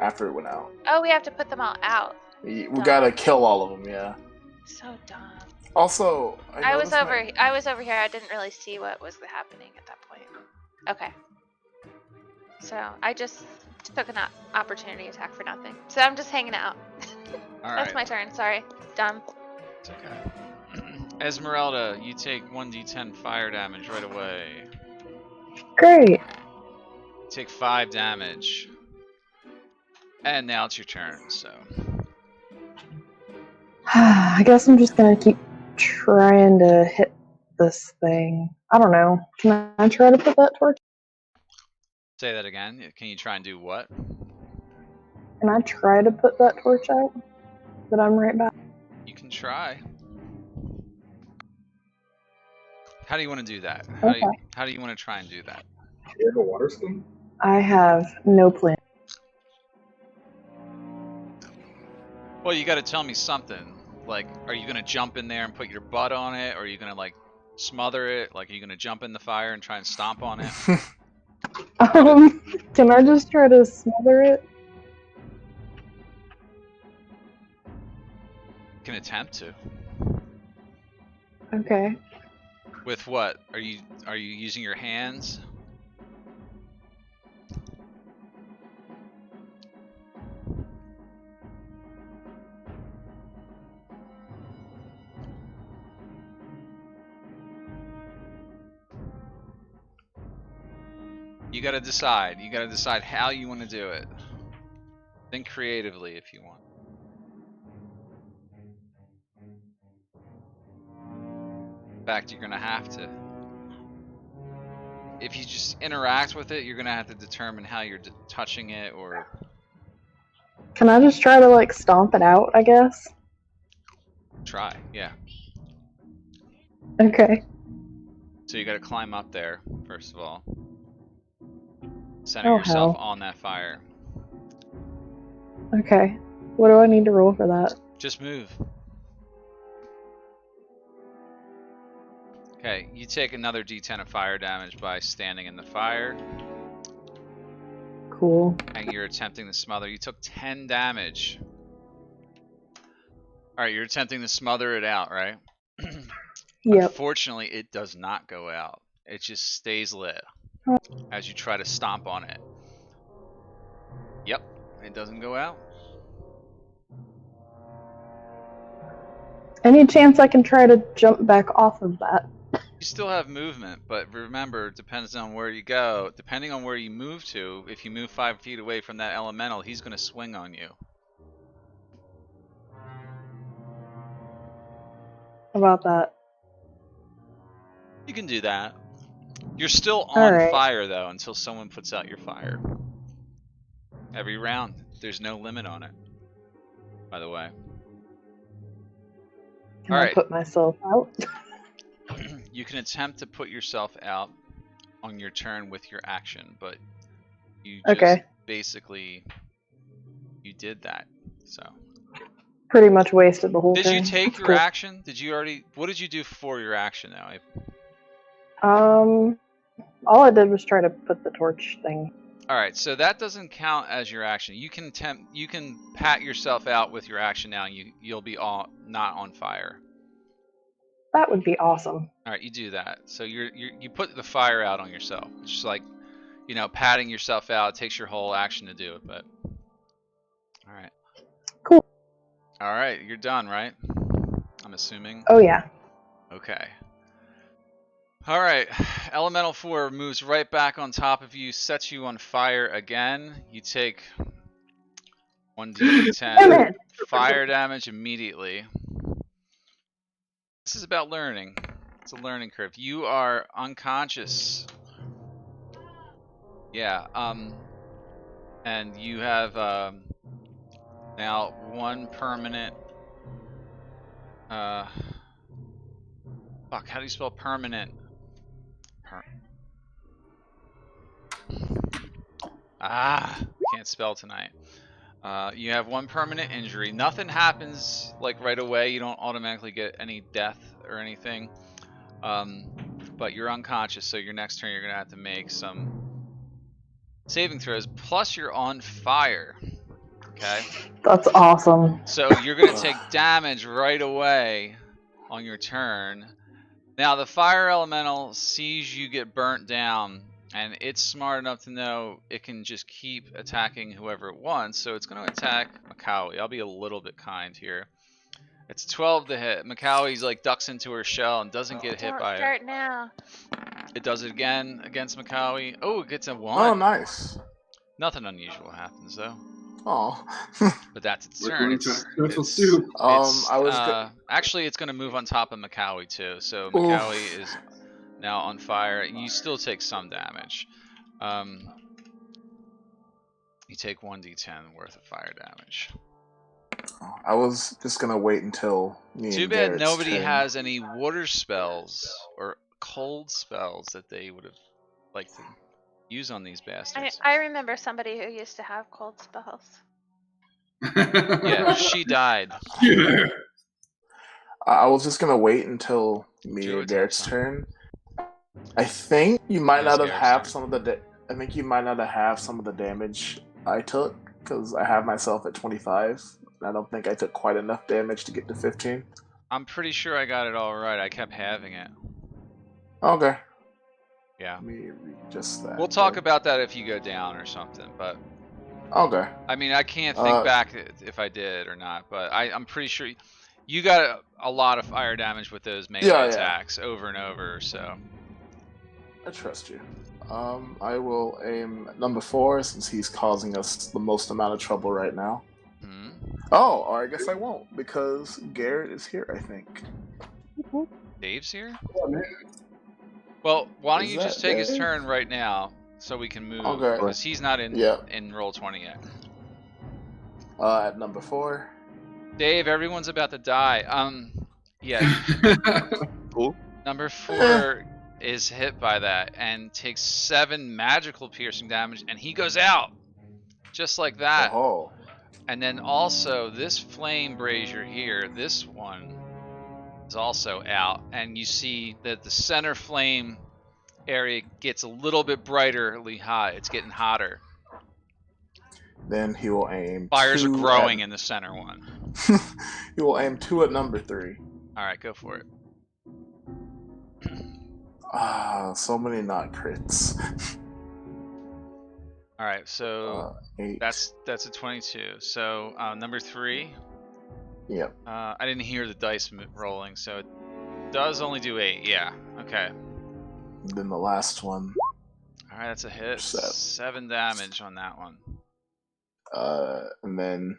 after it went out. oh, we have to put them all out. We gotta kill all of them, yeah. So dumb. Also, I was noticed over. I was over here. I didn't really see what was happening at that point. Okay. So I just took an opportunity attack for nothing. So I'm just hanging out. All That's right. my turn. Sorry. Dumb. It's okay. Esmeralda, you take 1d10 fire damage right away. Great. You take 5 damage. And now it's your turn, so. I guess I'm just gonna keep trying to hit this thing. I don't know. Can I try to put that torch? Say that again. Can you try and do what? Can I try to put that torch out? But I'm right back. You can try. How do you want to do that? Okay. How do you want to try and do that? Do you have a water stone? I have no plan. Well, you got to tell me something. Like, are you gonna jump in there and put your butt on it, or are you gonna like smother it? Like, are you gonna jump in the fire and try and stomp on it? Can I just try to smother it? You can attempt to. Okay. With what? Are you using your hands? You gotta decide. You gotta decide how you want to do it. Think creatively if you want. In fact, you're gonna have to. If you just interact with it, you're gonna have to determine how you're touching it, or Can I just try to like stomp it out, I guess? try. Yeah. Okay. So you gotta climb up there, first of all. Center Oh, yourself hell. on that fire. Okay. What do I need to roll for that? Just move. Okay, you take another d10 of fire damage by standing in the fire, Cool. and you're attempting to smother. You took 10 damage. Alright, you're attempting to smother it out, right? Yep. Unfortunately, it does not go out. It just stays lit as you try to stomp on it. Yep, it doesn't go out. Any chance I can try to jump back off of that? You still have movement, but remember, depends on where you go. Depending on where you move to, if you move 5 feet away from that elemental, he's going to swing on you. How about that? You can do that. You're still on Alright. fire, though, until someone puts out your fire. Every round. There's no limit on it, by the way. Can I Alright. put myself out? You can attempt to put yourself out on your turn with your action, but you just basically you did that. So Pretty much wasted the whole did thing. you take That's your cool. action? Did you already? What did you do for your action now? All I did was try to put the torch thing. All right, so that doesn't count as your action. You can you can pat yourself out with your action now, and you'll be not on fire. That would be awesome. All right, you do that. So you put the fire out on yourself. It's just like, you know, patting yourself out. It takes your whole action to do it, but all right. Cool. All right, you're done, right? I'm assuming. Oh yeah. Okay. All right, Elemental 4 moves right back on top of you, sets you on fire again. You take 1d10 fire damage immediately. This is about learning. It's a learning curve. You are unconscious. Yeah, and you have now 1 permanent fuck, how do you spell permanent? Can't spell tonight. You have 1 permanent injury. Nothing happens like right away. You don't automatically get any death or anything. But you're unconscious, so your next turn you're gonna have to make some saving throws. Plus you're on fire. Okay. That's awesome. So you're gonna take damage right away on your turn. Now the fire elemental sees you get burnt down, and it's smart enough to know it can just keep attacking whoever it wants, so it's going to attack Macawi. I'll be a little bit kind here. It's 12 to hit. Macawie's like ducks into her shell and doesn't get hit by it. Start now. It does it again against Macawi. Oh, it gets a 1. Oh, nice. Nothing unusual happens though. Oh. But that's its turn. Actually, it's going to move on top of Macawi too. So Macawi is now on fire. You still take some damage. You take 1d10 worth of fire damage. I was just gonna wait until me. Too and bad Garrett's nobody turn. has any water spells or cold spells that they would have liked to use on these bastards. I remember somebody who used to have cold spells. Yeah, she died. I was just gonna wait until me and Garrett's turn. I think you might not have some of the. I think you might not have some of the damage I took because I have myself at 25. I don't think I took quite enough damage to get to 15. I'm pretty sure I got it all right. I kept having it. Okay. Yeah. Let me readjust that. We'll talk about that if you go down or something, but. Okay. I mean, I can't think back if I did or not, but I'm pretty sure you got a lot of fire damage with those melee attacks over and over, so. I trust you. I will aim at number 4 since he's causing us the most amount of trouble right now. Mm-hmm. Oh, or I guess I won't because Garrett is here, I think. Dave's here? Oh, man. Well, why don't Is you that just take his Dave? turn right now so we can move? Okay. Because he's not in Roll20 yet. At number 4. Dave, everyone's about to die. Yeah. Cool. Number 4 is hit by that and takes 7 magical piercing damage, and he goes out. Just like that. Oh. And then also, this flame brazier here, this one is also out. And you see that the center flame area gets a little bit brighterly hot. It's getting hotter. Then he will aim. Fires are growing in the center one. He will aim 2 at number 3. Alright, go for it. So many not crits. Alright, so 8. that's a 22. So number 3. Yep. I didn't hear the dice rolling, so it does only do 8. Yeah. Okay. And then the last one. All right, that's a hit. 7 damage on that one. And then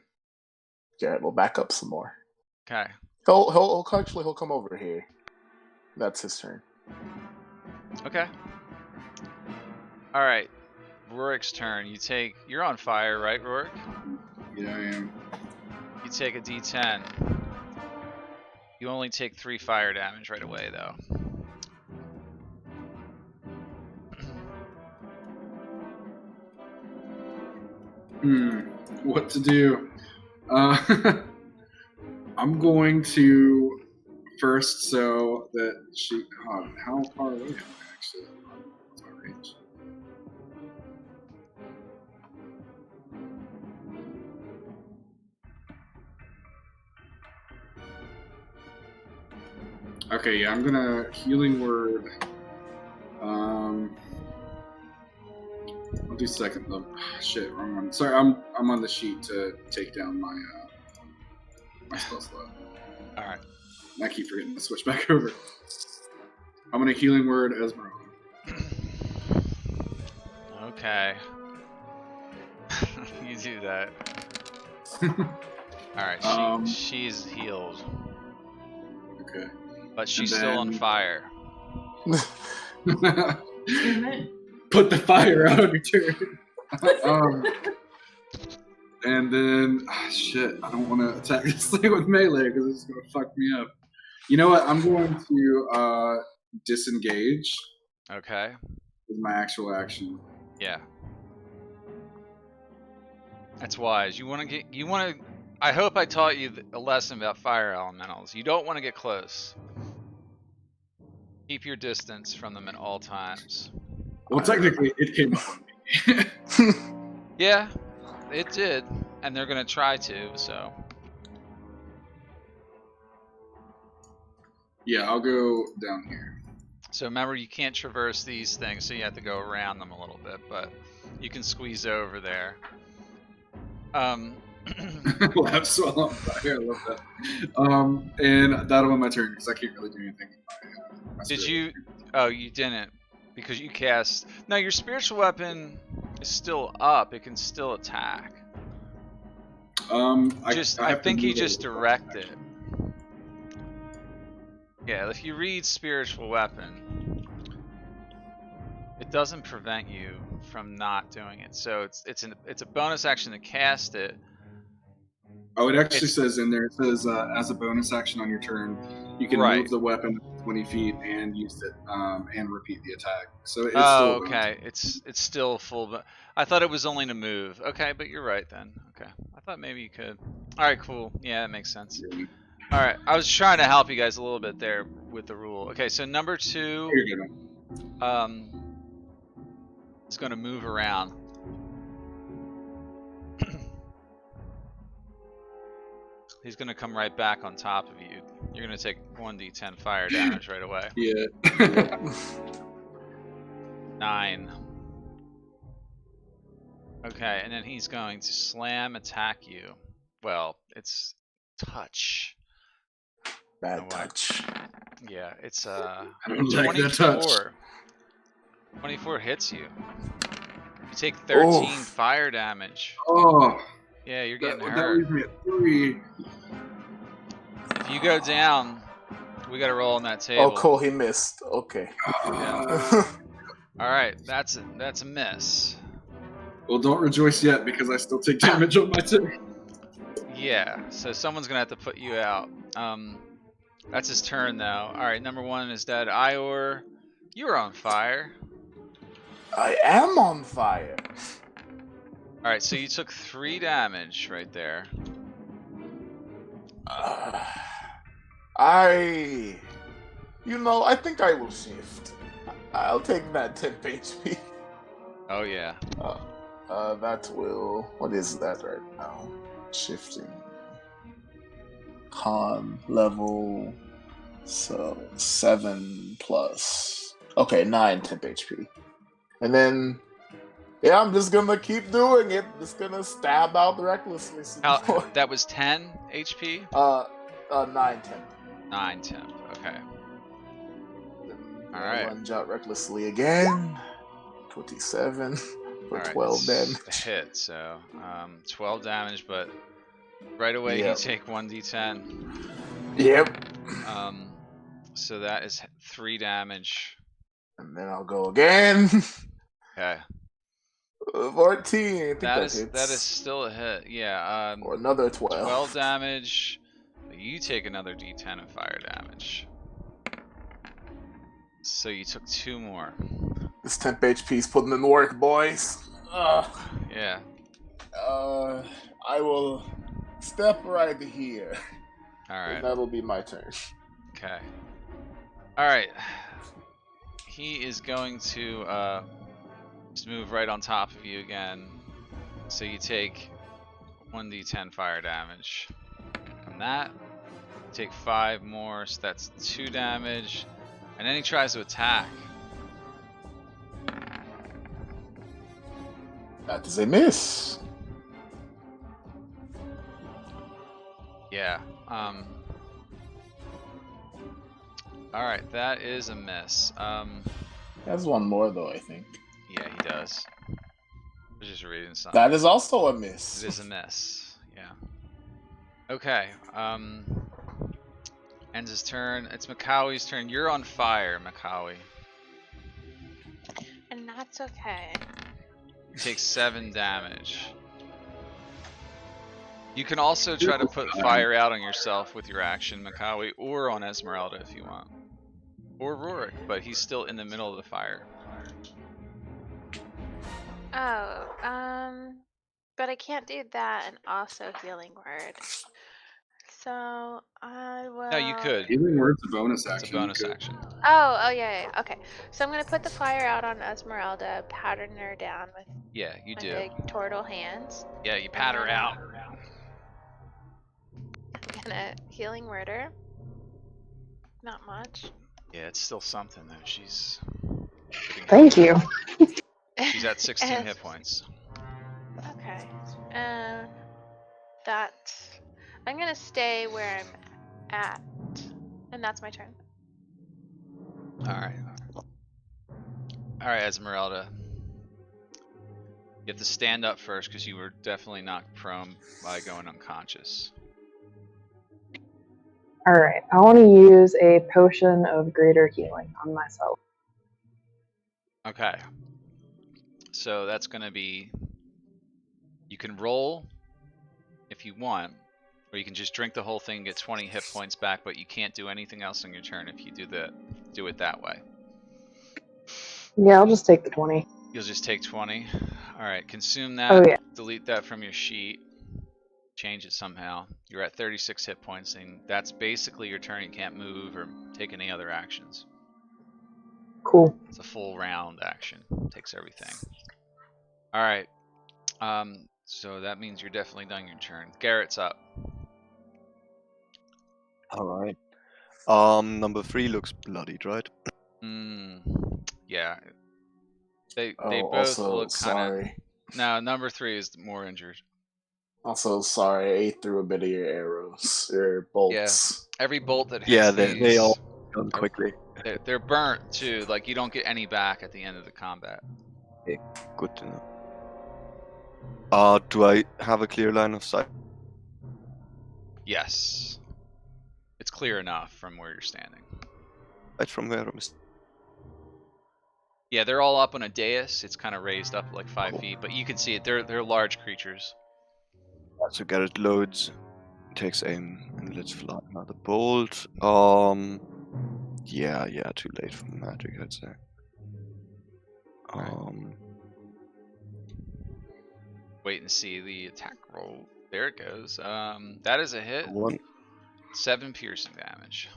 Garrett will back up some more. Okay. He'll come over here. That's his turn. Okay. All right. Rorik's turn. You're on fire, right, Rorik? Yeah, I am. You take a D10. You only take 3 fire damage right away, though. What to do? I'm going to first so that she. How far away am I actually? What's my range? Okay, yeah, I'm gonna healing word. I'll do second level. Shit, wrong one. Sorry, I'm on the sheet to take down my my spell slot. All right. I keep forgetting to switch back over. I'm gonna healing word Esmeralda. Okay. You do that. All right. She's healed, Okay. but she's still on fire. Damn it. Put the fire out on your turn. And then, shit, I don't want to attack this thing with melee because it's going to fuck me up. You know what? I'm going to disengage. Okay. With my actual action. Yeah. That's wise. You want to. I hope I taught you a lesson about fire elementals. You don't want to get close. Keep your distance from them at all times. Well, technically, it came up on me. Yeah, it did, and they're gonna try to. So. Yeah, I'll go down here. So remember, you can't traverse these things, so you have to go around them a little bit, but you can squeeze over there. Laps while on fire. I love that. And that'll be my turn because I can't really do anything with my Did spirit. you? Oh, you didn't, because you cast. No, your spiritual weapon is still up. It can still attack. I think you just direct it. Yeah, if you read spiritual weapon, it doesn't prevent you from not doing it. So it's a bonus action to cast it. Oh, it actually says in there. It says as a bonus action on your turn, you can move the weapon 20 feet and use it and repeat the attack. So it's still okay. It's still full. But I thought it was only to move. Okay, but you're right then. Okay, I thought maybe you could. All right, cool. Yeah, that makes sense. All right, I was trying to help you guys a little bit there with the rule. Okay, so number 2, is going to move around. He's going to come right back on top of you. You're going to take 1d10 fire damage right away. Yeah. 9. Okay, and then he's going to slam attack you. Well, it's touch. Bad touch. Yeah, it's I don't like that touch. 24 hits you. You take 13 fire damage. Oh. Yeah, you're getting hurt. That leaves me at 3. If you go down, we gotta roll on that table. Oh, cool. He missed. Okay. Yeah. All right, that's a miss. Well, don't rejoice yet because I still take damage on my turn. Yeah, so someone's gonna have to put you out. That's his turn though. All right, number 1 is dead. Ior, you're on fire. I am on fire. All right, so you took 3 damage right there. I think I will shift. I'll take that 10 HP. Oh yeah. That will. What is that right now? Shifting. Con level. So 7 plus. Okay, 9 temp HP. And then Yeah, I'm just gonna keep doing it. Just gonna stab out recklessly some more. That was 10 HP? 9 10. 9 temp. Okay. All Alright. Lunge out recklessly again. 27 for Alright, 12 that's damage. a hit, so 12 damage, but right away Yep. you take 1d10. Yep. So that is 3 damage. And then I'll go again. Okay. 14. I think that That hits. is still a hit. Yeah. Or another 12. 12 damage. You take another d10 of fire damage. So you took 2 more. This temp HP's putting in the work, boys. Yeah. I will step right here. Alright. That'll be my turn. Okay. Alright. He is going to just move right on top of you again. So you take 1d10 fire damage from that. You take 5 more, so that's 2 damage. And then he tries to attack. That is a miss. Yeah. Alright, that is a miss. He has one more though, I think. Yeah, he does. I was just reading something. That is also a miss. It is a miss. Yeah. Okay. Ends his turn. It's Makawi's turn. You're on fire, Makawi. And that's okay. You take 7 damage. You can also try to put fire out on yourself with your action, Makawi, or on Esmeralda if you want. Or Rorik, but he's still in the middle of the fire. Oh, but I can't do that and also healing word. So I will. No, you could. Healing word's a bonus action. It's a bonus You could- action. Oh, yeah. Okay. So I'm gonna put the fire out on Esmeralda, pattern her down with Yeah, you my do. big turtle hands. Yeah, you pat her out. I'm gonna healing word her. Not much. Yeah, it's still something though. She's Thank you. She's at 16 hit points. Okay. That I'm gonna stay where I'm at, and that's my turn. Alright. Alright, Esmeralda. You have to stand up first because you were definitely knocked prone by going unconscious. Alright, I want to use a potion of greater healing on myself. Okay. So that's going to be... You can roll if you want, or you can just drink the whole thing and get 20 hit points back, but you can't do anything else on your turn if you do it that way. Yeah, I'll just take the 20. You'll just take 20. Alright, consume that. Oh, yeah. Delete that from your sheet. Change it somehow. You're at 36 hit points, and that's basically your turn. You can't move or take any other actions. Cool. It's a full round action. Takes everything. Alright. So that means you're definitely done your turn. Garrett's up. Alright. Number 3 looks bloodied, right? Yeah. They both also, look kind of... sorry. No, number 3 is more injured. Also, sorry, I ate through a bit of your arrows, your bolts. Every bolt that hits Yeah, these, they all gone quickly. they're burnt too. Like you don't get any back at the end of the combat. Okay, good to know. Do I have a clear line of sight? Yes, it's clear enough from where you're standing. Right from where I'm Yeah, they're all up on a dais. It's kind of raised up like 5 feet, but you can see it. They're large creatures. So Garrett loads, takes aim, and let's fly another bolt. Yeah, too late for magic, I'd say. Wait and see the attack roll. There it goes. That is a hit. 1. 7 piercing damage.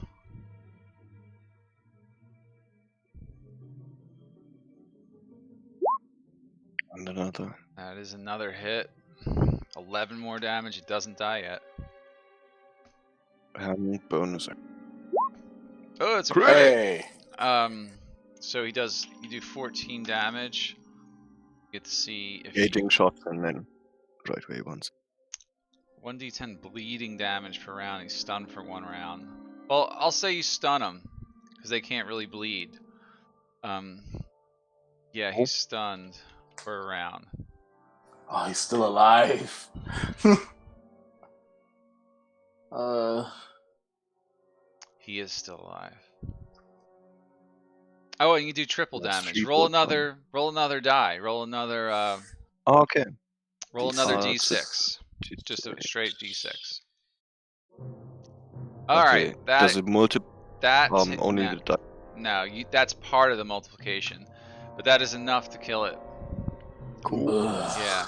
And another. That is another hit. 11 more damage. It doesn't die yet. Bonus. Oh, it's a crit. Hey! So you do 14 damage. Get to see if Gauging shots and then right where he wants. 1d10 bleeding damage per round. He's stunned for 1 round. Well, I'll say you stun him because they can't really bleed. Yeah, he's stunned for a round. Oh, he's still alive. He is still alive. Oh, and you do triple That's damage. 3 Roll points. another die. Roll another Oh, okay. roll another D6. d6. Just a straight d6. Okay. Alright, Does it multiply? Only no, the die. no, that's part of the multiplication. But that is enough to kill it. Cool. Yeah.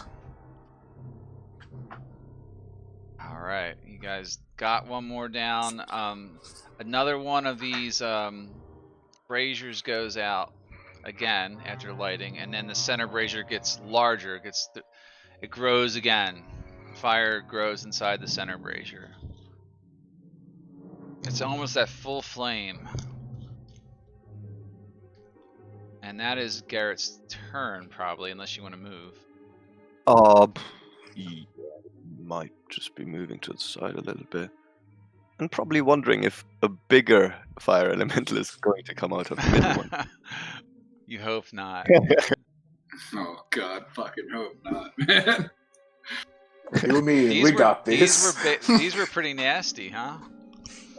Alright, you guys got one more down. Another one of these braziers goes out again after lighting, and then the center brazier gets larger. It grows again. Fire grows inside the center brazier. It's almost at full flame. And that is Garrett's turn, probably, unless you want to move. He might just be moving to the side a little bit. And probably wondering if a bigger fire elemental is going to come out of the middle one. You hope not. Oh god, fucking hope not, man. You and me, we got this. These were pretty nasty, huh?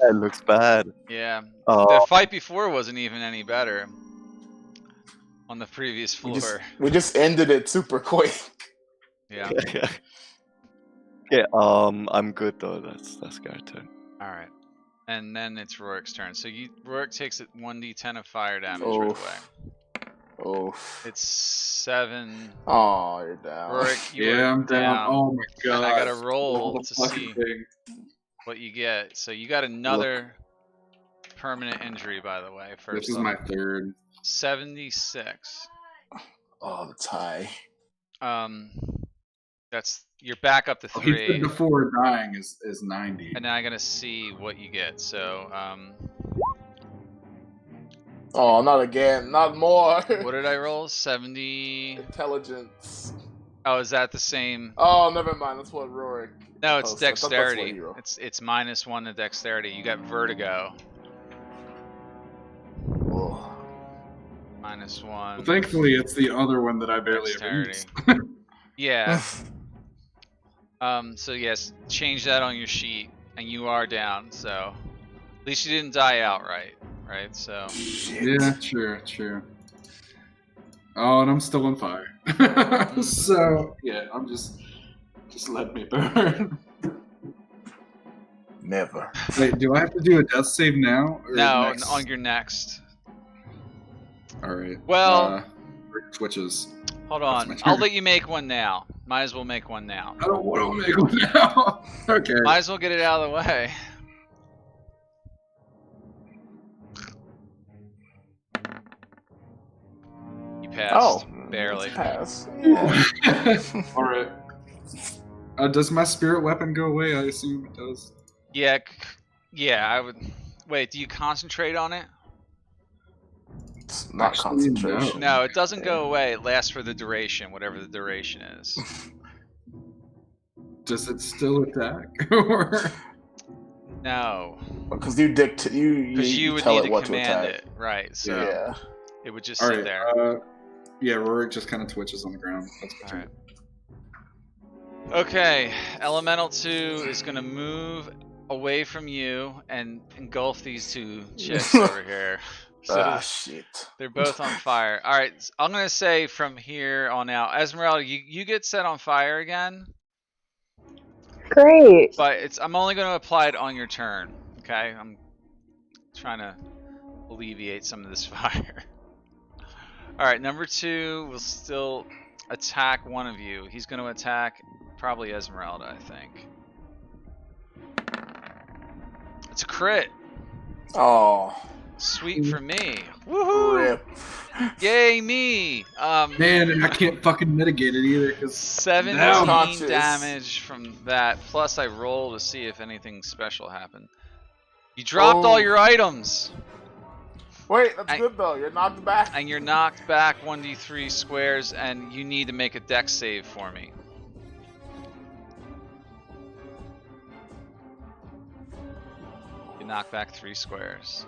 That looks bad. Yeah. The fight before wasn't even any better. On the previous floor. We just ended it super quick. Yeah. Yeah, I'm good though. That's Garrett's turn. Alright. And then it's Rorik's turn. So Rorik takes it 1d10 of fire damage right away. Oh. It's 7. Oh, you're down. Rorik, you Yeah, are I'm down. Oh my god. And I gotta roll to fucking see thing. what you get. So you got another permanent injury, by the way. First This is my third. 76. Oh, the tie. That's you're back up to Oh, he 3. said before dying is 90. And now I gotta see what you get. So Oh, not again. Not more. what did I roll? 70. Intelligence. Oh, is that the same? Oh, never mind. That's what Rorik. No, it's Oh, so I thought that's what dexterity. he rolled. It's -1 to dexterity. You got vertigo. Oh. -1. Well, thankfully, it's the other one that I barely ever Dexterity. used. Yeah. So yes, change that on your sheet, and you are down. So at least you didn't die outright, right? So Yeah, true. Oh, and I'm still on fire. So yeah, I'm just let me burn. Never. Wait, do I have to do a death save now? Or no, next? on your next. All right. Well, switches. Hold That's on. my I'll turn. let you make one now. Might as well make one now. I don't want to make one now. Okay. Might as well get it out of the way. You passed. Oh, barely. Pass. Yeah. All right. Does my spirit weapon go away? I assume it does. Yeah, yeah. I would. Wait, do you concentrate on it? It's not Actually, concentration. No, it doesn't go away. It lasts for the duration, whatever the duration is. Does it still attack? Or No, Because you dictate. because you would tell need it to what command to attack. it, right? So Yeah. it would just all sit right. there. Yeah, Rorik just kind of twitches on the ground. That's All right. Okay, Elemental 2 is gonna move away from you and engulf these two chicks over here. So Shit. they're both on fire. All right, I'm gonna say from here on out, Esmeralda, you get set on fire again, Great. but I'm only gonna apply it on your turn. Okay, I'm trying to alleviate some of this fire. All right, number 2 will still attack one of you. He's gonna attack probably Esmeralda, I think. It's a crit. Oh. Sweet for me. Woohoo! Rip. Yay me! Man, and I can't fucking mitigate it either because 17 Unconscious. damage from that. Plus I roll to see if anything special happened. You dropped all Oh. your items. Wait, that's I- good though. You're knocked back. And you're knocked back 1d3 squares, and you need to make a dex save for me. You knock back 3 squares.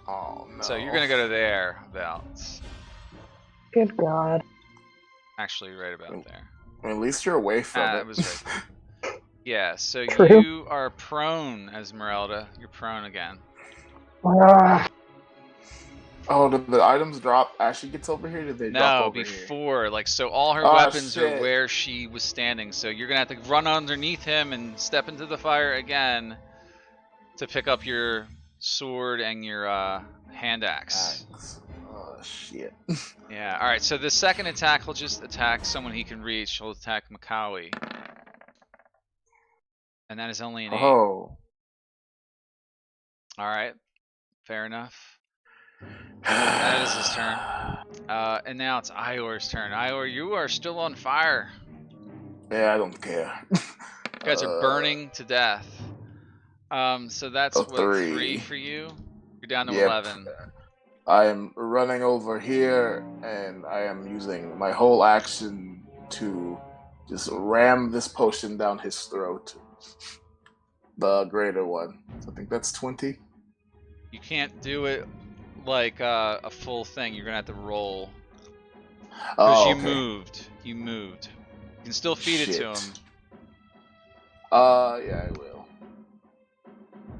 Oh no. So you're gonna go to there, about. Good God. Actually, right about there. At least you're away from it. It was right there. Yeah, so True. you are prone, Esmeralda. You're prone again. Ah, Oh, did the items drop as she gets over here? Did they drop No, over here? before. Like, so all her Oh, weapons are shit. where she was standing. So you're gonna have to run underneath him and step into the fire again to pick up your sword and your hand axe. Oh shit. Yeah. All right. So the second attack, he'll just attack someone he can reach. He'll attack Makawi, and that is only an 8. Oh. All right. Fair enough. That is his turn. And now it's Ior's turn. Ior, you are still on fire. Yeah, I don't care. You guys are burning to death. So that's a what, 3. 3 for you? You're down to Yep. 11. I am running over here, and I am using my whole action to just ram this potion down his throat. The greater one. So I think that's 20. You can't do it like a full thing. You're gonna have to roll. Because Oh, you okay. moved. You moved. You can still feed it to him. Shit. Yeah, I will.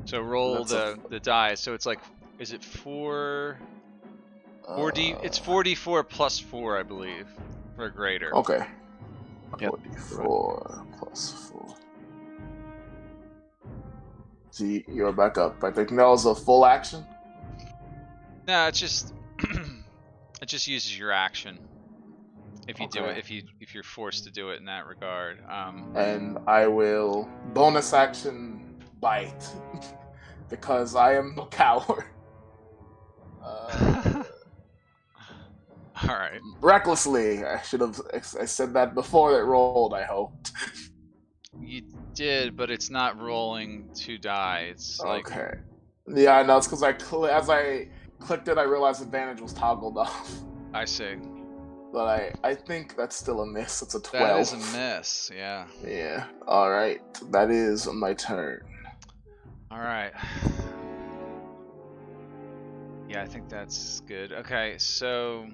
So roll That's the die. So it's like, is it 4? 4D. It's 4d4 plus 4, I believe, for a greater. Okay. Yep. 44 plus 4. See, you're back up. I think that was a full action. No, it's just it just uses your action. If you do it, Okay. if you're forced to do it in that regard. And I will bonus action bite because I am a coward. All right. Recklessly, I should have. I said that before it rolled. I hoped. You did, but it's not rolling 2 die. It's like, Okay. Yeah, I know. It's because as I clicked it, I realized advantage was toggled off. I see. But I think that's still a miss. It's a 12. That is a miss. Yeah. Yeah. All right. That is my turn. All right. Yeah, I think that's good. Okay, so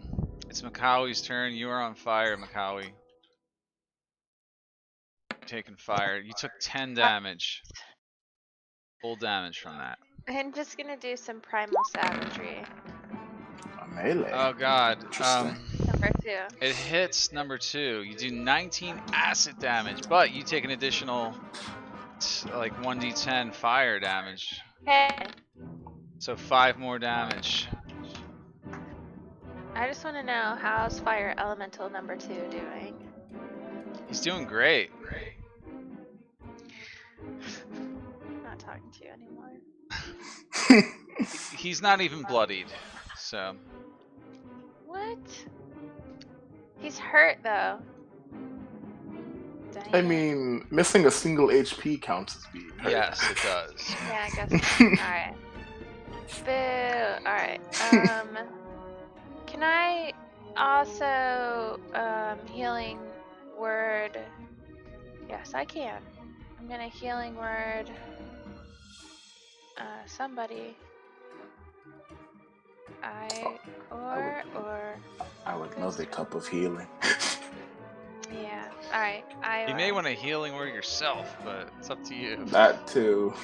it's Makawi's turn. You are on fire, Makawi. Taking fire. You took 10 damage. Full damage from that. I'm just gonna do some primal savagery. A melee. Oh god. Interesting. Number 2. It hits number 2. You do 19 acid damage, but you take an additional like 1d10 fire damage. Hey, So 5 more damage. I just want to know, how's fire elemental number 2 doing? He's doing great. I'm not talking to you anymore. He's not even bloodied. So What? He's hurt though. Dang I it. mean, missing a single HP counts as being hurt. yes, it does. Yeah, I guess so. Alright. Boo. Alright. Can I also healing word? Yes, I can. I'm gonna healing word somebody. I would love a cup of healing. Yeah. Alright. You may want a healing word yourself, but it's up to you. That too.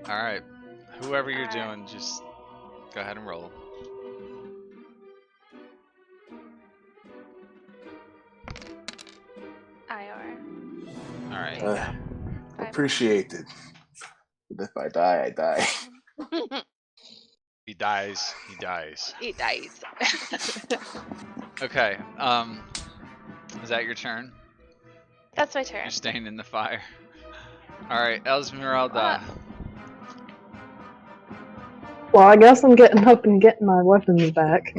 Alright. Whoever you're doing, just go ahead and roll. Ior. Alright. Appreciated. But if I die, I die. He dies. He dies. He dies. Okay. Is that your turn? That's my turn. You're staying in the fire. Alright, Esmeralda. well, I guess I'm getting up and getting my weapons back.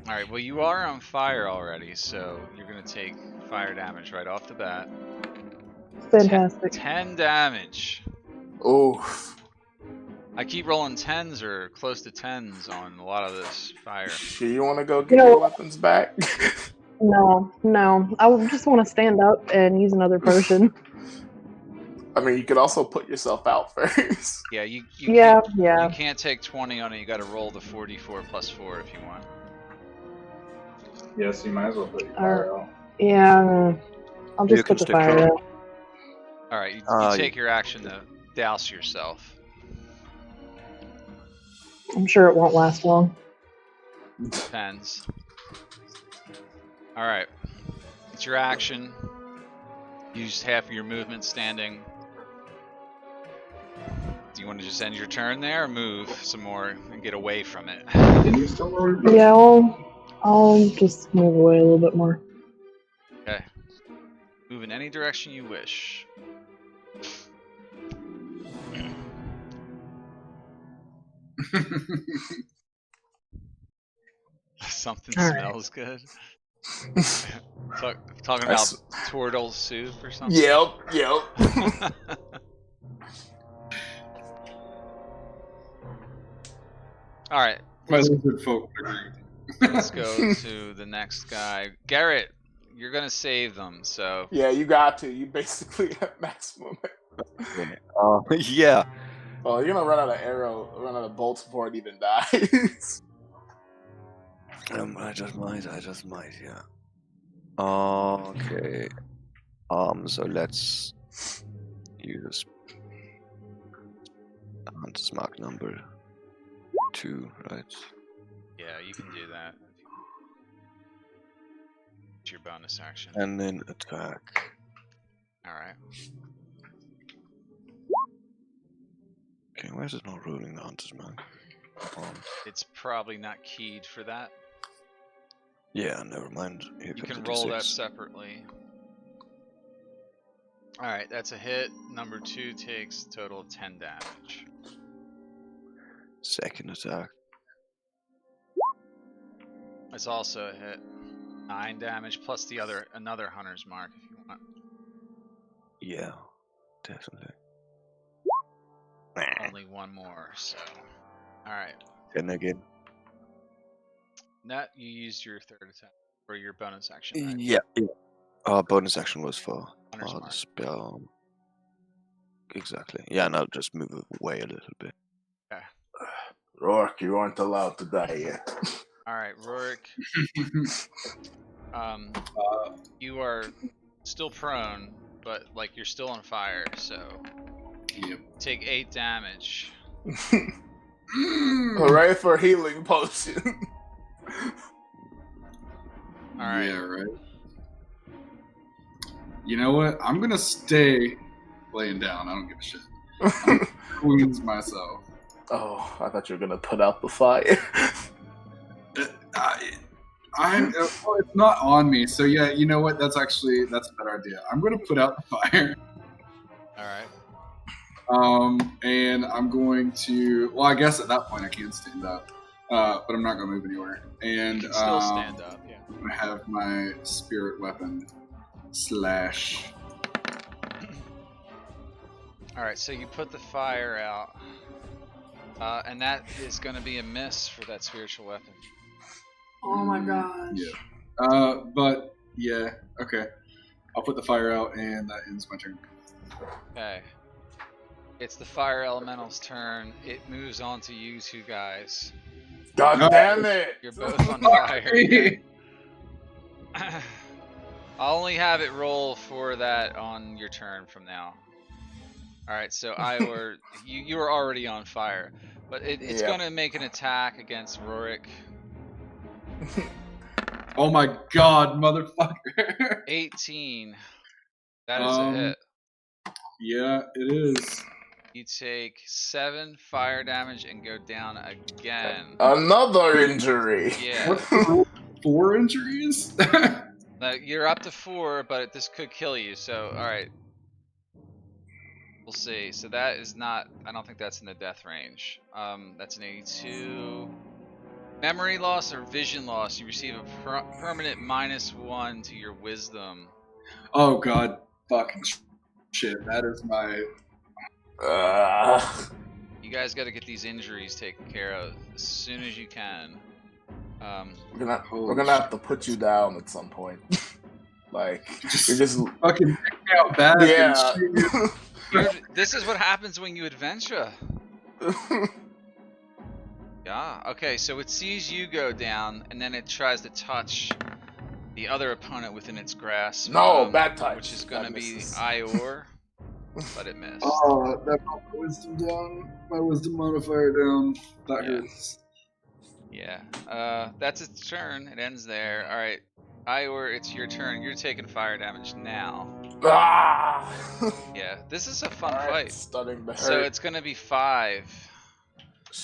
Alright, well you are on fire already, so you're gonna take fire damage right off the bat. Fantastic. 10 damage. Oof. I keep rolling 10s or close to 10s on a lot of this fire. Sure, you want to go get your weapons back? No. I just want to stand up and use another potion. I mean, you could also put yourself out first. Yeah, you Yeah. can't take 20 on it. You got to roll the 4d4 plus 4 if you want. Yes, you might as well put your fire out. Yeah. I'll You just can put the stick fire around. out. All right, you Ah, take your action to douse yourself. I'm sure it won't last long. Depends. All right, it's your action. Use half of your movement standing. Do you want to just end your turn there, or move some more and get away from it? Can you still roll your potion? Yeah, I'll just move away a little bit more. Okay. Move in any direction you wish. Something All right. smells good. Talking about turtle soup or something. Yep. All right, My lizard folk agreed. let's go to the next guy. Garrett, you're gonna save them, so Yeah, you got to. You basically have maximum. yeah. Well, you're gonna run out of bolts before it even dies. I just might, yeah. Okay. So let's use Hunter's Mark number 2, right? yeah, you can do that. It's your bonus action. And then attack. All right. Okay, why is it not rolling the Hunter's Mark? It's probably not keyed for that. Yeah, never mind. Here You comes can the roll D6. that separately. All right, that's a hit. Number 2 takes a total of 10 damage. Second attack. It's also a hit. 9 damage plus another Hunter's Mark if you want. Yeah, definitely. Only one more, so. Alright. And again. Nat, you used your third attack for your bonus action, right? Yeah. Bonus action was for Hunter's the Mark. spell. Exactly. Yeah, and I'll just move away a little bit. Okay. Rourke, you aren't allowed to die yet. Alright, Rourke. You are still prone, but like you're still on fire, so Yep. take 8 damage. Hooray for healing potion. Alright. Yeah, right. You know what? I'm gonna stay laying down. I don't give a shit. I'm gonna wounds myself. Oh, I thought you were gonna put out the fire. Well, it's not on me, so yeah. You know what? That's a better idea. I'm gonna put out the fire. Alright. And I'm going to. Well, I guess at that point I can't stand up, but I'm not gonna move anywhere. And You can still stand up, yeah. I'm gonna have my spirit weapon slash. Alright, so you put the fire out. And that is going to be a miss for that spiritual weapon. Oh my gosh. Yeah. But yeah, okay. I'll put the fire out, and that ends my turn. Okay. It's the fire elemental's turn. It moves on to you two guys. God damn it! You're both on fire. I'll only have it roll for that on your turn from now. Alright, so you were already on fire. But it's Yeah. going to make an attack against Rorik. Oh my god, motherfucker! 18. That is a hit. Yeah, it is. You take 7 fire damage and go down again. Another injury. Yeah. What's the rule? 4 injuries? You're up to 4, but this could kill you. So, alright. We'll see. So that is not. I don't think that's in the death range. That's an 82. Memory loss or vision loss. You receive a permanent -1 to your wisdom. Oh god, fucking shit. That is my. You guys got to get these injuries taken care of as soon as you can. We're gonna have to put you down at some point. Like you're just fucking pick me out back yeah. and shoot me. This is what happens when you adventure. Yeah. Okay. So it sees you go down, and then it tries to touch the other opponent within its grasp. No, bad touch. Which is gonna be misses. Ior, but it missed. Oh, that brought my wisdom down. My wisdom modifier down. That Yeah. hurts. Yeah. That's its turn. It ends there. All right. Ior, it's your turn. You're taking fire damage now. Ah! Yeah. This is a fun Alright, fight. stunning the hurt. So it's gonna be 5.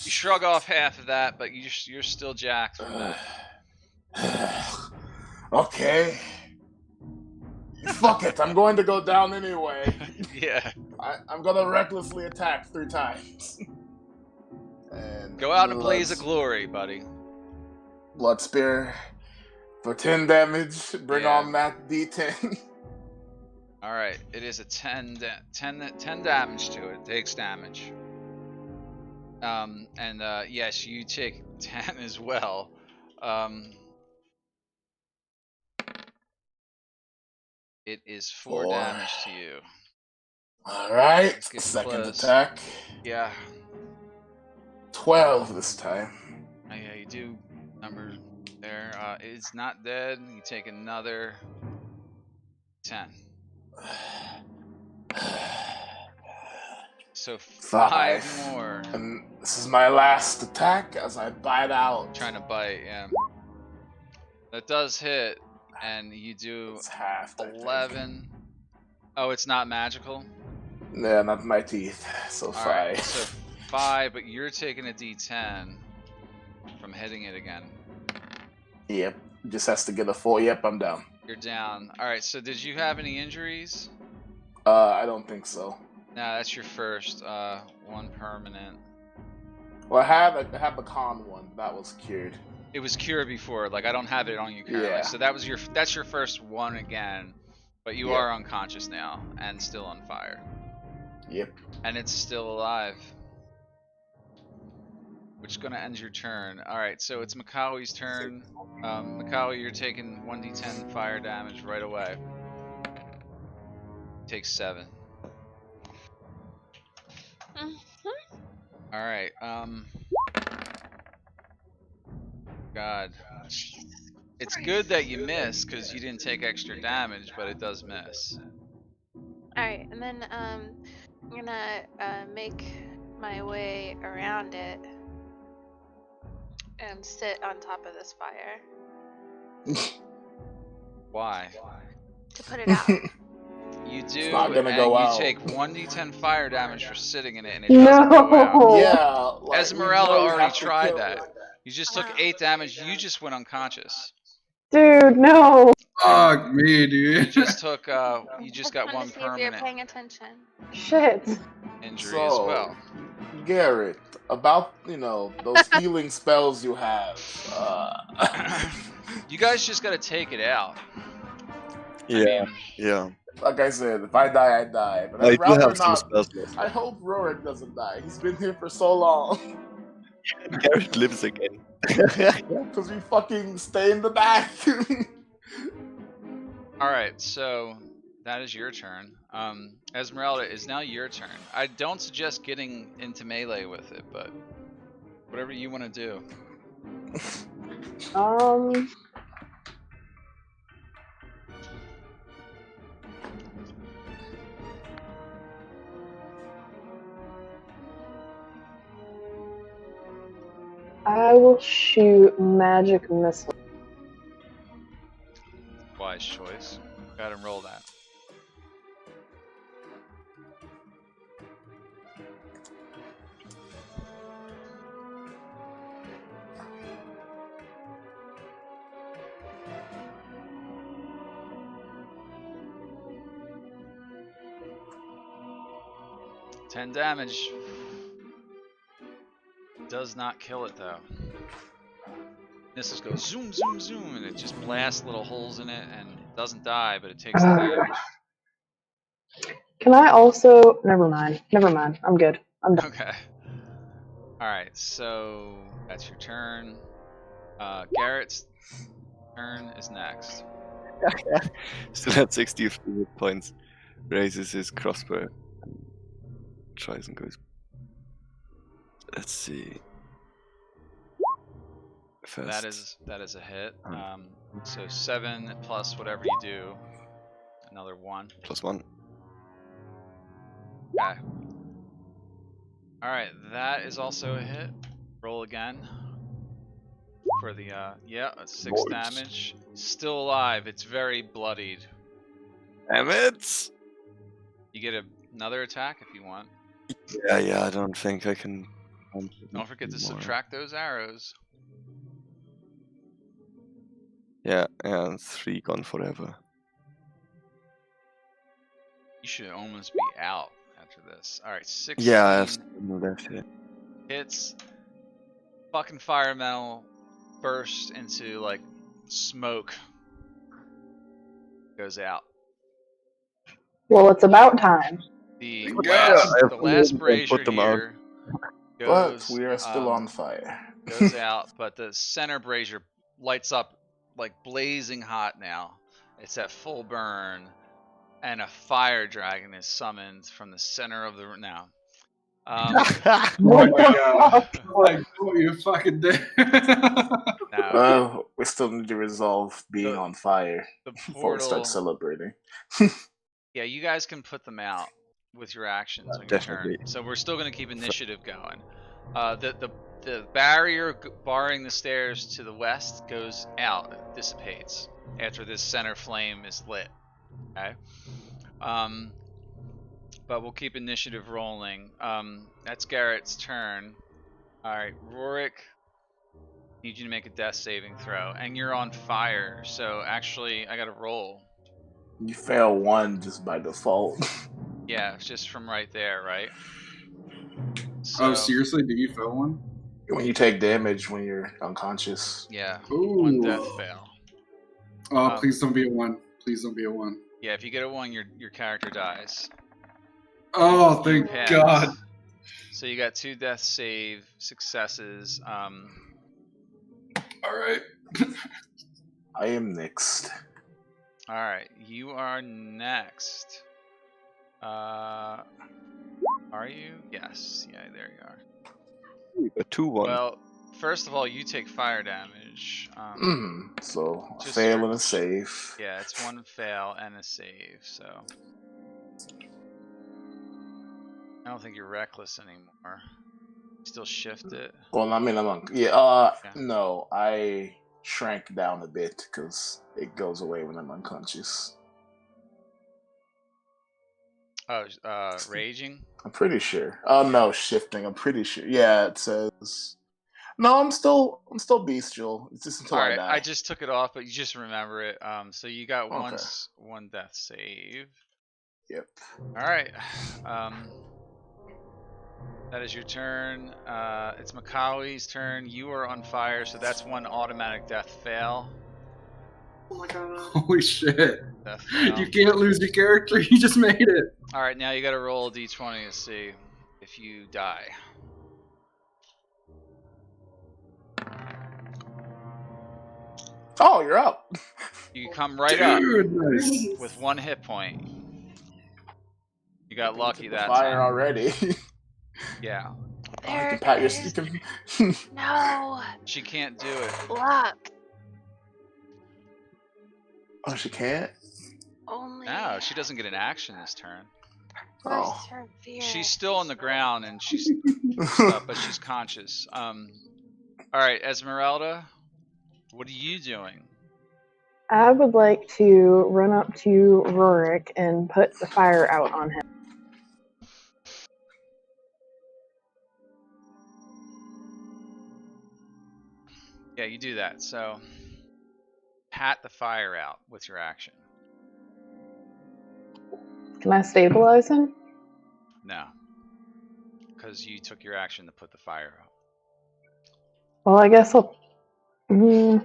You shrug off half of that, but you're still jacked from that. Okay. Fuck it, I'm going to go down anyway. Yeah. I'm gonna recklessly attack 3 times. And Go out in a blaze of glory, buddy. Blood Spear for 10 damage. Bring Yeah. on that D10. All right, it is a 10 damage to it. It takes damage. Yes, you take 10 as well. It is 4 damage to you. Alright, It's getting second close. attack. Yeah. 12 this time. Oh, yeah, you do number there. It's not dead. You take another 10. So 5 more. And this is my last attack as I bite out. Trying to bite, yeah. That does hit, and you do It's half. 11. Oh, it's not magical? Yeah, not my teeth. So 5. Alright, so 5, but you're taking a d10 from hitting it again. Yep. Just has to get a 4. Yep, I'm down. You're down. Alright, so did you have any injuries? I don't think so. No, that's your first. 1 permanent. Well, I have the con one. That was cured. It was cured before. Like, I don't have it on you currently. Yeah. So that's your first one again. But you are unconscious now and still on fire. Yep. And it's still alive. Which is going to end your turn. Alright, so it's Makawi's turn. Makawi, you're taking 1d10 fire damage right away. Takes 7. Alright, God. It's good that you missed, because you didn't take extra damage, but it does miss. Alright, and then I'm gonna make my way around it and sit on top of this fire Why? to put it out. You do, It's not gonna and go you out. take 1d10 fire damage for sitting in it, and it doesn't go out. No. Yeah. Like, Esmeralda we know you already have to tried kill that. it. You just took 8 damage, you just went unconscious. Dude, no. Fuck me, You dude. just took, you I just just got wanted 1 to see if you're permanent paying attention. Shit. injury as well. Garrett, about those healing spells you have. You guys just gotta take it out. Yeah, I mean, yeah. Like I said, if I die, I die. But I I'd do rather have some not. spells left. I hope Rorik doesn't die. He's been here for so long. Garrett lives again. Because we fucking stay in the back. Alright, so that is your turn. Esmeralda, is now your turn. I don't suggest getting into melee with it, but whatever you want to do. I will shoot magic missile. Wise choice. Go ahead and roll that. $10 damage. Does not kill it though. This just goes zoom, zoom, zoom, and it just blasts little holes in it, and it doesn't die, but it takes the damage. Can I also? Never mind. I'm good. I'm done. Okay. Alright, so that's your turn. Garrett's turn is next. Still at 63 hit points. Raises his crossbow. Tries and goes. Let's see. First. That is a hit. So 7 plus whatever you do. Another 1. +1. Okay. Alright, that is also a hit. Roll again. For the, that's 6 damage. Still alive. It's very bloodied. Damn it! You get another attack if you want. Yeah, I don't think I can. Don't forget to subtract those arrows. Yeah, 3 gone forever. You should almost be out after this. Alright, 16 Yeah, I have some left here. hits. Fucking fire elemental bursts into like smoke. Goes out. Well, it's about time. The Yeah, last brazier put them out. here But goes, we are still on fire. goes out, but the center brazier lights up like blazing hot now. It's at full burn, and a fire dragon is summoned from the center of the room now. Oh my god. Like, what you fucking did. Now We still need to resolve being on fire the before we start portal. celebrating. Yeah, you guys can put them out with your actions on your Definitely. turn. So we're still going to keep initiative going. The barrier barring the stairs to the west goes out, it dissipates after this center flame is lit. Okay. But we'll keep initiative rolling. That's Garrett's turn. All right, Rorik, need you to make a death saving throw, and you're on fire. So actually, I got to roll. You fail 1 just by default. Yeah, just from right there, right? Oh, seriously? Did you fail one? When you take damage when you're unconscious. Yeah, Ooh. 1 death fail. Oh, please don't be a 1. Please don't be a 1. Yeah, if you get a 1, your character dies. Oh, thank Pass. God. So you got 2 death save successes. Alright. I am next. Alright, you are next. Are you? Yes. Yeah, there you are. A 2-1. Well, first of all, you take fire damage. So a just fail for- and a save. Yeah, it's 1 fail and a save, so. I don't think you're reckless anymore. Still shift it. Well, I mean, no, I shrank down a bit because it goes away when I'm unconscious. Oh, raging? I'm pretty sure. Oh no, shifting. I'm pretty sure. Yeah, it says. No, I'm still bestial. It's just until Alright, I die. I just took it off, but you just remember it. So you got Okay. one death save. Yep. Alright. That is your turn. It's Makawi's turn. You are on fire, so that's 1 automatic death fail. Oh my god. Holy shit. Death fail. You can't lose your character. You just made it. Alright, now you gotta roll a d20 to see if you die. Oh, you're up. You come right up Dude, nice. with 1 hit point. You got lucky that Fire time. already. Yeah. Oh, you There can pat it your. is. You can. No. She can't do it. Block. Oh, she can't. Only. No, she doesn't get an action this turn. Oh. Perseverance. She's still on the ground and she's but she's conscious. Alright, Esmeralda, what are you doing? I would like to run up to Rorik and put the fire out on him. Yeah, you do that. So pat the fire out with your action. Can I stabilize him? No. Because you took your action to put the fire out. Well, I guess I'll. No,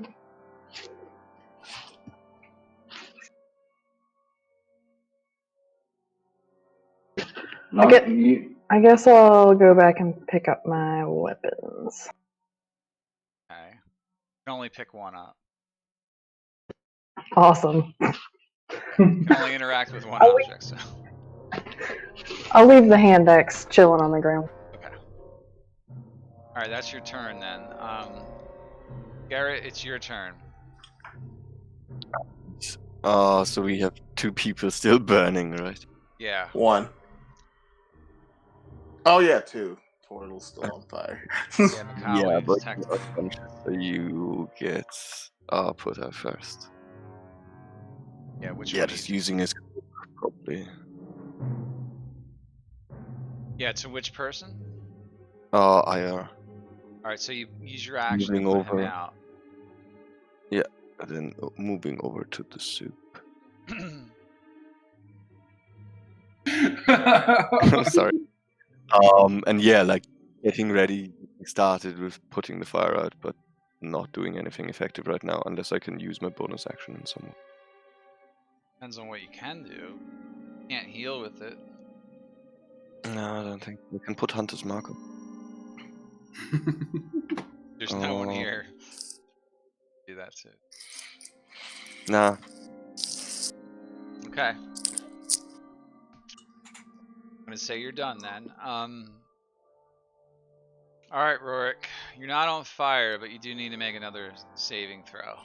Okay. I guess I'll go back and pick up my weapons. Okay. You can only pick one up. Awesome. You can only interact with one I'll object, so. I'll leave the hand axe chilling on the ground. Okay. Alright, that's your turn then. Garrett, it's your turn. So we have 2 people still burning, right? Yeah. 1. Oh yeah, 2. Portal's still on fire. Yeah, Macaulay Yeah, is but technically. you get put out first. Yeah, which Yeah, one? just using his probably. Yeah, to which person? IR. Alright, so you use your action to Moving put him over. out. Yeah, and then moving over to the soup. I'm sorry. And yeah, like getting ready started with putting the fire out, but not doing anything effective right now unless I can use my bonus action in some way. Depends on what you can do. You can't heal with it. No, I don't think we can put Hunter's Mark on. There's no one Oh. here. Do that too. Nah. Okay. I'm gonna say you're done then. Alright, Rorik. You're not on fire, but you do need to make another saving throw.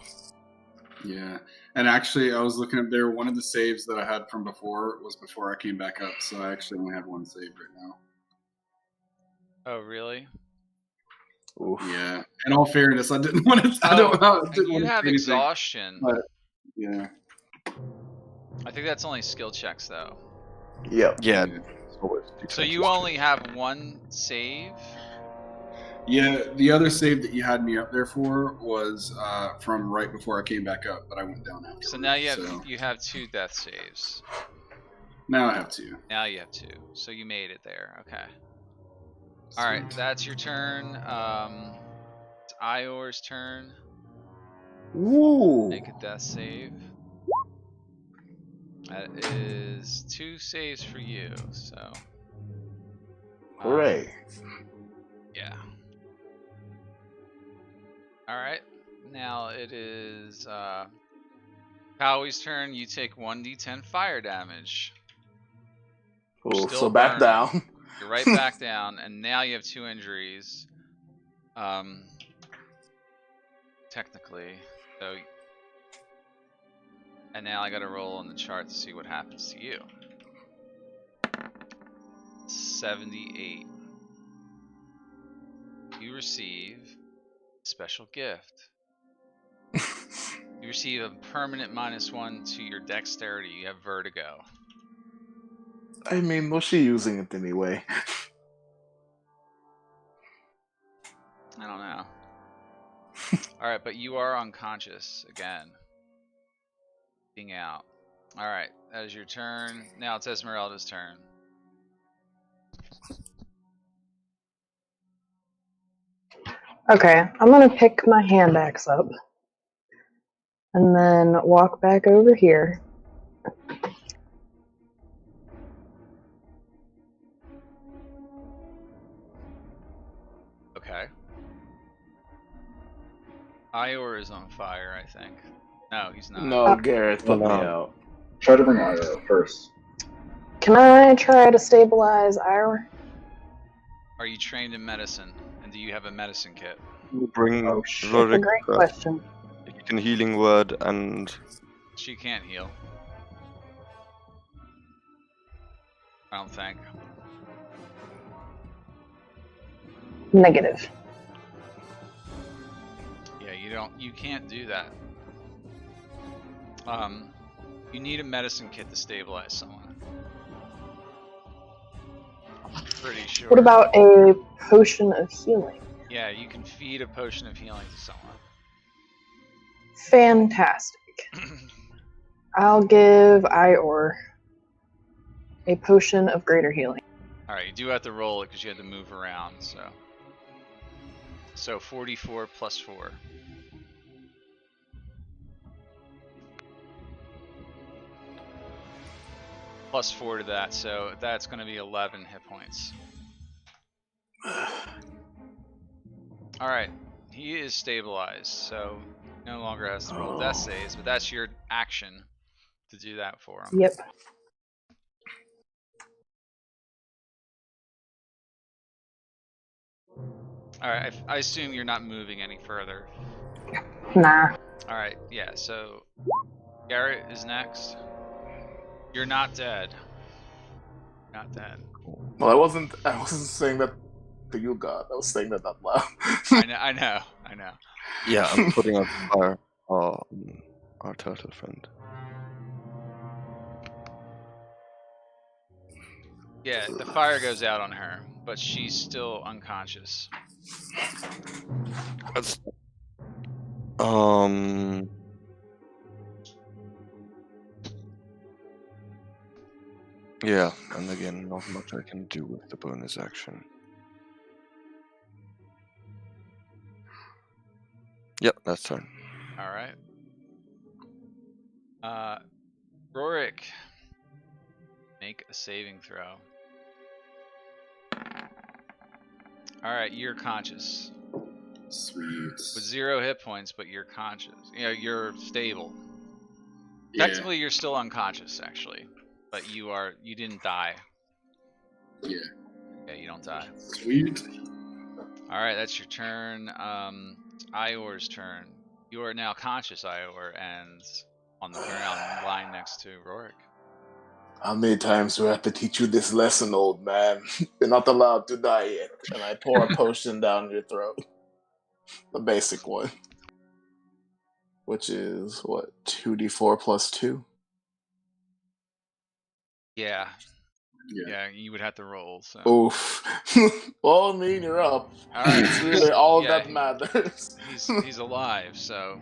Yeah, and actually, I was looking up there. One of the saves that I had from before was before I came back up, so I actually only have 1 save right now. Oh, really? Oof. Yeah. In all fairness, I didn't want to. I don't. I And didn't you want to have say anything, exhaustion. but yeah. I think that's only skill checks, though. Yep. Yeah. Yeah. So you only have 1 save? Yeah, the other save that you had me up there for was from right before I came back up, but I went down after. So now you have 2 death saves. Now I have 2. Now you have 2. So you made it there. Okay. Alright, that's your turn. It's Ior's turn. Ooh. Make a death save. That is 2 saves for you, so. Hooray. Yeah. Alright. Now it is Cowie's turn. You take 1d10 fire damage. Ooh, Still so back burning. down. You're right back down, and now you have 2 injuries. Technically. So, and now I gotta roll on the chart to see what happens to you. 78. You receive a special gift. You receive a permanent -1 to your dexterity. You have vertigo. I mean, was she using it anyway? I don't know. Alright, but you are unconscious again. Being out. Alright, that is your turn. Now it's Esmeralda's turn. Okay, I'm gonna pick my hand axe up and then walk back over here. Okay. Ior is on fire, I think. No, he's not. No, Gareth put me no. out. Try to bring Ira first. Can I try to stabilize Ira? Are you trained in medicine? And do you have a medicine kit? Bring Oh, shit. That's a Rorik great first. question. You can healing word and She can't heal. I don't think. Negative. Yeah, you can't do that. You need a medicine kit to stabilize someone. I'm pretty sure. What about a potion of healing? Yeah, you can feed a potion of healing to someone. Fantastic. I'll give Ior a potion of greater healing. Alright, you do have to roll it because you had to move around, so. So 44 plus 4. Plus 4 to that, so that's going to be 11 hit points. All right, he is stabilized, so no longer has to roll death saves. But that's your action to do that for him. Yep. All right, I assume you're not moving any further. Nah. All right, yeah. So Garrett is next. You're not dead. Not dead. Well, I wasn't saying that to you, God. I was saying that out loud. I know. Yeah, I'm putting out fire on our turtle friend. Yeah, the fire goes out on her, but she's still unconscious. That's, yeah, and again, not much I can do with the bonus action. Yep, that's turn. All right. Rorik, make a saving throw. All right, you're conscious. Sweet. With 0 hit points, but you're conscious. You know, you're stable. Yeah. Technically, you're still unconscious, actually, but you didn't die. Yeah. Yeah, you don't die. Sweet. All right, that's your turn. It's Ior's turn. You are now conscious, Ior, and on the ground, lying next to Rorik. How many times do I have to teach you this lesson, old man? You're not allowed to die yet. And I pour a potion down your throat. The basic one. Which is, what, 2d4 plus 2? Yeah. Yeah. Yeah, you would have to roll. So. Oof. Well, I mean, you're up. All right. It's really all Yeah, that matters. He's alive, so.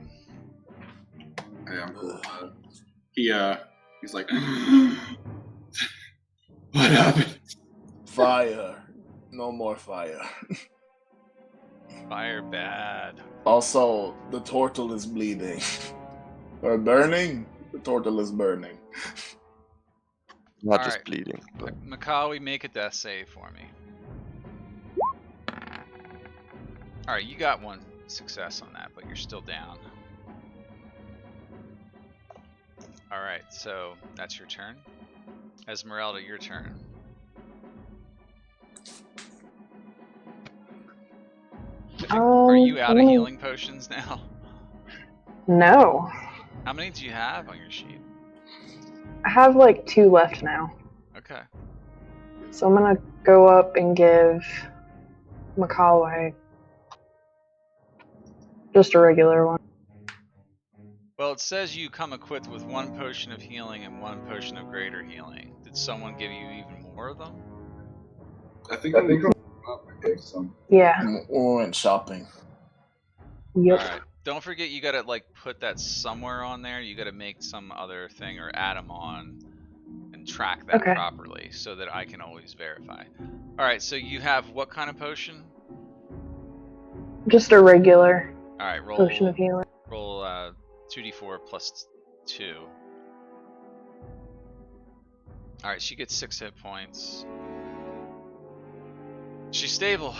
Yeah, I'm cool with that. He's like, what happened? Fire. No more fire. Fire bad. Also, the turtle is bleeding. Or burning? The turtle is burning. Not All just right. bleeding, but Makawi, make a death save for me. All right, you got 1 success on that, but you're still down. All right, so that's your turn. Esmeralda, your turn. Are you out of healing potions now? No. How many do you have on your sheet? I have like 2 left now. Okay. So I'm gonna go up and give Macaulay just a regular one. Well, it says you come equipped with 1 potion of healing and 1 potion of greater healing. Did someone give you even more of them? I think I'm Okay, some. Yeah. We went shopping. Yep. Alright. Don't forget you gotta like put that somewhere on there. You gotta make some other thing or add them on and track that Okay. properly so that I can always verify. Alright, so you have what kind of potion? Just a regular Alright, roll potion of healing. roll 2d4 plus 2. Alright, she gets 6 hit points. She's stable.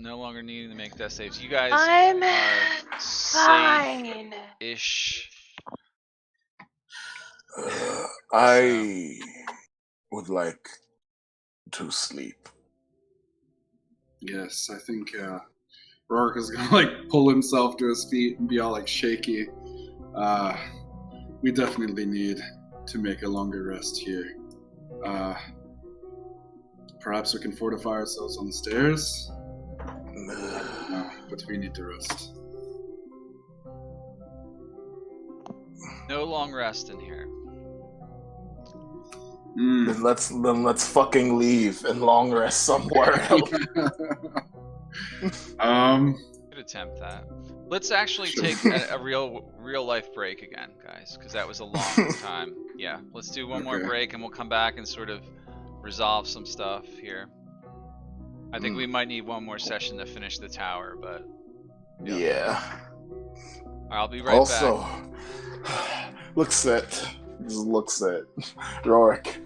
No longer needing to make death saves. You guys I'm are fine. safe-ish. I would like to sleep. Yes, I think Rourke is gonna like pull himself to his feet and be all like shaky. We definitely need to make a longer rest here. Perhaps we can fortify ourselves on the stairs. No, but we need to rest. No long rest in here. Then let's fucking leave and long rest somewhere else. Could attempt that. Let's actually Sure. take a real life break again, guys, because that was a long time. Yeah, let's do one more Okay. break and we'll come back and sort of resolve some stuff here. I think we might need one more session to finish the tower, but Yeah. I'll be right Also, back. looks at Rourke.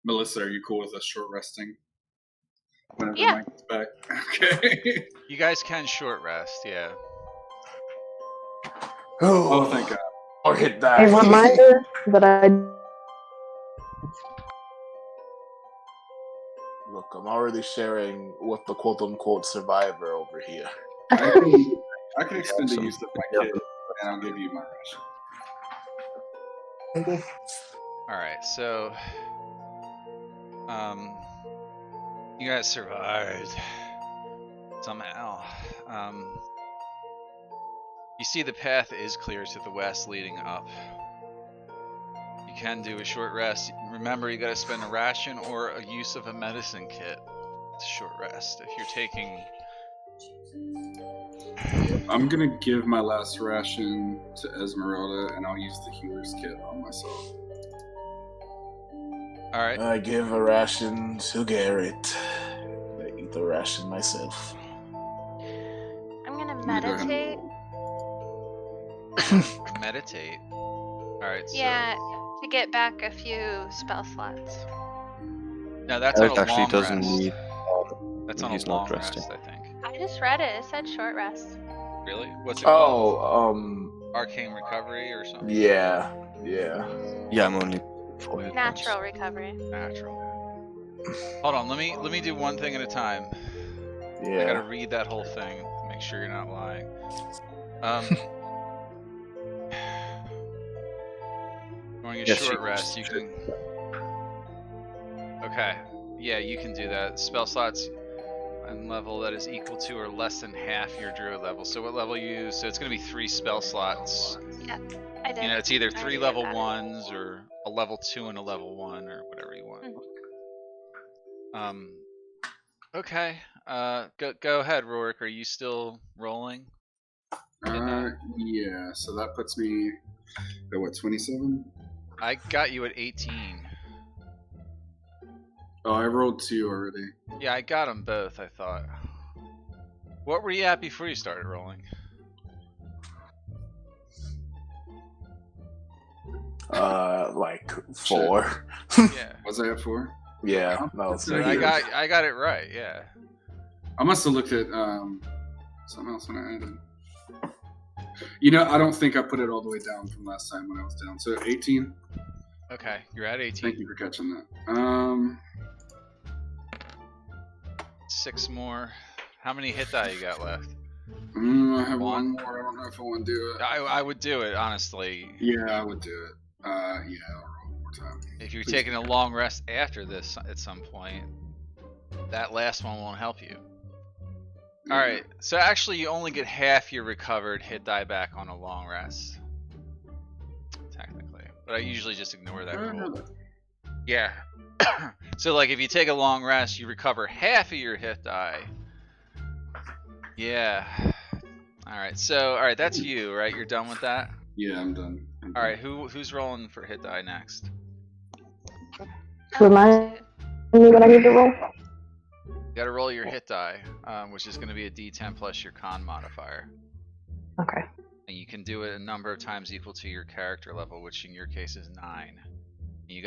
Melissa, are you cool with us short resting? Whenever Yeah. Mike gets back. Okay. You guys can short rest, yeah. Oh, thank God. Or hit A die. reminder that I Look, I'm already sharing with the quote-unquote survivor over here. I can extend the some- use of my kit, and I'll give you my ration. Alright, so you guys survived somehow. You see the path is clear to the west leading up. You can do a short rest. Remember, you gotta spend a ration or a use of a medicine kit to short rest. If you're taking... I'm gonna give my last ration to Esmeralda, and I'll use the healer's kit on myself. Alright. I give a ration to Garrett. I eat the ration myself. I'm gonna meditate. Meditate. Alright, so... Yeah, to get back a few spell slots. No, that's on Eric a actually long doesn't rest. need. That's when on he's a not long rest, resting. I think. I just read it. It said short rest. Really? What's it called? Oh, Arcane recovery or something? yeah. Yeah, I'm only 4 hit points. Natural recovery. Natural. Hold on, let me do one thing at a time. I gotta Yeah. read that whole thing to make sure you're not lying. Going a Yes, short you- rest, you can... Okay. Yeah, you can do that. Spell slots and level that is equal to or less than half your druid level. So what level you use? So it's gonna be 3 spell slots. Yeah, I did. You know, it's either I 3 did level that. 1s or a level 2 and a level 1 or whatever you want. Okay. Go ahead, Rourke. Are you still rolling? Yeah, so that puts me at what, 27? I got you at 18. Oh, I rolled 2 already. Yeah, I got them both, I thought. What were you at before you started rolling? Like 4. Yeah. Was I at 4? Yeah, no, it's So right here. I got it right, yeah. I must have looked at something else when I added. You know, I don't think I put it all the way down from last time when I was down. So 18. Okay, you're at 18. Thank you for catching that. 6 more. How many hit die you got left? I have One. one more. I don't know if I want to do it. I would do it, honestly. Yeah, I would do it. Yeah, I'll roll one more time. If you're Please. taking a long rest after this at some point, that last one won't help you. Alright, so actually you only get half your recovered hit die back on a long rest. Technically. But I usually just ignore that I don't know rule. that. Yeah. So like if you take a long rest, you recover half of your hit die. Yeah. Alright, so alright, that's you, right? You're done with that? Yeah, I'm done. Alright, who's rolling for hit die next? remind me what I need to roll. You gotta roll your hit die, which is gonna be a D10 plus your con modifier. Okay. And you can do it a number of times equal to your character level, which in your case is 9. And you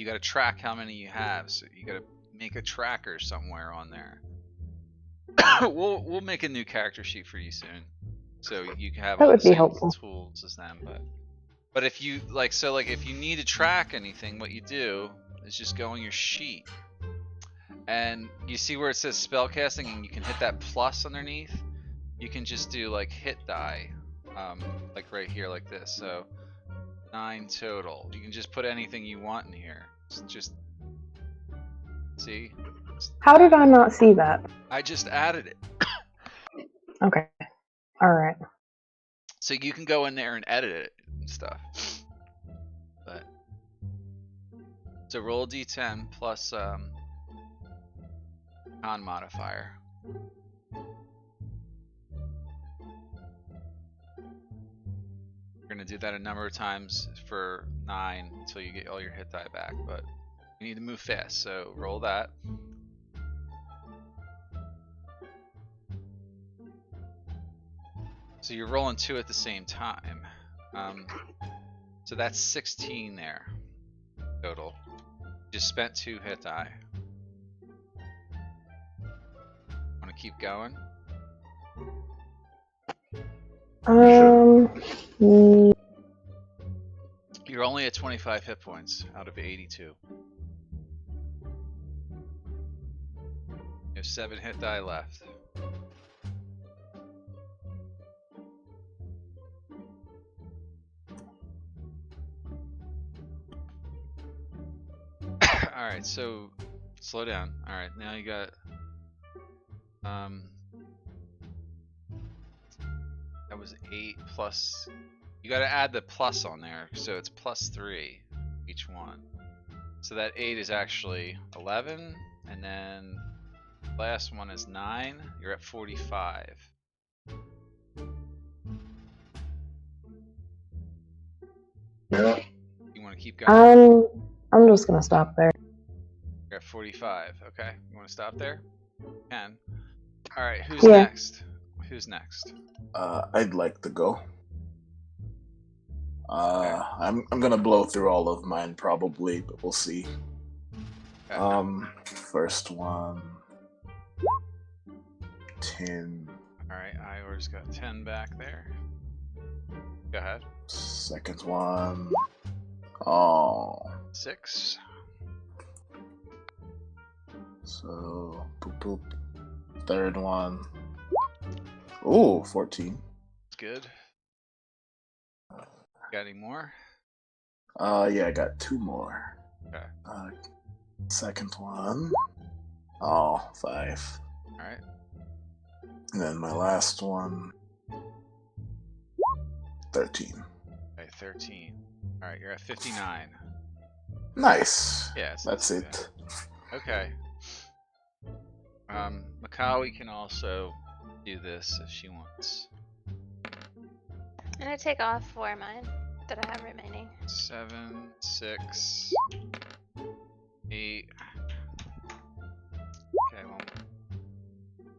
gotta track how many you have, so you gotta make a tracker somewhere on there. we'll make a new character sheet for you soon, so you can have That all would the be same helpful. tools as them. But if you if you need to track anything, what you do is just go on your sheet, and you see where it says spellcasting, and you can hit that plus underneath. You can just do like hit die, like right here, like this. So 9 total. You can just put anything you want in here. Just see. How did I not see that? I just added it. Okay. All right. So you can go in there and edit it and stuff. But so roll a d10 plus con modifier. You're gonna do that a number of times for 9 until you get all your hit die back, but you need to move fast, so roll that. So you're rolling 2 at the same time. So that's 16 there total. Just spent 2 hit die. Want to keep going? Mm, You're only at 25 hit points out of 82. You have 7 hit die left. Alright, so slow down. Alright, now you got that was 8 plus, you gotta add the plus on there, so it's +3 each one. So that 8 is actually 11, and then the last one is 9. You're at 45. Yeah. You want to keep going? I'm just gonna stop there. You're at 45. Okay, you want to stop there? You can. All right, who's Yeah. next? Who's next? I'd like to go. Okay. I'm gonna blow through all of mine probably, but we'll see. Okay. First one, 10. All right, Ior's got 10 back there. Go ahead. Second one, 6. So boop boop. Third one, 14. Good. Got any more? Yeah, I got 2 more. Okay. Second one, 5. All right. And then my last one, 13. Okay, 13. All right, you're at 59. Nice. Yeah, That's it. Okay. Makawi can also do this if she wants. I'm gonna take off 4 of mine that I have remaining. 7, 6, 8. Okay, well,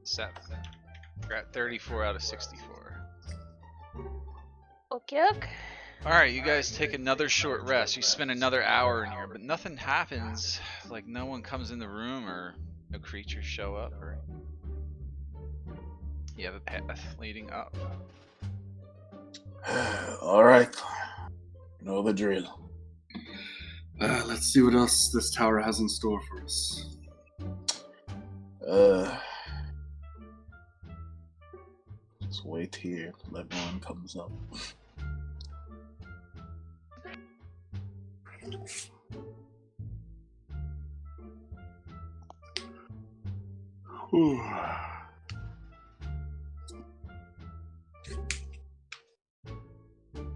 7. You're at 34 out of 64. Okie doke. Alright, you guys take another short rest. You spend another hour in here, but nothing happens. Like, no one comes in the room, or no creatures show up, or you have a path leading up. Alright. Know the drill. Let's see what else this tower has in store for us. Just wait here till everyone comes up.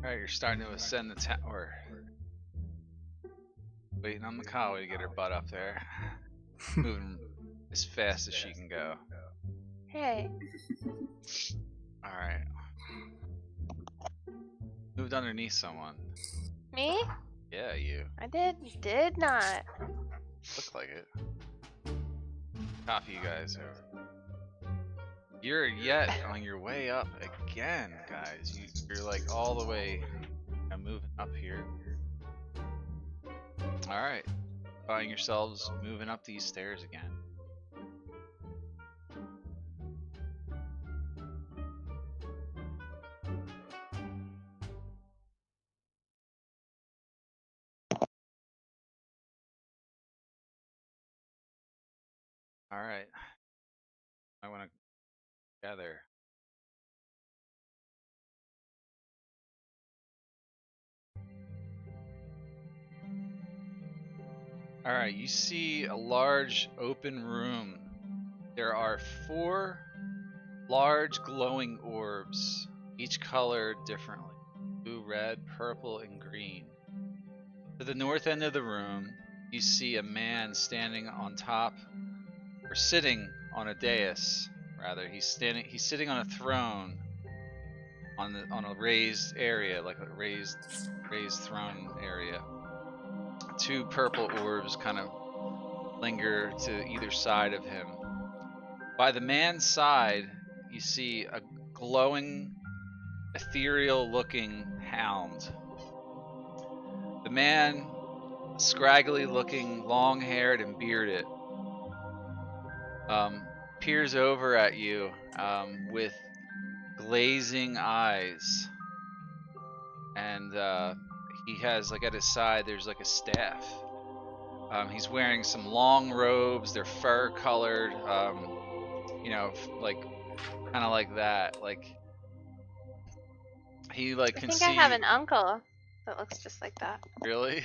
Alright, you're starting to ascend the tower. Waiting on Makawi to get her butt up there. Moving as fast as she can go. Hey. Alright. Moved underneath someone. Me? Yeah, you. I did not. Look like it. Copy you guys over. You're yet on your way up again, guys. You're like all the way moving up here. Alright. Find yourselves moving up these stairs again. Alright. I want to gather. Alright, you see a large open room. There are 4 large glowing orbs, each colored differently. Blue, red, purple, and green. To the north end of the room, you see a man standing on top, or sitting on a dais, rather. He's sitting on a throne on a raised area, like a raised throne area. 2 purple orbs kind of linger to either side of him. By the man's side, you see a glowing, ethereal-looking hound. The man scraggly looking, long haired and bearded, peers over at you with glazing eyes. And he has, like, at his side, there's like a staff. He's wearing some long robes. They're fur colored, like kind of like that. Like he like I can think see I have you. an uncle that looks just like that. Really?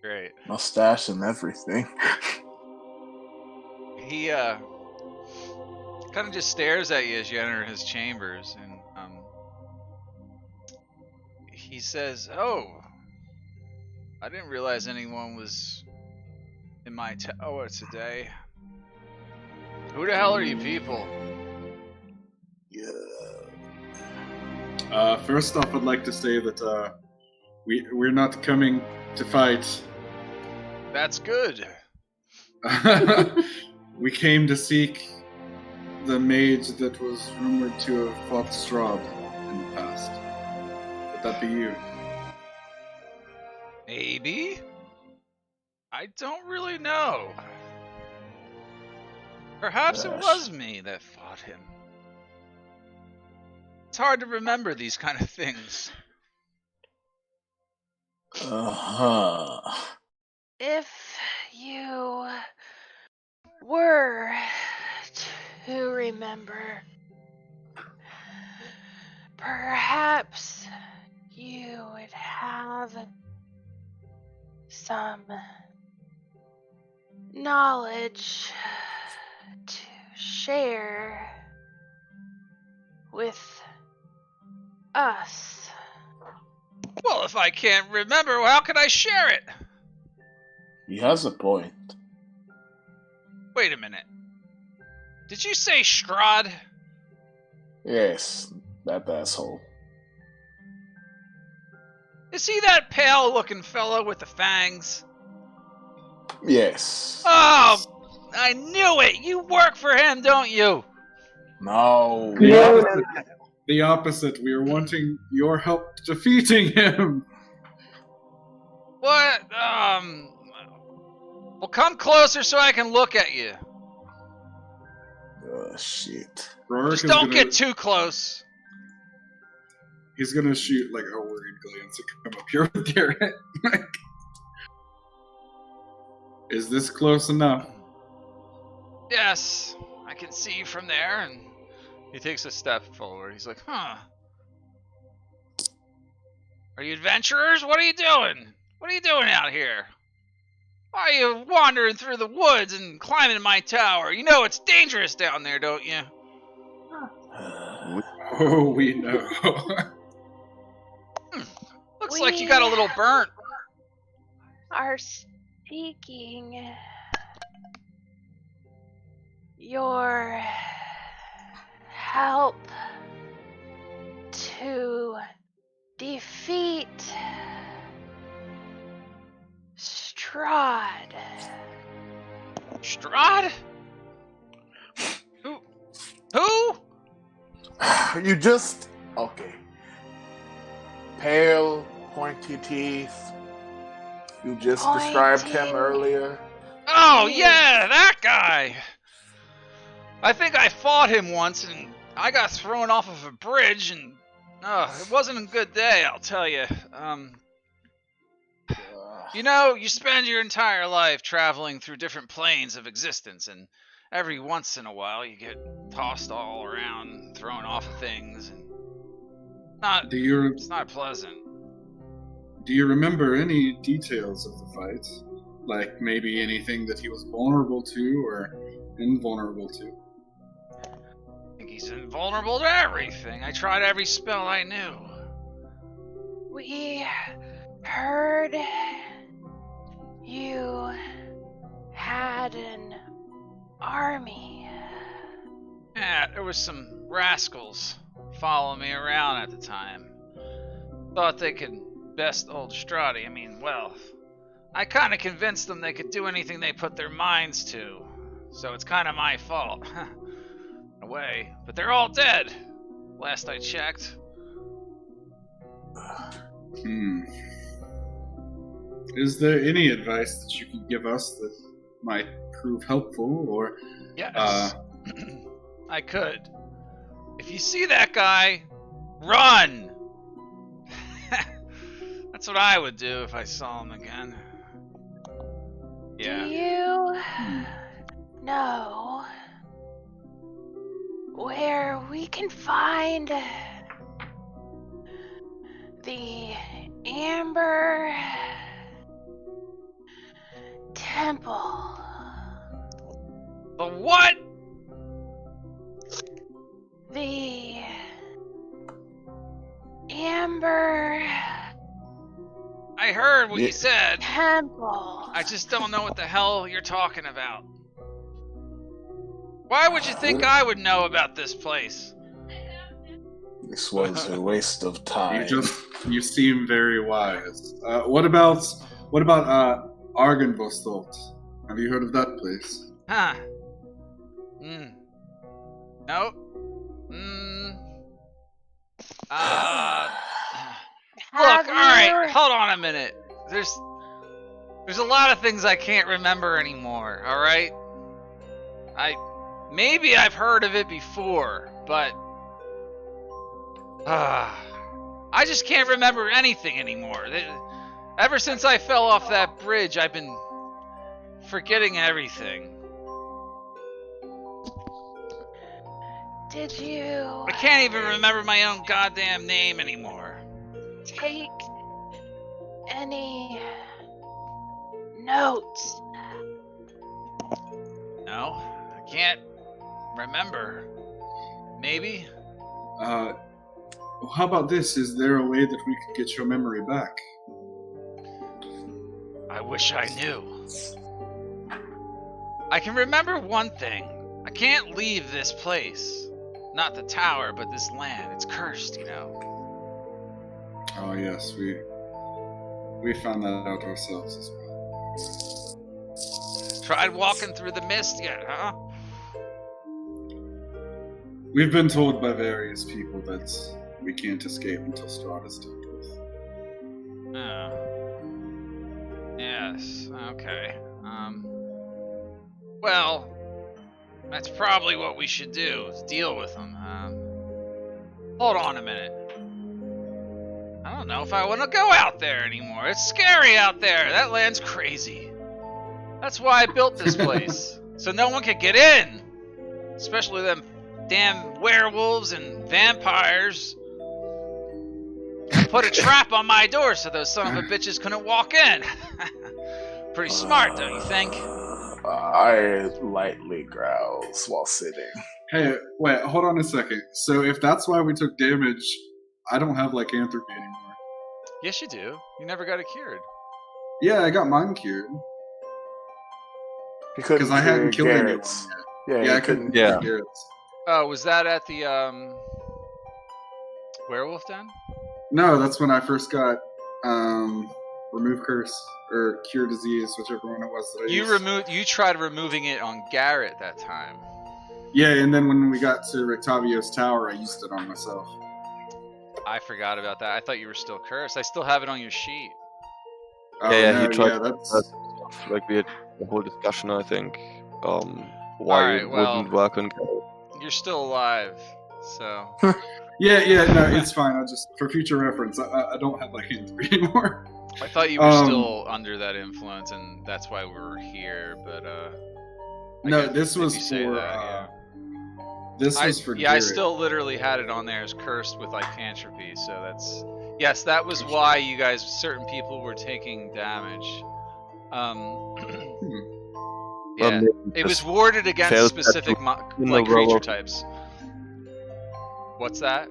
Great. Mustache and everything. He kind of just stares at you as you enter his chambers, and he says, "Oh, I didn't realize anyone was in my tower today. Who the hell are you people?" Yeah. First off, I'd like to say that we're not coming to fight. That's good. We came to seek the mage that was rumored to have fought Strahd in the past. Would that be you? Maybe? I don't really know. Perhaps it was me that fought him. It's hard to remember these kind of things. If you were to remember, perhaps you would have some knowledge to share with us. Well, if I can't remember, how can I share it? He has a point. Wait a minute. Did you say Strahd? Yes, that asshole. Is he that pale-looking fellow with the fangs? Yes. Oh, I knew it! You work for him, don't you? No. The opposite. We are wanting your help defeating him. What? Well, come closer so I can look at you. Oh, shit. Rorik Just is don't gonna- get too close. He's gonna shoot like a worried glance to come up here with Garrett. Is this close enough? Yes, I can see you from there. And he takes a step forward. He's like, huh. Are you adventurers? What are you doing? What are you doing out here? Why are you wandering through the woods and climbing my tower? You know it's dangerous down there, don't you? Oh, we know. Looks like you got a little burnt. Are seeking your help to defeat Strahd. Strahd? Who? You just... Okay. Pale, pointy teeth. You just described him Pointy. earlier. Oh, yeah, that guy. I think I fought him once, and I got thrown off of a bridge, and it wasn't a good day, I'll tell you. You know, you spend your entire life traveling through different planes of existence, and every once in a while you get tossed all around, thrown off of things, and it's not pleasant. Do you remember any details of the fight? Like maybe anything that he was vulnerable to or invulnerable to? I think he's invulnerable to everything. I tried every spell I knew. We heard you had an army. Yeah, there was some rascals following me around at the time. Thought they could best old Strahd. I mean, well, I kind of convinced them they could do anything they put their minds to. So it's kind of my fault. In a way. But they're all dead. Last I checked. Is there any advice that you can give us that might prove helpful, or Yes. I could. If you see that guy, run! That's what I would do if I saw him again. Yeah. Do you know where we can find the Amber Temple? The what? The Amber I heard what you said. Temple. I just don't know what the hell you're talking about. Why would you think I would know about this place? This was a waste of time. You seem very wise. What about Argenvostolt? Have you heard of that place? Huh. Nope. Look, alright, hold on a minute. There's a lot of things I can't remember anymore, alright? Maybe I've heard of it before, but I just can't remember anything anymore. Ever since I fell off that bridge, I've been forgetting everything. Did you I can't even remember my own goddamn name anymore. take any notes? No, I can't remember. Maybe? How about this? Is there a way that we could get your memory back? I wish I knew. I can remember one thing. I can't leave this place. Not the tower, but this land. It's cursed, you know. Oh yes, we found that out ourselves as well. Tried walking through the mist yet, huh? We've been told by various people that we can't escape until Strahd is dealt with. Oh. Yes, okay. Well, that's probably what we should do, is deal with them. Hold on a minute. I don't know if I want to go out there anymore. It's scary out there. That land's crazy. That's why I built this place. So no one could get in. Especially them damn werewolves and vampires. I put a trap on my door so those son of a bitches couldn't walk in. Pretty smart, don't you think? I lightly growls while sitting. Hey, wait, hold on a second. So if that's why we took damage, I don't have lycanthropy anymore. Yes, you do. You never got it cured. Yeah, I got mine cured. Because I hadn't killed anyone yet. Yeah, I couldn't kill Garrett's. Oh, was that at the werewolf den? No, that's when I first got remove curse or cure disease, whichever one it was that I used. You tried removing it on Garrett that time. Yeah, and then when we got to Rictavio's tower, I used it on myself. I forgot about that. I thought you were still cursed. I still have it on your sheet. He tried. Like we had a whole discussion, I think. Why it wouldn't work on Garrett. You're still alive, so. Yeah, no, it's fine. I just, for future reference, I don't have lycanthropy anymore. I thought you were still under that influence, and that's why we're here. But no, this was for. This was for. Yeah, Garrett. I still literally had it on there as cursed with lycanthropy. So that's that was why you guys, certain people, were taking damage. Yeah, it was warded against specific creature types. What's that?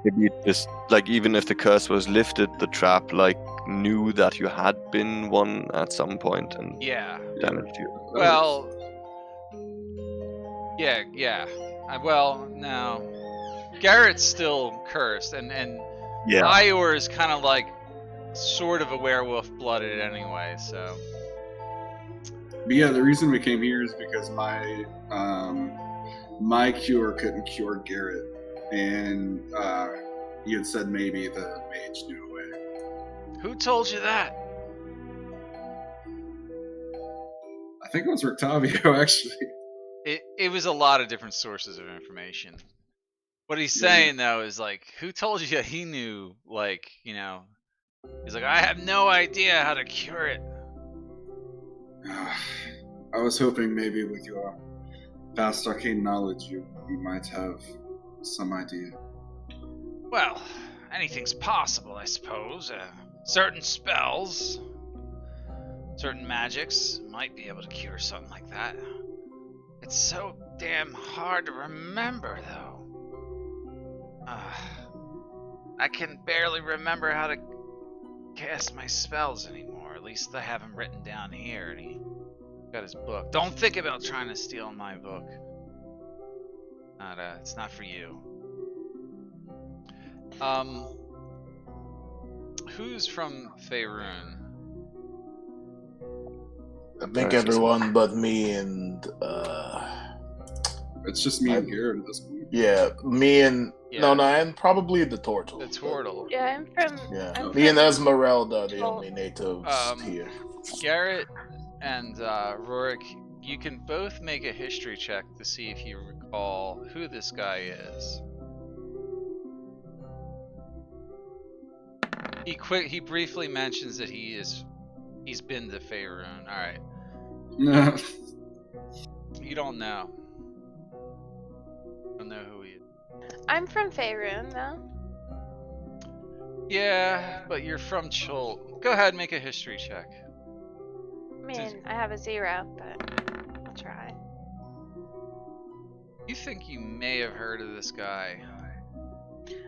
Maybe it just, like, even if the curse was lifted, the trap, like, knew that you had been one at some point and damaged you. Well, yeah. Well, no. Garrett's still cursed, and Ior is kind of like sort of a werewolf blooded anyway, so. But yeah, the reason we came here is because my cure couldn't cure Garrett, and you had said maybe the mage knew a way. Who told you that? I think it was Rictavio, actually. It was a lot of different sources of information. What he's saying though is like, who told you that he knew? Like, you know, he's like, I have no idea how to cure it. I was hoping maybe with your vast arcane knowledge, you might have some idea. Well, anything's possible, I suppose. Certain spells, certain magics might be able to cure something like that. It's so damn hard to remember, though. I can barely remember how to cast my spells anymore. At least I have them written down here. And he got his book. Don't think about trying to steal my book. It's not for you. Who's from Faerun? I think everyone but me and It's just me and here at this point. yeah, me and no, and probably the Tortle. The Tortle. Yeah, I'm from. Yeah, I'm me and from Esmeralda are the Tol- only natives here. Garrett and Rorik, you can both make a history check to see if you recall who this guy is. He briefly mentions that he's been to Faerun. All right. You don't know. Don't know who he is. I'm from Faerun, though. Yeah, but you're from Chult. Go ahead and make a history check. I mean, I have a 0, but I'll try. You think you may have heard of this guy?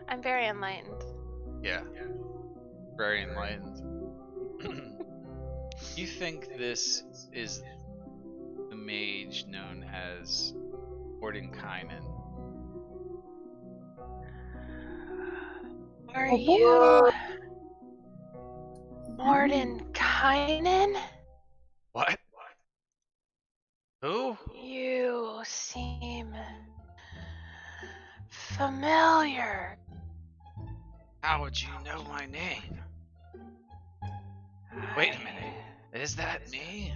I'm very enlightened. Yeah. Very enlightened. You think this is the mage known as Mordenkainen? Are you Mordenkainen? What? Who? You seem familiar. How would you know my name? Wait a minute. Is that me?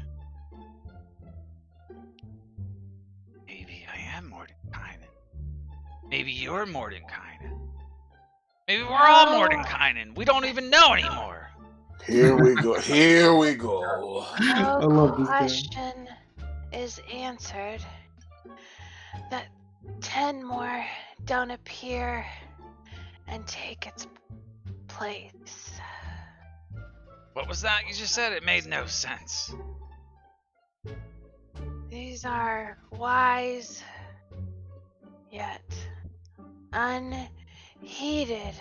Maybe I am Mordenkainen. Maybe you're Mordenkainen. Maybe we're all Mordenkainen. We don't even know anymore. Here we go. Here we go. No question is answered. That 10 more don't appear and take its place. What was that you just said? It made no sense. These are wise, yet unheeded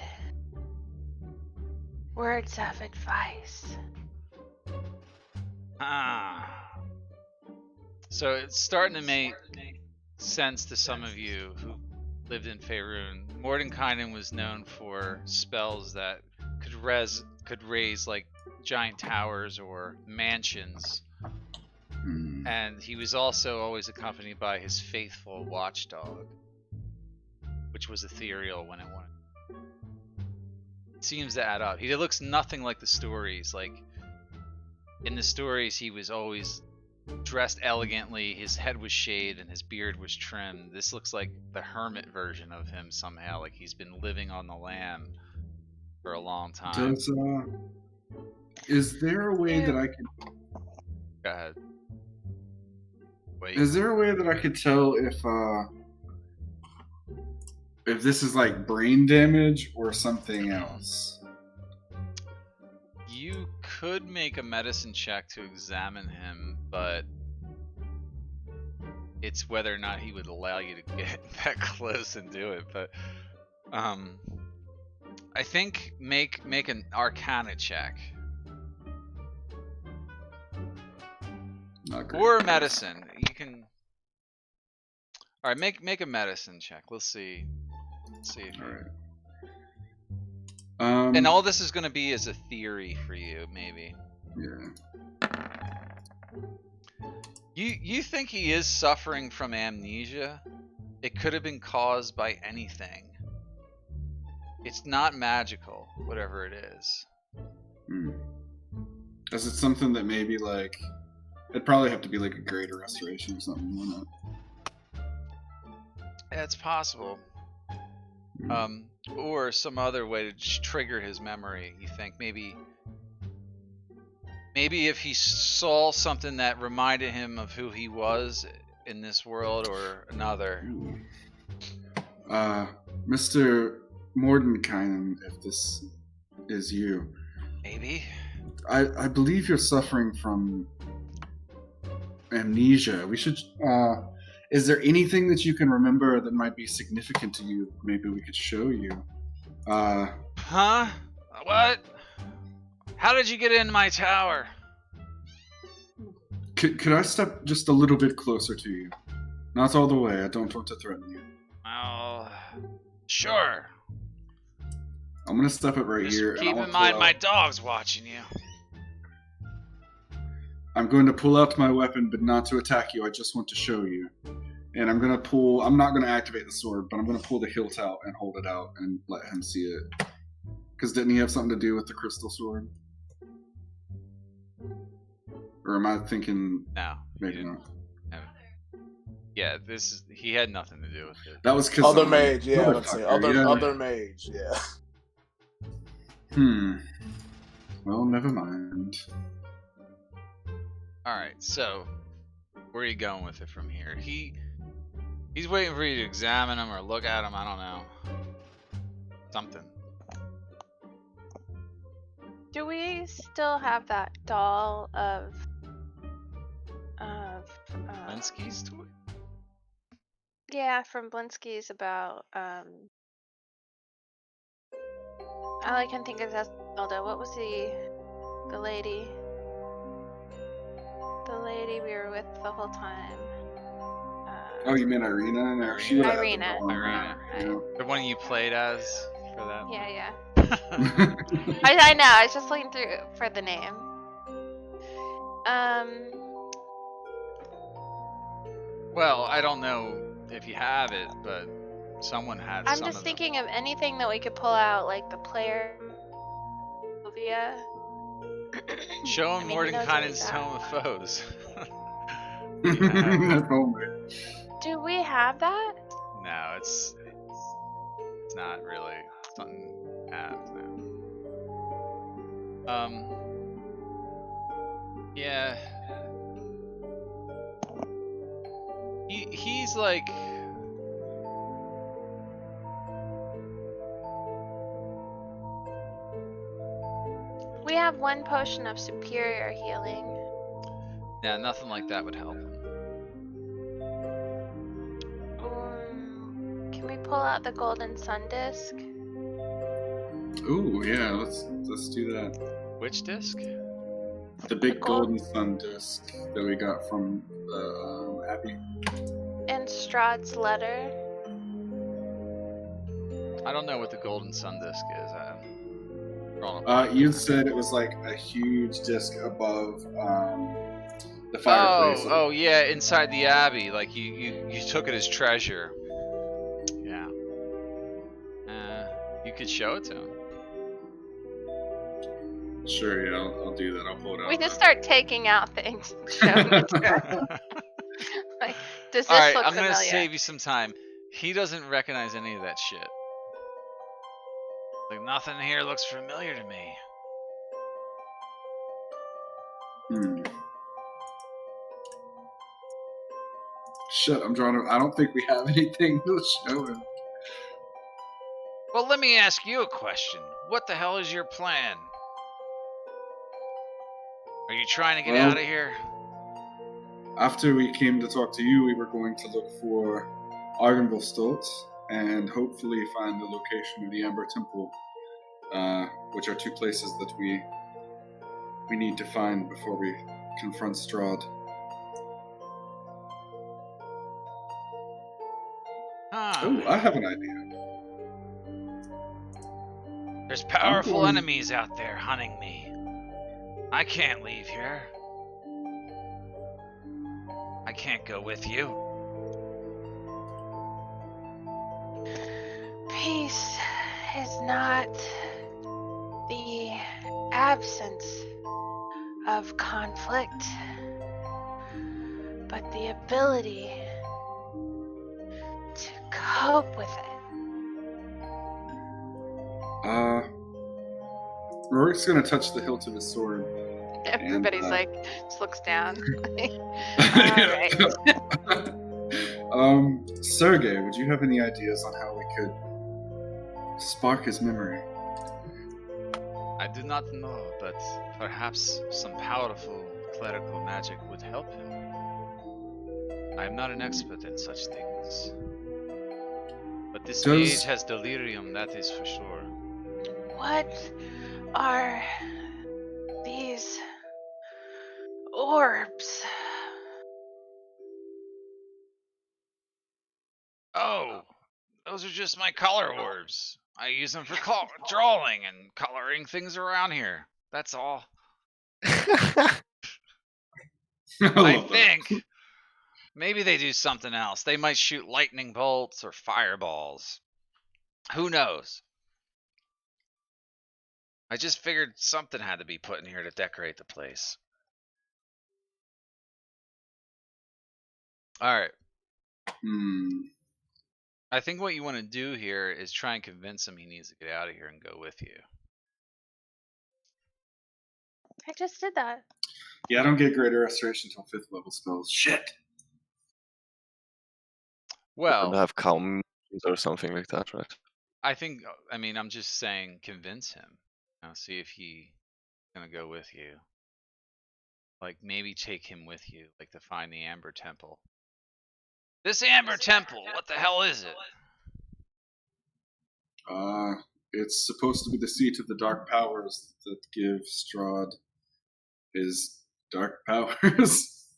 words of advice. So it's starting to make sense to some of you who lived in Faerun. Mordenkainen was known for spells that could raise like giant towers or mansions. And he was also always accompanied by his faithful watchdog, which was ethereal when it went. It seems to add up. He looks nothing like the stories. Like in the stories, he was always dressed elegantly, his head was shaved, and his beard was trimmed. This looks like the hermit version of him somehow, like he's been living on the lam for a long time. Is there a way that I could... Go ahead. Wait. Is there a way that I could tell if this is like brain damage or something else? You could make a medicine check to examine him, but it's whether or not he would allow you to get that close and do it. But I think make an Arcana check. Or medicine. You can. All right, make a medicine check. Let's see. Let's see if you... and all this is going to be as a theory for you, maybe. Yeah. You think he is suffering from amnesia? It could have been caused by anything. It's not magical, whatever it is. Is it something that maybe like It'd probably have to be like a greater restoration or something, wouldn't Yeah, it's possible. Or some other way to just trigger his memory. You think maybe if he saw something that reminded him of who he was in this world or another. Mr. Mordenkainen, if this is you. Maybe. I believe you're suffering from amnesia. We should. Is there anything that you can remember that might be significant to you? Maybe we could show you. Huh? What? How did you get in my tower? Could I step just a little bit closer to you? Not all the way. I don't want to threaten you. Oh, sure. I'm gonna step up right Just here. keep in mind my dog's watching you. I'm going to pull out my weapon, but not to attack you. I just want to show you. And I'm gonna pull. I'm not gonna activate the sword, but I'm gonna pull the hilt out and hold it out and let him see it. Because didn't he have something to do with the crystal sword? Or am I thinking? No. Maybe not. Yeah, he had nothing to do with it. That was because Other mage, yeah. Let's say yeah. other mage, yeah. Well, never mind. All right, so where are you going with it from here? He's waiting for you to examine him or look at him. I don't know. Something. Do we still have that doll of Linsky's toy? Yeah, from Blinsky's about all I can think of is Zelda. What was the lady? The lady we were with the whole time. Oh, you mean Irina? No, she would have had the Irina. doll. Irina. Yeah. The one you played as for that? Yeah. I know. I was just looking through for the name. Well, I don't know if you have it, but someone had I'm some just of them. thinking of anything that we could pull out, like the player. Sylvia. Show him I mean, he knows what Mordenkainen's he's Tome of Foes. Do we have that? No, it's not really something I have now. Yeah. He's like We have one potion of superior healing. yeah, nothing like that would help him. Can we pull out the golden sun disc? Ooh, yeah. Let's do that. Which disc? The big golden sun disc that we got from Abby. And Strahd's letter. I don't know what the Golden Sun disc is. You said it was like a huge disc above the fireplace. Oh, yeah, inside the abbey. Like you took it as treasure. Yeah. You could show it to him. Sure, yeah, I'll do that. I'll pull it out. We just start taking out things and showing it to him. Like, does this Alright, look I'm familiar? gonna save you some time. He doesn't recognize any of that shit. Like, nothing here looks familiar to me. Shit, I'm trying to. I don't think we have anything to show him. Well, let me ask you a question. What the hell is your plan? Are you trying to get out of here? After we came to talk to you, we were going to look for Argynvostholt and hopefully find the location of the Amber Temple, which are two places that we need to find before we confront Strahd. Oh, I have an idea. There's powerful enemies out there hunting me. I can't leave here. I can't go with you. Peace is not the absence of conflict. but the ability to cope with it. Rorik's gonna touch the hilt of his sword. Everybody's And, like, just looks down. Alright. Sergey, would you have any ideas on how we could spark his memory? I do not know, but perhaps some powerful clerical magic would help him. I am not an expert in such things. But this mage has delirium, that is for sure. What are these orbs? Oh, those are just my color orbs. I use them for drawing and coloring things around here. That's all. I think. Maybe they do something else. They might shoot lightning bolts or fireballs. Who knows? I just figured something had to be put in here to decorate the place. Alright. I think what you want to do here is try and convince him he needs to get out of here and go with you. I just did that. Yeah, I don't get greater restoration until 5th level spells. Shit! Well, and have calm or something like that, right? I think, I mean, I'm just saying convince him. You know, see if he's going to go with you. Like, maybe take him with you, like to find the Amber Temple. This Amber Temple, what the hell is it? It's supposed to be the seat of the dark powers that give Strahd his dark powers.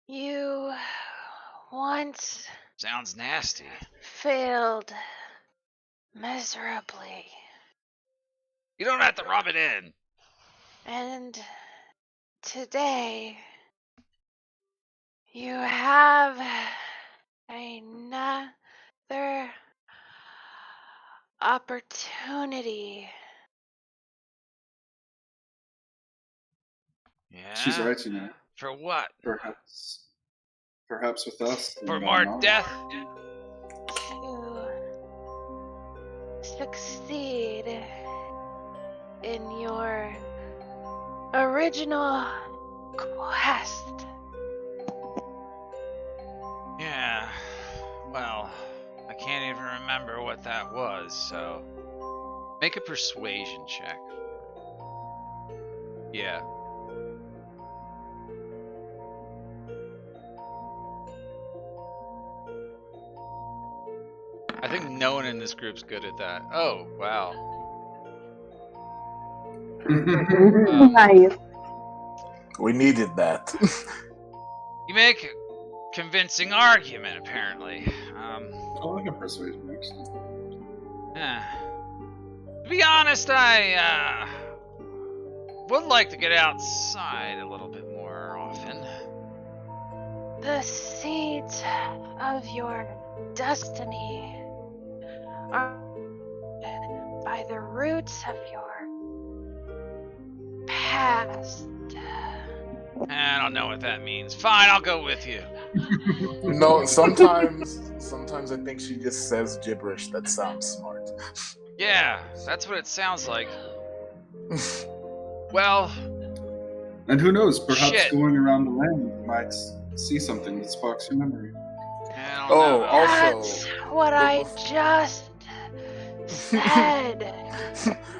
You once Sounds nasty. failed miserably. You don't have to rub it in. And today, you have another opportunity. Yeah? She's right, you know. For what? Perhaps with us. For more death? To succeed in your original quest. Yeah. Well, I can't even remember what that was, so... Make a persuasion check. Yeah. I think no one in this group's good at that. Oh, wow. Nice. We needed that. You make a convincing argument, apparently. I like a persuasion, actually. To be honest, I would like to get outside a little bit more often. The seeds of your destiny are by the roots of your past. I don't know what that means. Fine, I'll go with you. No, sometimes I think she just says gibberish that sounds smart. Yeah, that's what it sounds like. Well... And who knows, perhaps shit. going around the land you might see something that sparks your memory. I don't know. That's what I just said.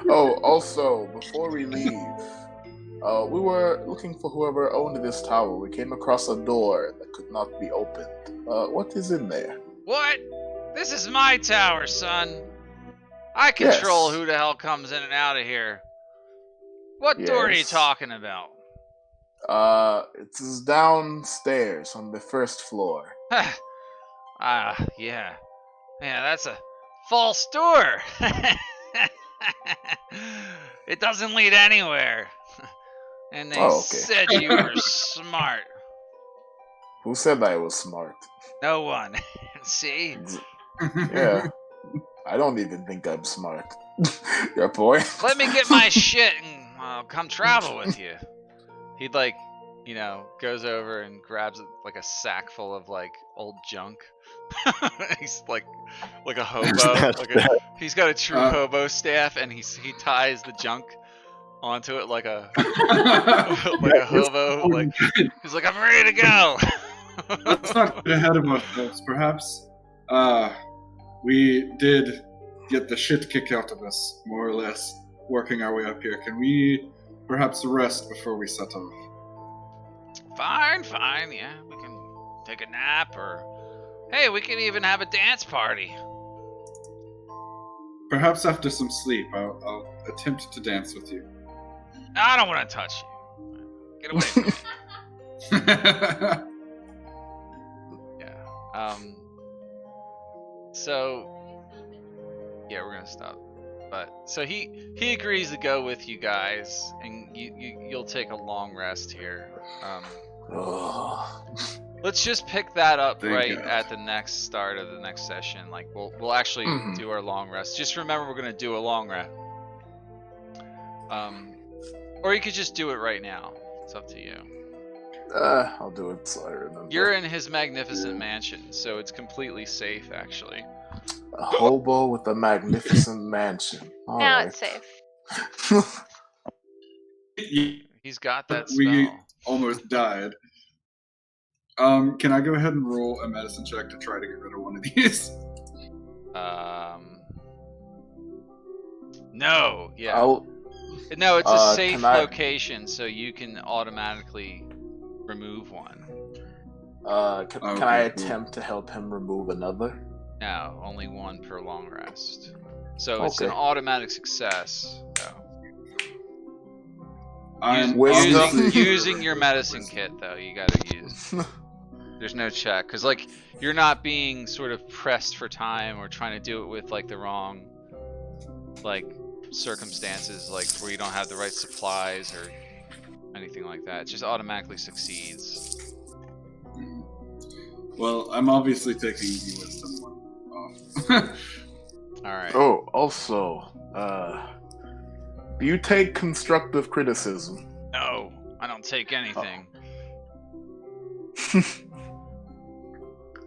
Also, before we leave, we were looking for whoever owned this tower. We came across a door that could not be opened. What is in there? What? This is my tower, son. I control who the hell comes in and out of here. What door are you talking about? It's downstairs on the first floor. Yeah. Yeah, that's a false door. It doesn't lead anywhere. And they said you were smart. Who said I was smart? No one. See? Yeah. I don't even think I'm smart. Your point? Let me get my shit and I'll come travel with you. He'd like goes over and grabs like a sack full of like old junk. He's like a hobo. He's got a true hobo staff, and he ties the junk onto it like a hobo. Like he's like, I'm ready to go. Let's not get ahead of ourselves. Perhaps we did get the shit kicked out of us, more or less, working our way up here. Can we perhaps rest before we set off? Fine, yeah. We can take a nap, or hey, we can even have a dance party. Perhaps after some sleep, I'll attempt to dance with you. I don't want to touch you. Get away from me. Yeah. So yeah, we're gonna stop. But so he agrees to go with you guys, and you'll take a long rest here. Let's just pick that up at the next start of the next session. Like we'll actually do our long rest. Just remember, we're gonna do a long rest. Or you could just do it right now. It's up to you. I'll do it so I remember. You're in his magnificent mansion, so it's completely safe, actually. A hobo with a magnificent mansion. All now right. it's safe. He's got that spell. We almost died. Can I go ahead and roll a medicine check to try to get rid of one of these? No. Yeah. No, it's a safe location, so you can automatically remove one. Can I attempt to help him remove another? No, only one per long rest. So it's an automatic success. Using your medicine kit, though, you gotta use. There's no check, because like you're not being sort of pressed for time or trying to do it with like the wrong circumstances, like where you don't have the right supplies or anything like that. It just automatically succeeds. Well, I'm obviously taking the wisdom one off. Alright. Oh, also, do you take constructive criticism? No, I don't take anything.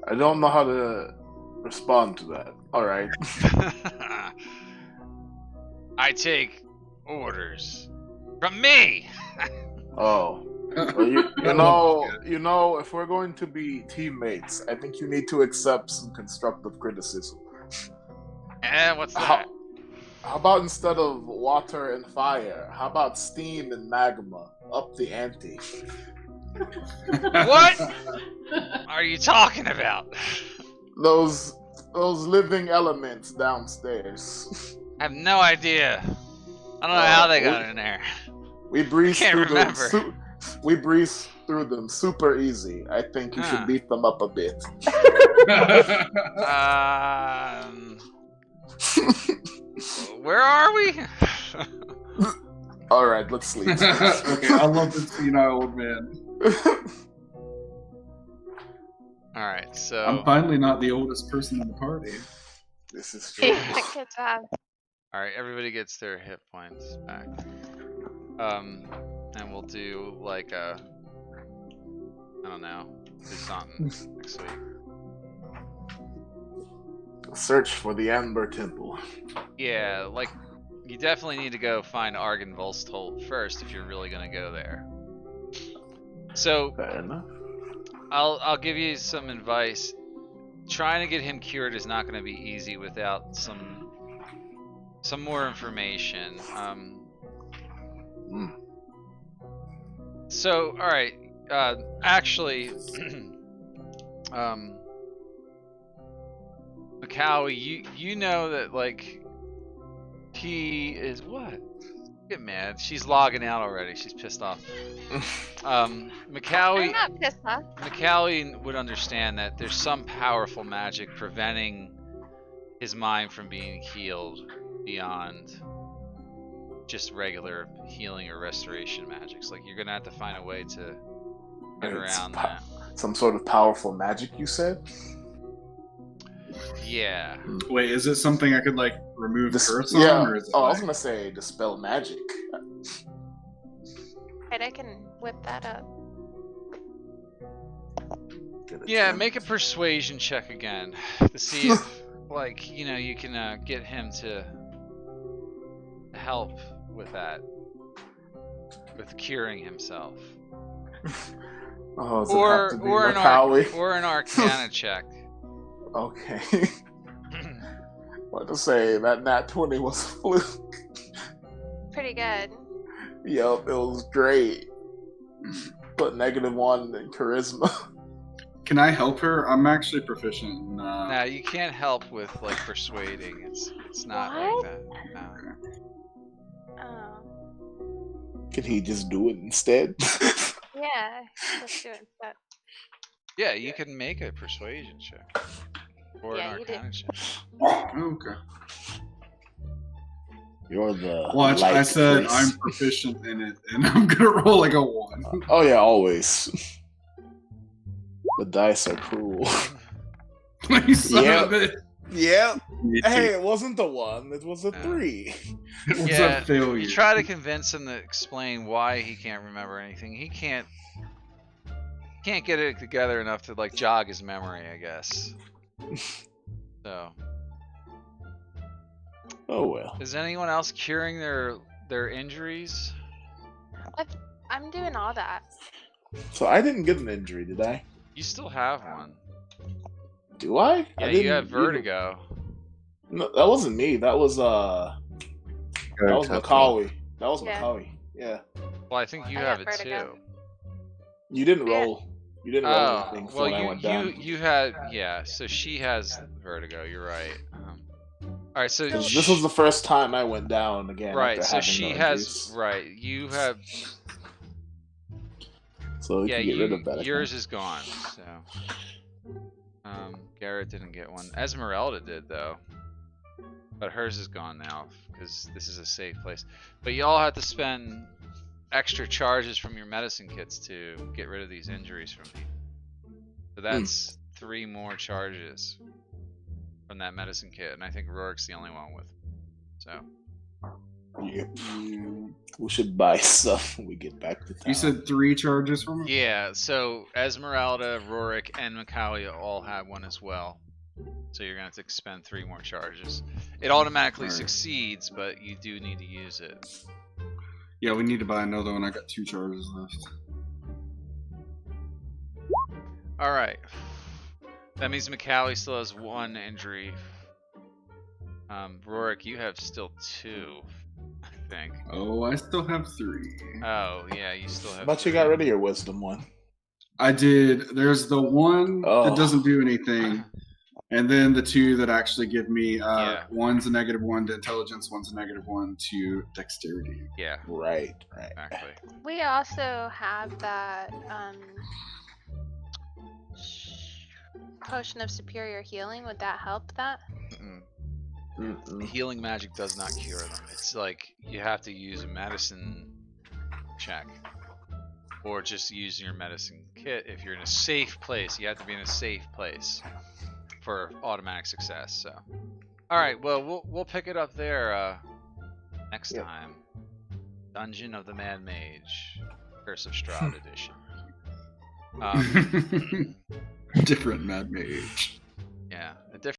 I don't know how to respond to that. Alright. I take orders from me. Oh. Well, you know, if we're going to be teammates, I think you need to accept some constructive criticism. What's that? How about instead of water and fire, how about steam and magma? Up the ante. What are you talking about? Those living elements downstairs. I have no idea. I don't know how they got in there. We breezed Can't through remember. them. We breezed through them super easy. I think you should beat them up a bit. Where are we? All right, let's sleep. Okay, I love this senile old man. All right, so I'm finally not the oldest person in the party. This is true. Good job. all right, everybody gets their hit points back. And we'll do like I don't know, do something next week. Search for the Amber Temple. Yeah, like you definitely need to go find Argon Volstolt first if you're really gonna go there. So Fair enough. I'll give you some advice. Trying to get him cured is not going to be easy without some more information. So, all right. Actually, Macawi, you know that like he is what? Get mad. She's logging out already. She's pissed off. Macawi. I'm not pissed off. Macawi would understand that there's some powerful magic preventing his mind from being healed beyond just regular healing or restoration magics. Like you're gonna have to find a way to get around that. Some sort of powerful magic, you said? Yeah. Wait, is it something I could like remove the curse on? Yeah. Or is it I was gonna say dispel magic. Right, I can whip that up. Good Yeah, attempt. make a persuasion check again to see if, like, you can get him to help with that, with curing himself, Oh, does it have to be Macaulay? or an Arcana check. Okay. What to say? That nat 20 was a fluke. Pretty good. Yup, it was great. But -1 in charisma. Can I help her? I'm actually proficient in. Nah, you can't help with like persuading. It's not like What? that. No. Oh. Could he just do it instead? Yeah, let's do it instead. Yeah, you can make a persuasion check or Yeah, an you do. Arcana check. Okay. You're the Watch, I light, said please. I'm proficient in it, and I'm gonna roll like a 1. Oh yeah, always. The dice are cruel. You son of a bitch. Yep. Me Hey, too. it wasn't the 1, it was a 3. It was Yeah, a failure. you try to convince him to explain why he can't remember anything. He can't get it together enough to like jog his memory, I guess. So, Oh well. is anyone else curing their injuries? I'm doing all that. So I didn't get an injury, did I? You still have one. Do I? Yeah, I you have vertigo. No, that wasn't me. That was Macaulay. That was Yeah. Macaulay. Yeah. Well, I think you I have have it vertigo. too. You didn't Yeah. roll. You didn't roll Oh, anything for well, when I went down. you had, yeah. So she has vertigo. You're right. All right, so 'Cause this was the first time I went down again. right. After So having she no has injuries. right. You have So we yeah. can get rid of that. I Yours think. is gone. So Garrett didn't get one. Esmeralda did though, but hers is gone now because this is a safe place. But you all have to spend extra charges from your medicine kits to get rid of these injuries from people. So that's 3 more charges from that medicine kit, and I think Rorik's the only one with. So Yep. We should buy stuff when we get back to town. You said 3 charges from it? yeah, so Esmeralda, Rorik, and Macaulay all have one as well. So you're gonna have to expend 3 more charges. It automatically Alright. succeeds, but you do need to use it. Yeah, we need to buy another one. I got 2 charges left. All right. That means Macaulay still has 1 injury. Rorik, you have still 2, I think. Oh, I still have 3. Oh, yeah, you still have. But you got rid of your wisdom one. I did. There's the one Oh. that doesn't do anything, and then the 2 that actually give me Yeah. one's a -1 to intelligence, one's a -1 to dexterity. Yeah, Right. exactly. We also have that potion of superior healing. Would that help that? Healing magic does not cure them. It's like you have to use a medicine check, or just using your medicine kit. If you're in a safe place, you have to be in a safe place for automatic success. So, all right. Well, we'll pick it up there next Yep. time. Dungeon of the Mad Mage, Curse of Strahd edition. Different Mad Mage.